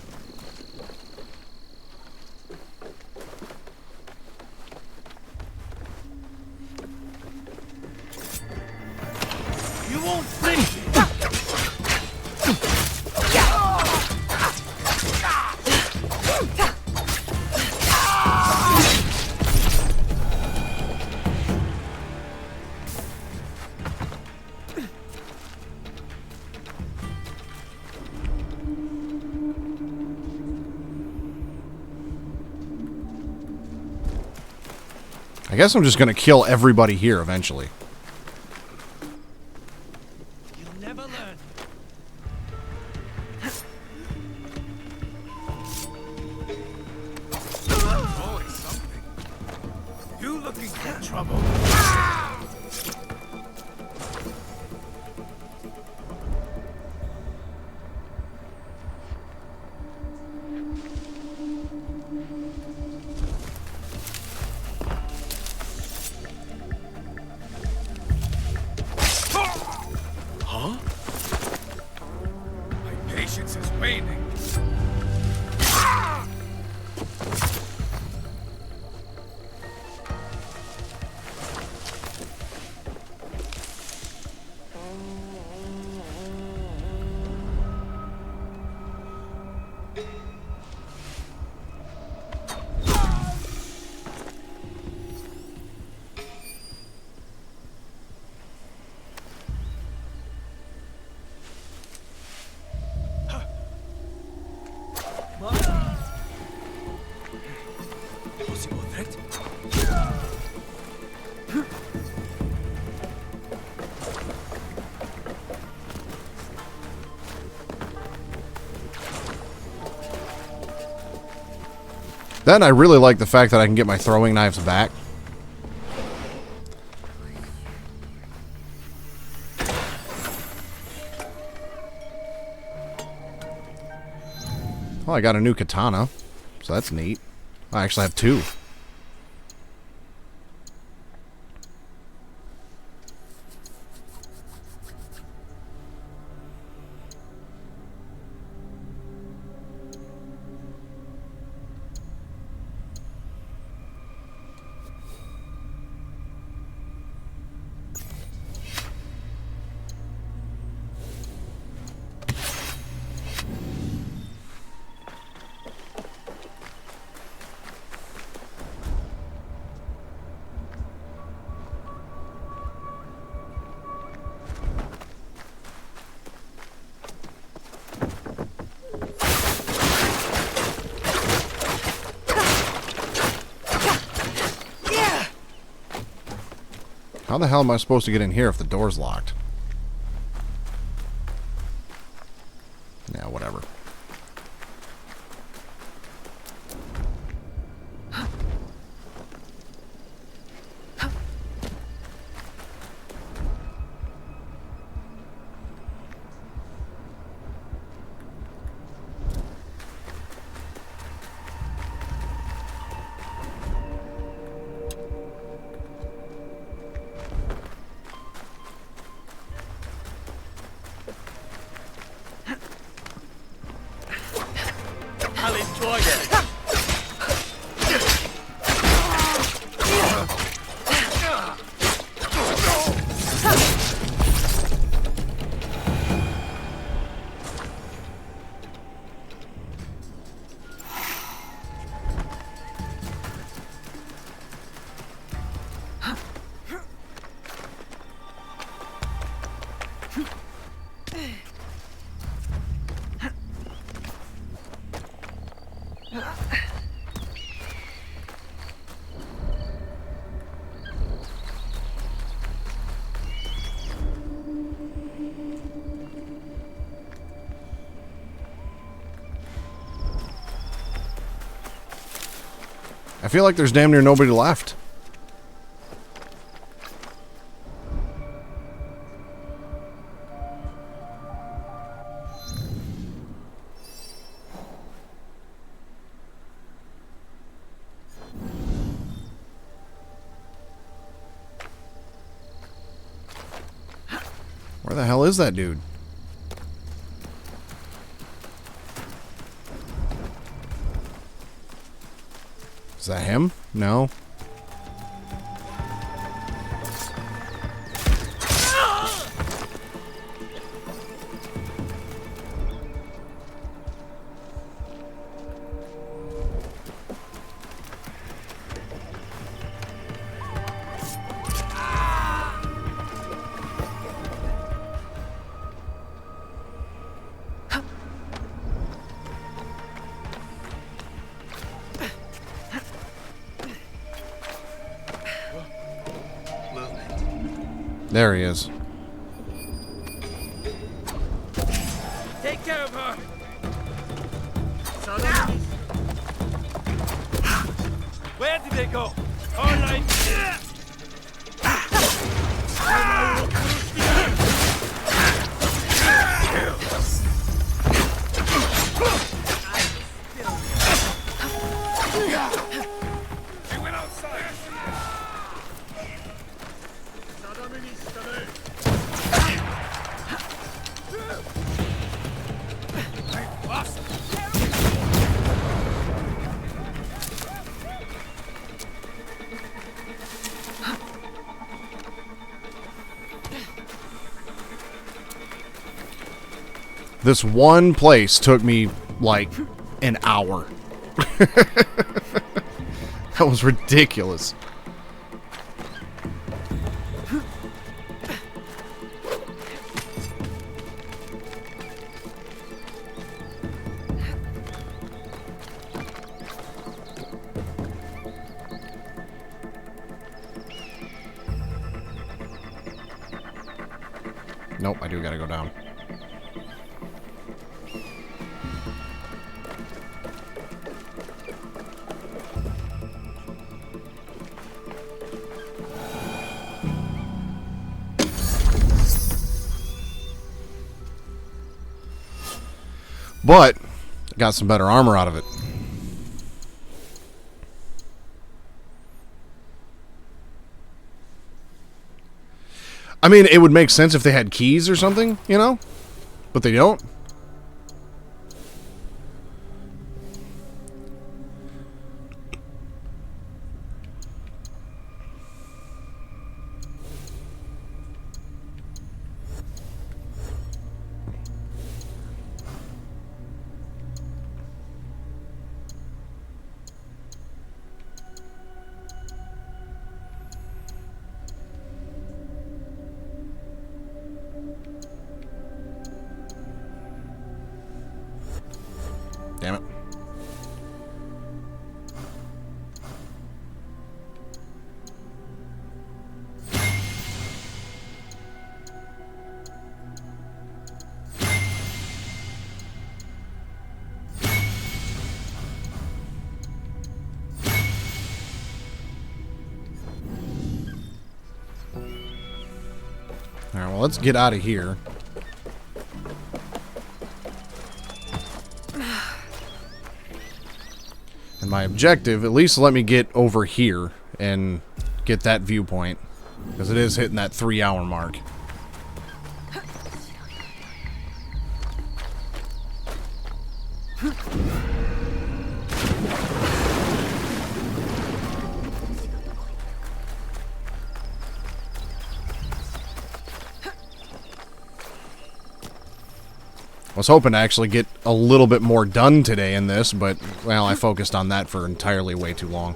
You won't finish it! I guess I'm just gonna kill everybody here eventually. You'll never learn. Always something. You looking for trouble? Huh? My patience is waning. Possible threat? Then I really like the fact that I can get my throwing knives back. Well, I got a new katana, so that's neat. I actually have 2. How the hell am I supposed to get in here if the door's locked? Yeah, whatever. I'll enjoy it. I feel like there's damn near nobody left. Where the hell is that dude? Is that him? No. There he is. Take care of her. Where did they go? All right. They went outside. This one place took me like an hour. That was ridiculous. Nope, I do gotta go down. But I got some better armor out of it. I mean, it would make sense if they had keys or something, you know? But they don't. Damn it. Alright, well, let's get out of here. And my objective, at least let me get over here and get that viewpoint. Because it is hitting that 3-hour mark. I was hoping to actually get a little bit more done today in this, but, well, I focused on that for entirely way too long.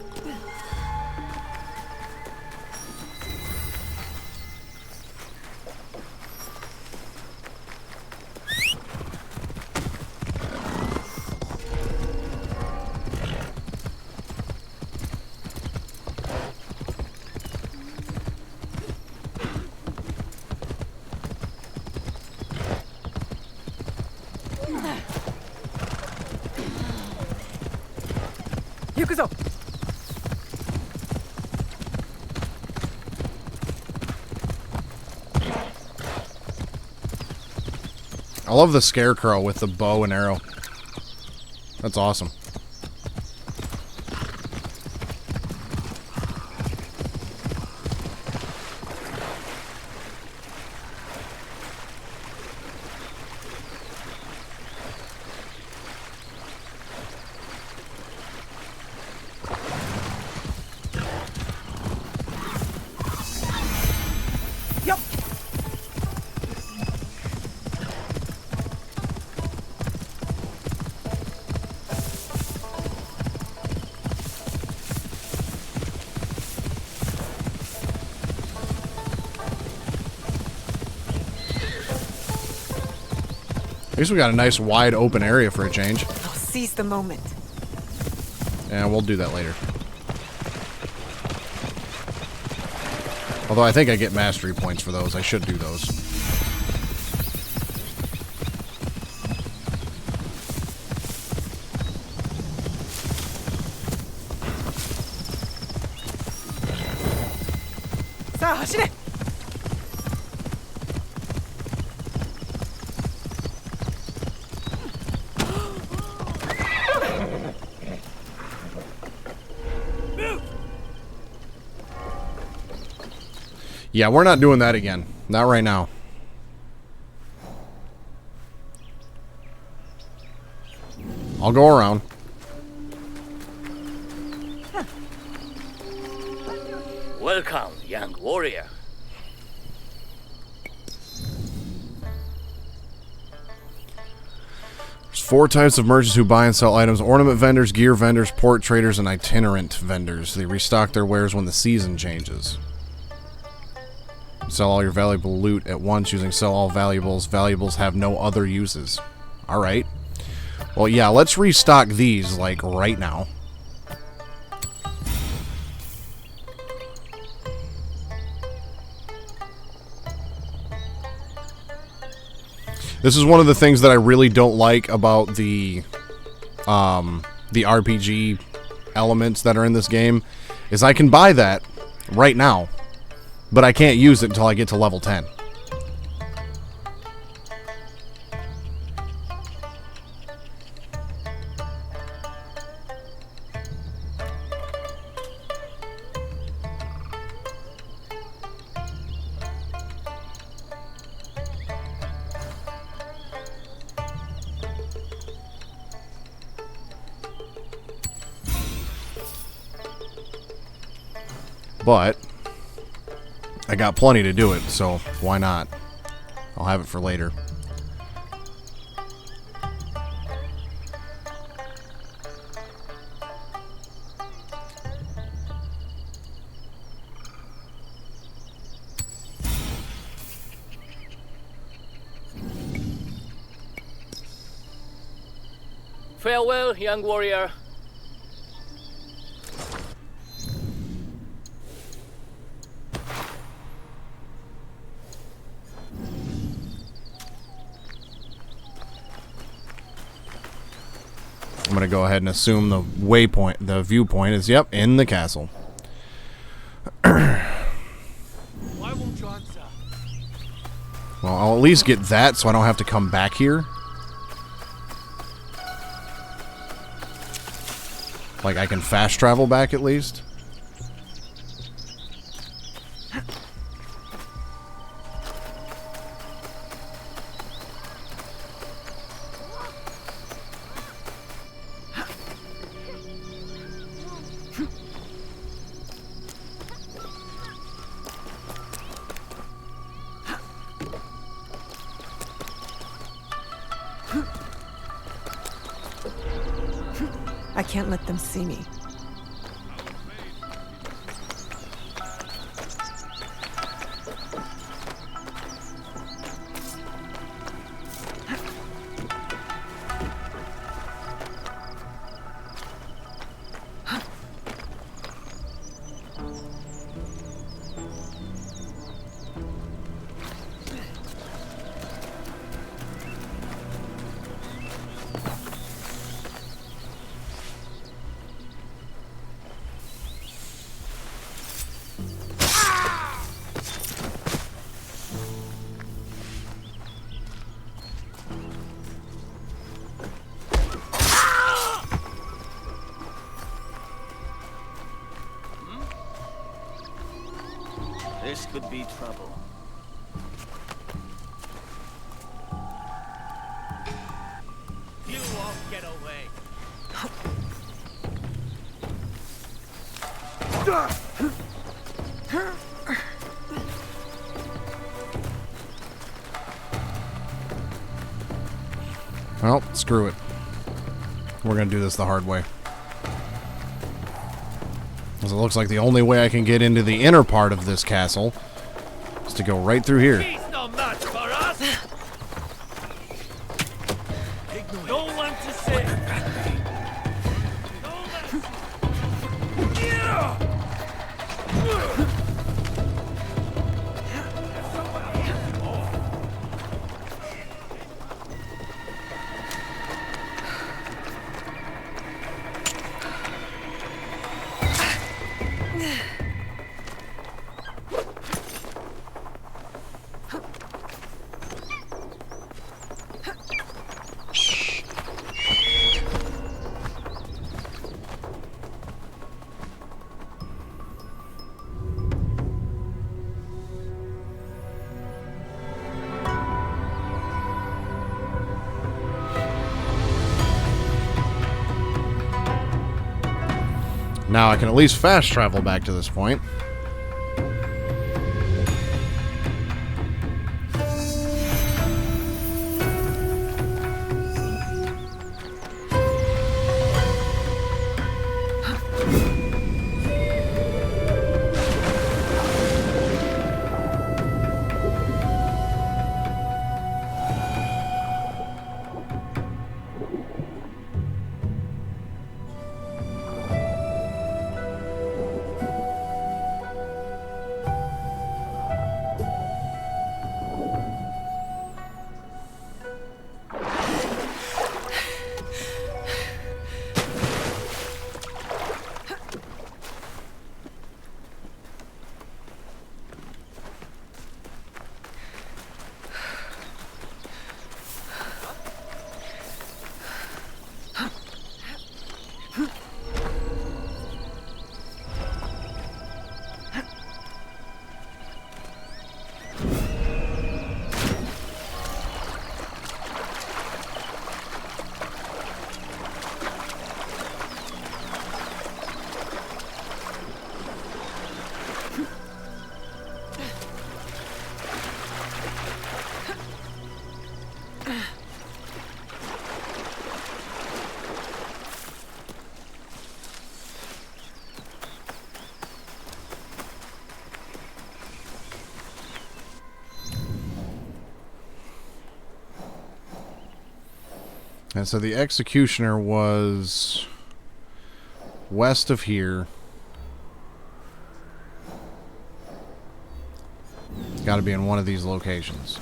I love the scarecrow with the bow and arrow. That's awesome. At least we got a nice wide open area for a change. I'll seize the moment. Yeah, we'll do that later. Although I think I get mastery points for those. I should do those. Yeah, we're not doing that again. Not right now. I'll go around. Welcome, young warrior. There's 4 types of merchants who buy and sell items: ornament vendors, gear vendors, port traders, and itinerant vendors. They restock their wares when the season changes. Sell all your valuable loot at once using sell all valuables. Valuables have no other uses. Alright. Well, yeah, let's restock these, like, right now. This is one of the things that I really don't like about the RPG elements that are in this game, is I can buy that right now, but I can't use it until I get to level 10. But I got plenty to do it, so why not? I'll have it for later. Farewell, young warrior. I'm gonna go ahead and assume the waypoint, the viewpoint is, yep, in the castle. Why won't you answer? Well, I'll at least get that so I don't have to come back here. Like, I can fast travel back at least. I can't let them see me. This could be trouble. You won't get away. Well, screw it. We're gonna do this the hard way. Because it looks like the only way I can get into the inner part of this castle is to go right through here. He's no match for us. No one to say. Now I can at least fast travel back to this point. And so the executioner was west of here. It's got to be in one of these locations.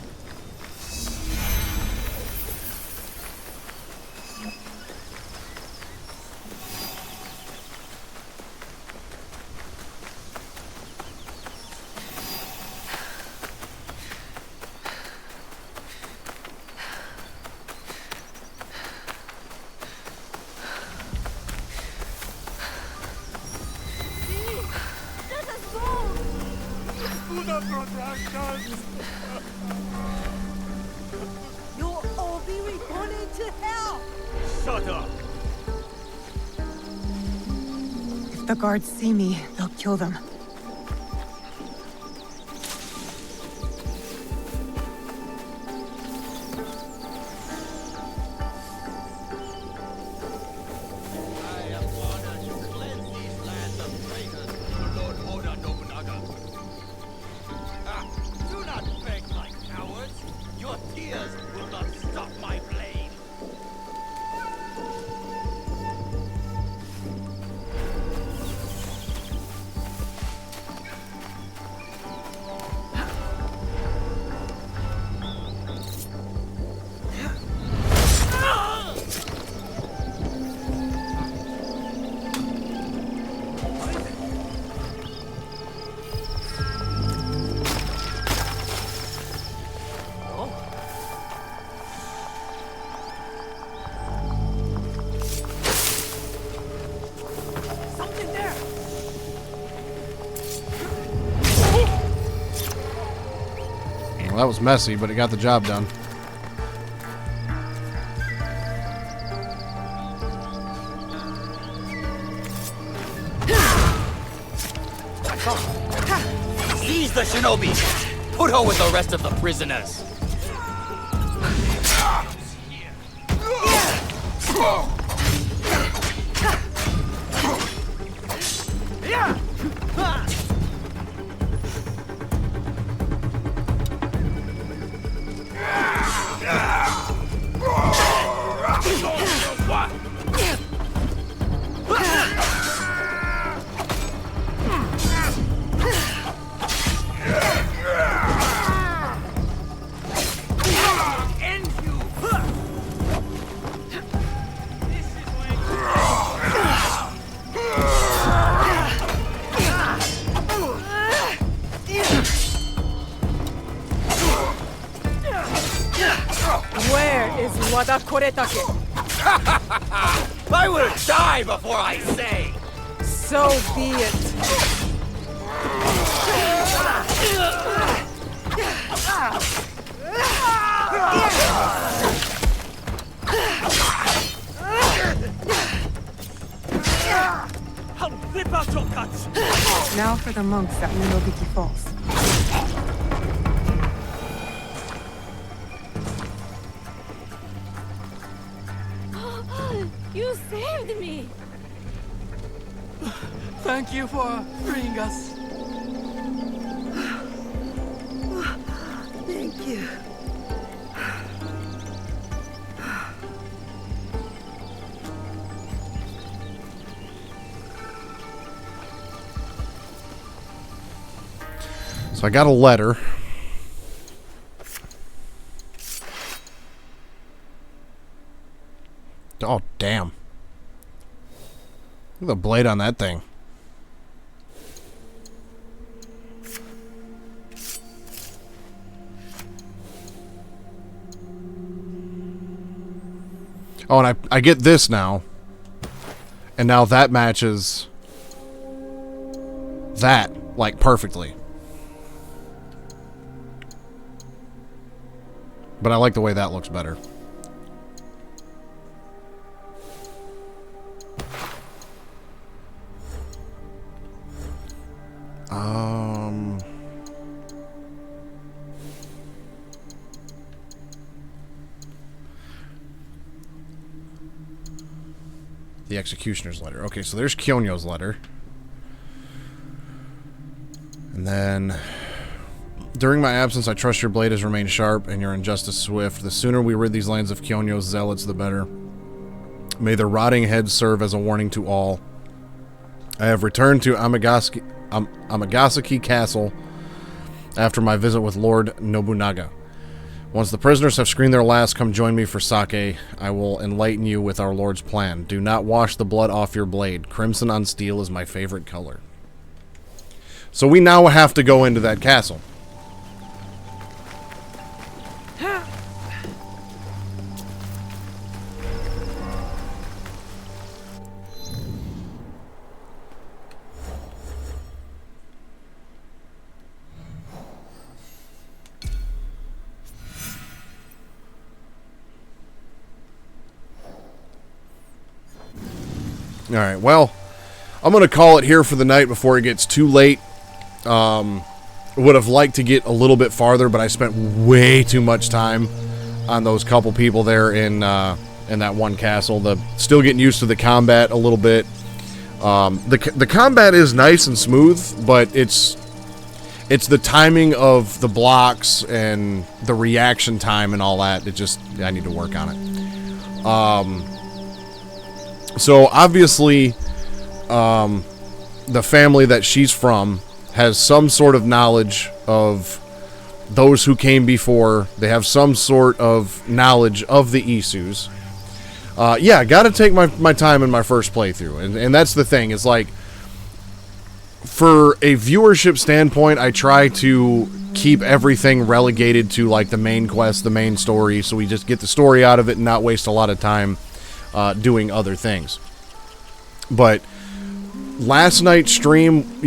You'll all be reborn into hell! Shut up! If the guards see me, they'll kill them. Do not beg like cowards. Your tears will not stop my blade. Something there. Well, that was messy, but it got the job done. Seize the shinobi! Put her with the rest of the prisoners! Where is Wada Koretake? I will die before I say! So be it. I'll rip out your guts. Now for the monks at Unobiki Falls. You saved me! Thank you for freeing us. Thank you. So I got a letter. Oh, damn. Look at the blade on that thing. Oh, and I get this now. And now that matches that, like, perfectly. But I like the way that looks better. The executioner's letter. Okay, so there's Kyonyo's letter. And then, during my absence, I trust your blade has remained sharp and your injustice swift. The sooner we rid these lands of Kyonyo's zealots, the better. May their rotting heads serve as a warning to all. I have returned to Amagasaki Castle after my visit with Lord Nobunaga. Once the prisoners have screamed their last, come join me for sake. I will enlighten you with our Lord's plan. Do not wash the blood off your blade. Crimson on steel is my favorite color. So we now have to go into that castle. All right, well, I'm going to call it here for the night before it gets too late. Would have liked to get a little bit farther, but I spent way too much time on those couple people there in that one castle. Still getting used to the combat a little bit. The combat is nice and smooth, but it's the timing of the blocks and the reaction time and all that. I need to work on it. So obviously, the family that she's from has some sort of knowledge of those who came before. They have some sort of knowledge of the Isus. Yeah, gotta take my time in my first playthrough. And that's the thing. It's like, for a viewership standpoint, I try to keep everything relegated to, like, the main quest, the main story, so we just get the story out of it and not waste a lot of time doing other things. But last night's stream,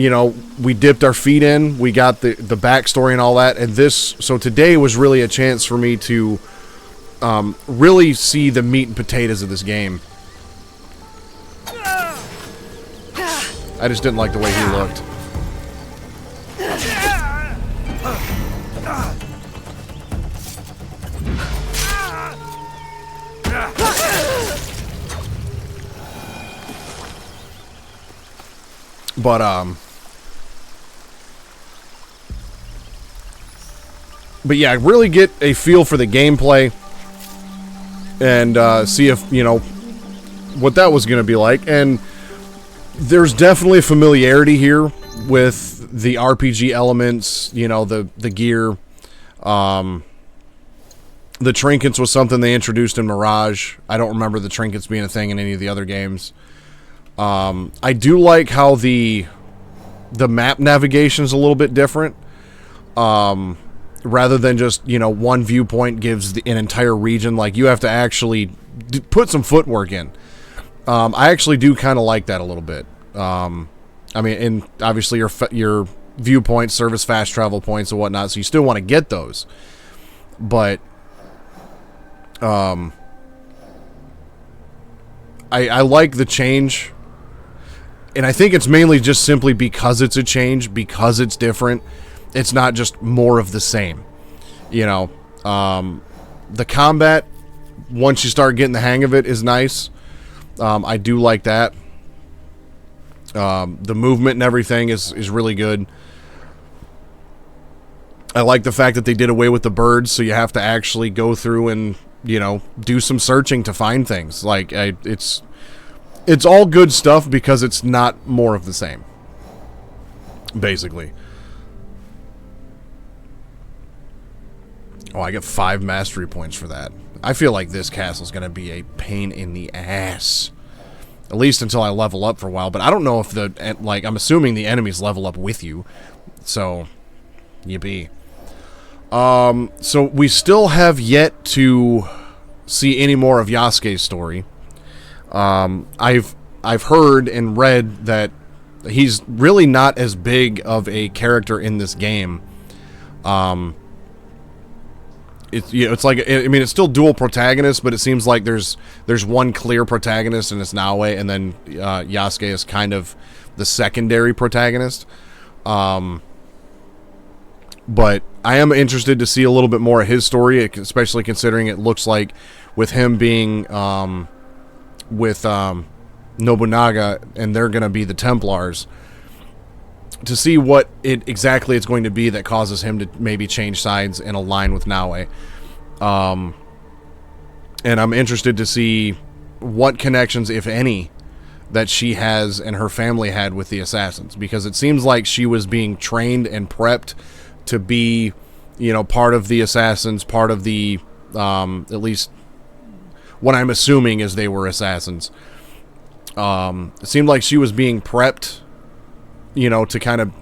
we dipped our feet in. We got the backstory and all that. And so today was really a chance for me to really see the meat and potatoes of this game. I just didn't like the way he looked. But yeah, really get a feel for the gameplay and see if, what that was going to be like. And there's definitely familiarity here with the RPG elements, the gear. The trinkets was something they introduced in Mirage. I don't remember the trinkets being a thing in any of the other games. I do like how the map navigation is a little bit different. Rather than just, one viewpoint gives an entire region. Like, you have to actually put some footwork in. I actually do kind of like that a little bit. And obviously your viewpoints serve as fast travel points and whatnot, so you still want to get those. But I like the change. And I think it's mainly just simply because it's a change, because it's different. It's not just more of the same. The combat, once you start getting the hang of it, is nice. I do like that. The movement and everything is really good. I like the fact that they did away with the birds, so you have to actually go through and, do some searching to find things. Like, it's all good stuff because it's not more of the same, basically. Oh, I get 5 mastery points for that. I feel like this castle's going to be a pain in the ass. At least until I level up for a while. But I don't know if I'm assuming the enemies level up with you. So, yippee. So we still have yet to see any more of Yasuke's story. I've heard and read that he's really not as big of a character in this game. It's like, it's still dual protagonists, but it seems like there's one clear protagonist, and it's Naoe, and then Yasuke is kind of the secondary protagonist. But I am interested to see a little bit more of his story, especially considering it looks like with him being with Nobunaga, and they're going to be the Templars, to see what exactly it's going to be that causes him to maybe change sides and align with Naoe. And I'm interested to see what connections, if any, that she has and her family had with the assassins, because it seems like she was being trained and prepped to be, part of the assassins, part of the, at least what I'm assuming is they were assassins. It seemed like she was being prepped, to kind of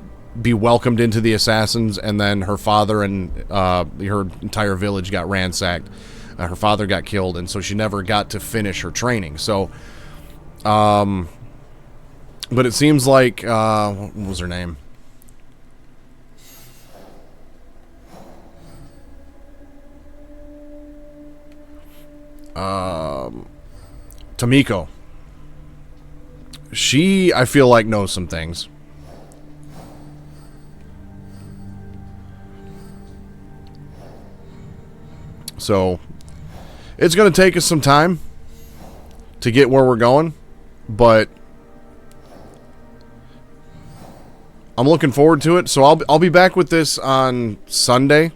be welcomed into the assassins, and then her father and her entire village got ransacked. Her father got killed, and so she never got to finish her training. So, but it seems like, what was her name? Tomiko. she, I feel like, knows some things. So, it's going to take us some time to get where we're going, but I'm looking forward to it. So I'll be back with this on Sunday.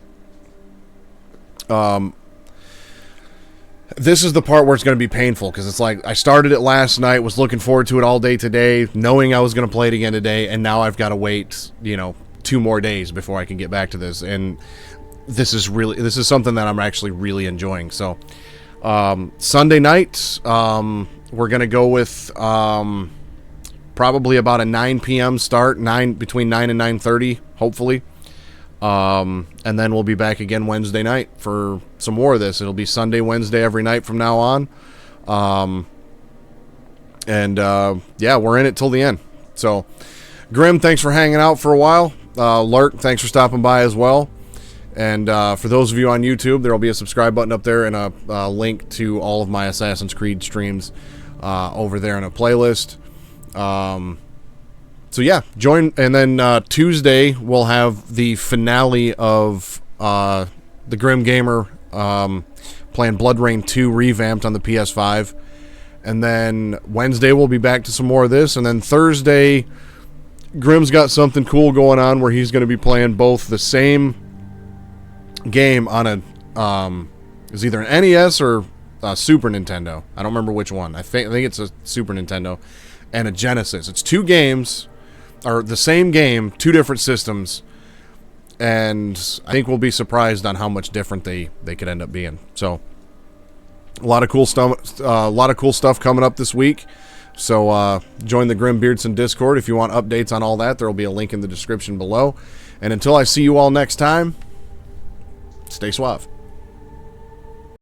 This is the part where it's going to be painful, because it's like I started it last night, was looking forward to it all day today, knowing I was going to play it again today, and now I've got to wait, 2 more days before I can get back to this. And this is something that I'm actually really enjoying. So Sunday night, we're going to go with probably about a 9 p.m. start, between 9 and 9:30, hopefully. And then we'll be back again Wednesday night for some more of this. It'll be Sunday, Wednesday every night from now on. Yeah, we're in it till the end. So, Grim, thanks for hanging out for a while. Lurk, thanks for stopping by as well. And for those of you on YouTube, there will be a subscribe button up there and a link to all of my Assassin's Creed streams over there in a playlist. So yeah, join, and then Tuesday we'll have the finale of the Grim Gamer playing Blood Rain 2 revamped on the PS5, and then Wednesday we'll be back to some more of this, and then Thursday Grim's got something cool going on where he's going to be playing both the same game on a it's either an NES or a Super Nintendo. I don't remember which one. I think it's a Super Nintendo and a Genesis. It's 2 games, or the same game, 2 different systems, and I think we'll be surprised on how much different they could end up being. So a lot of cool stuff coming up this week. So join the Grim Beardson Discord if you want updates on all that. There will be a link in the description below. And until I see you all next time, stay suave.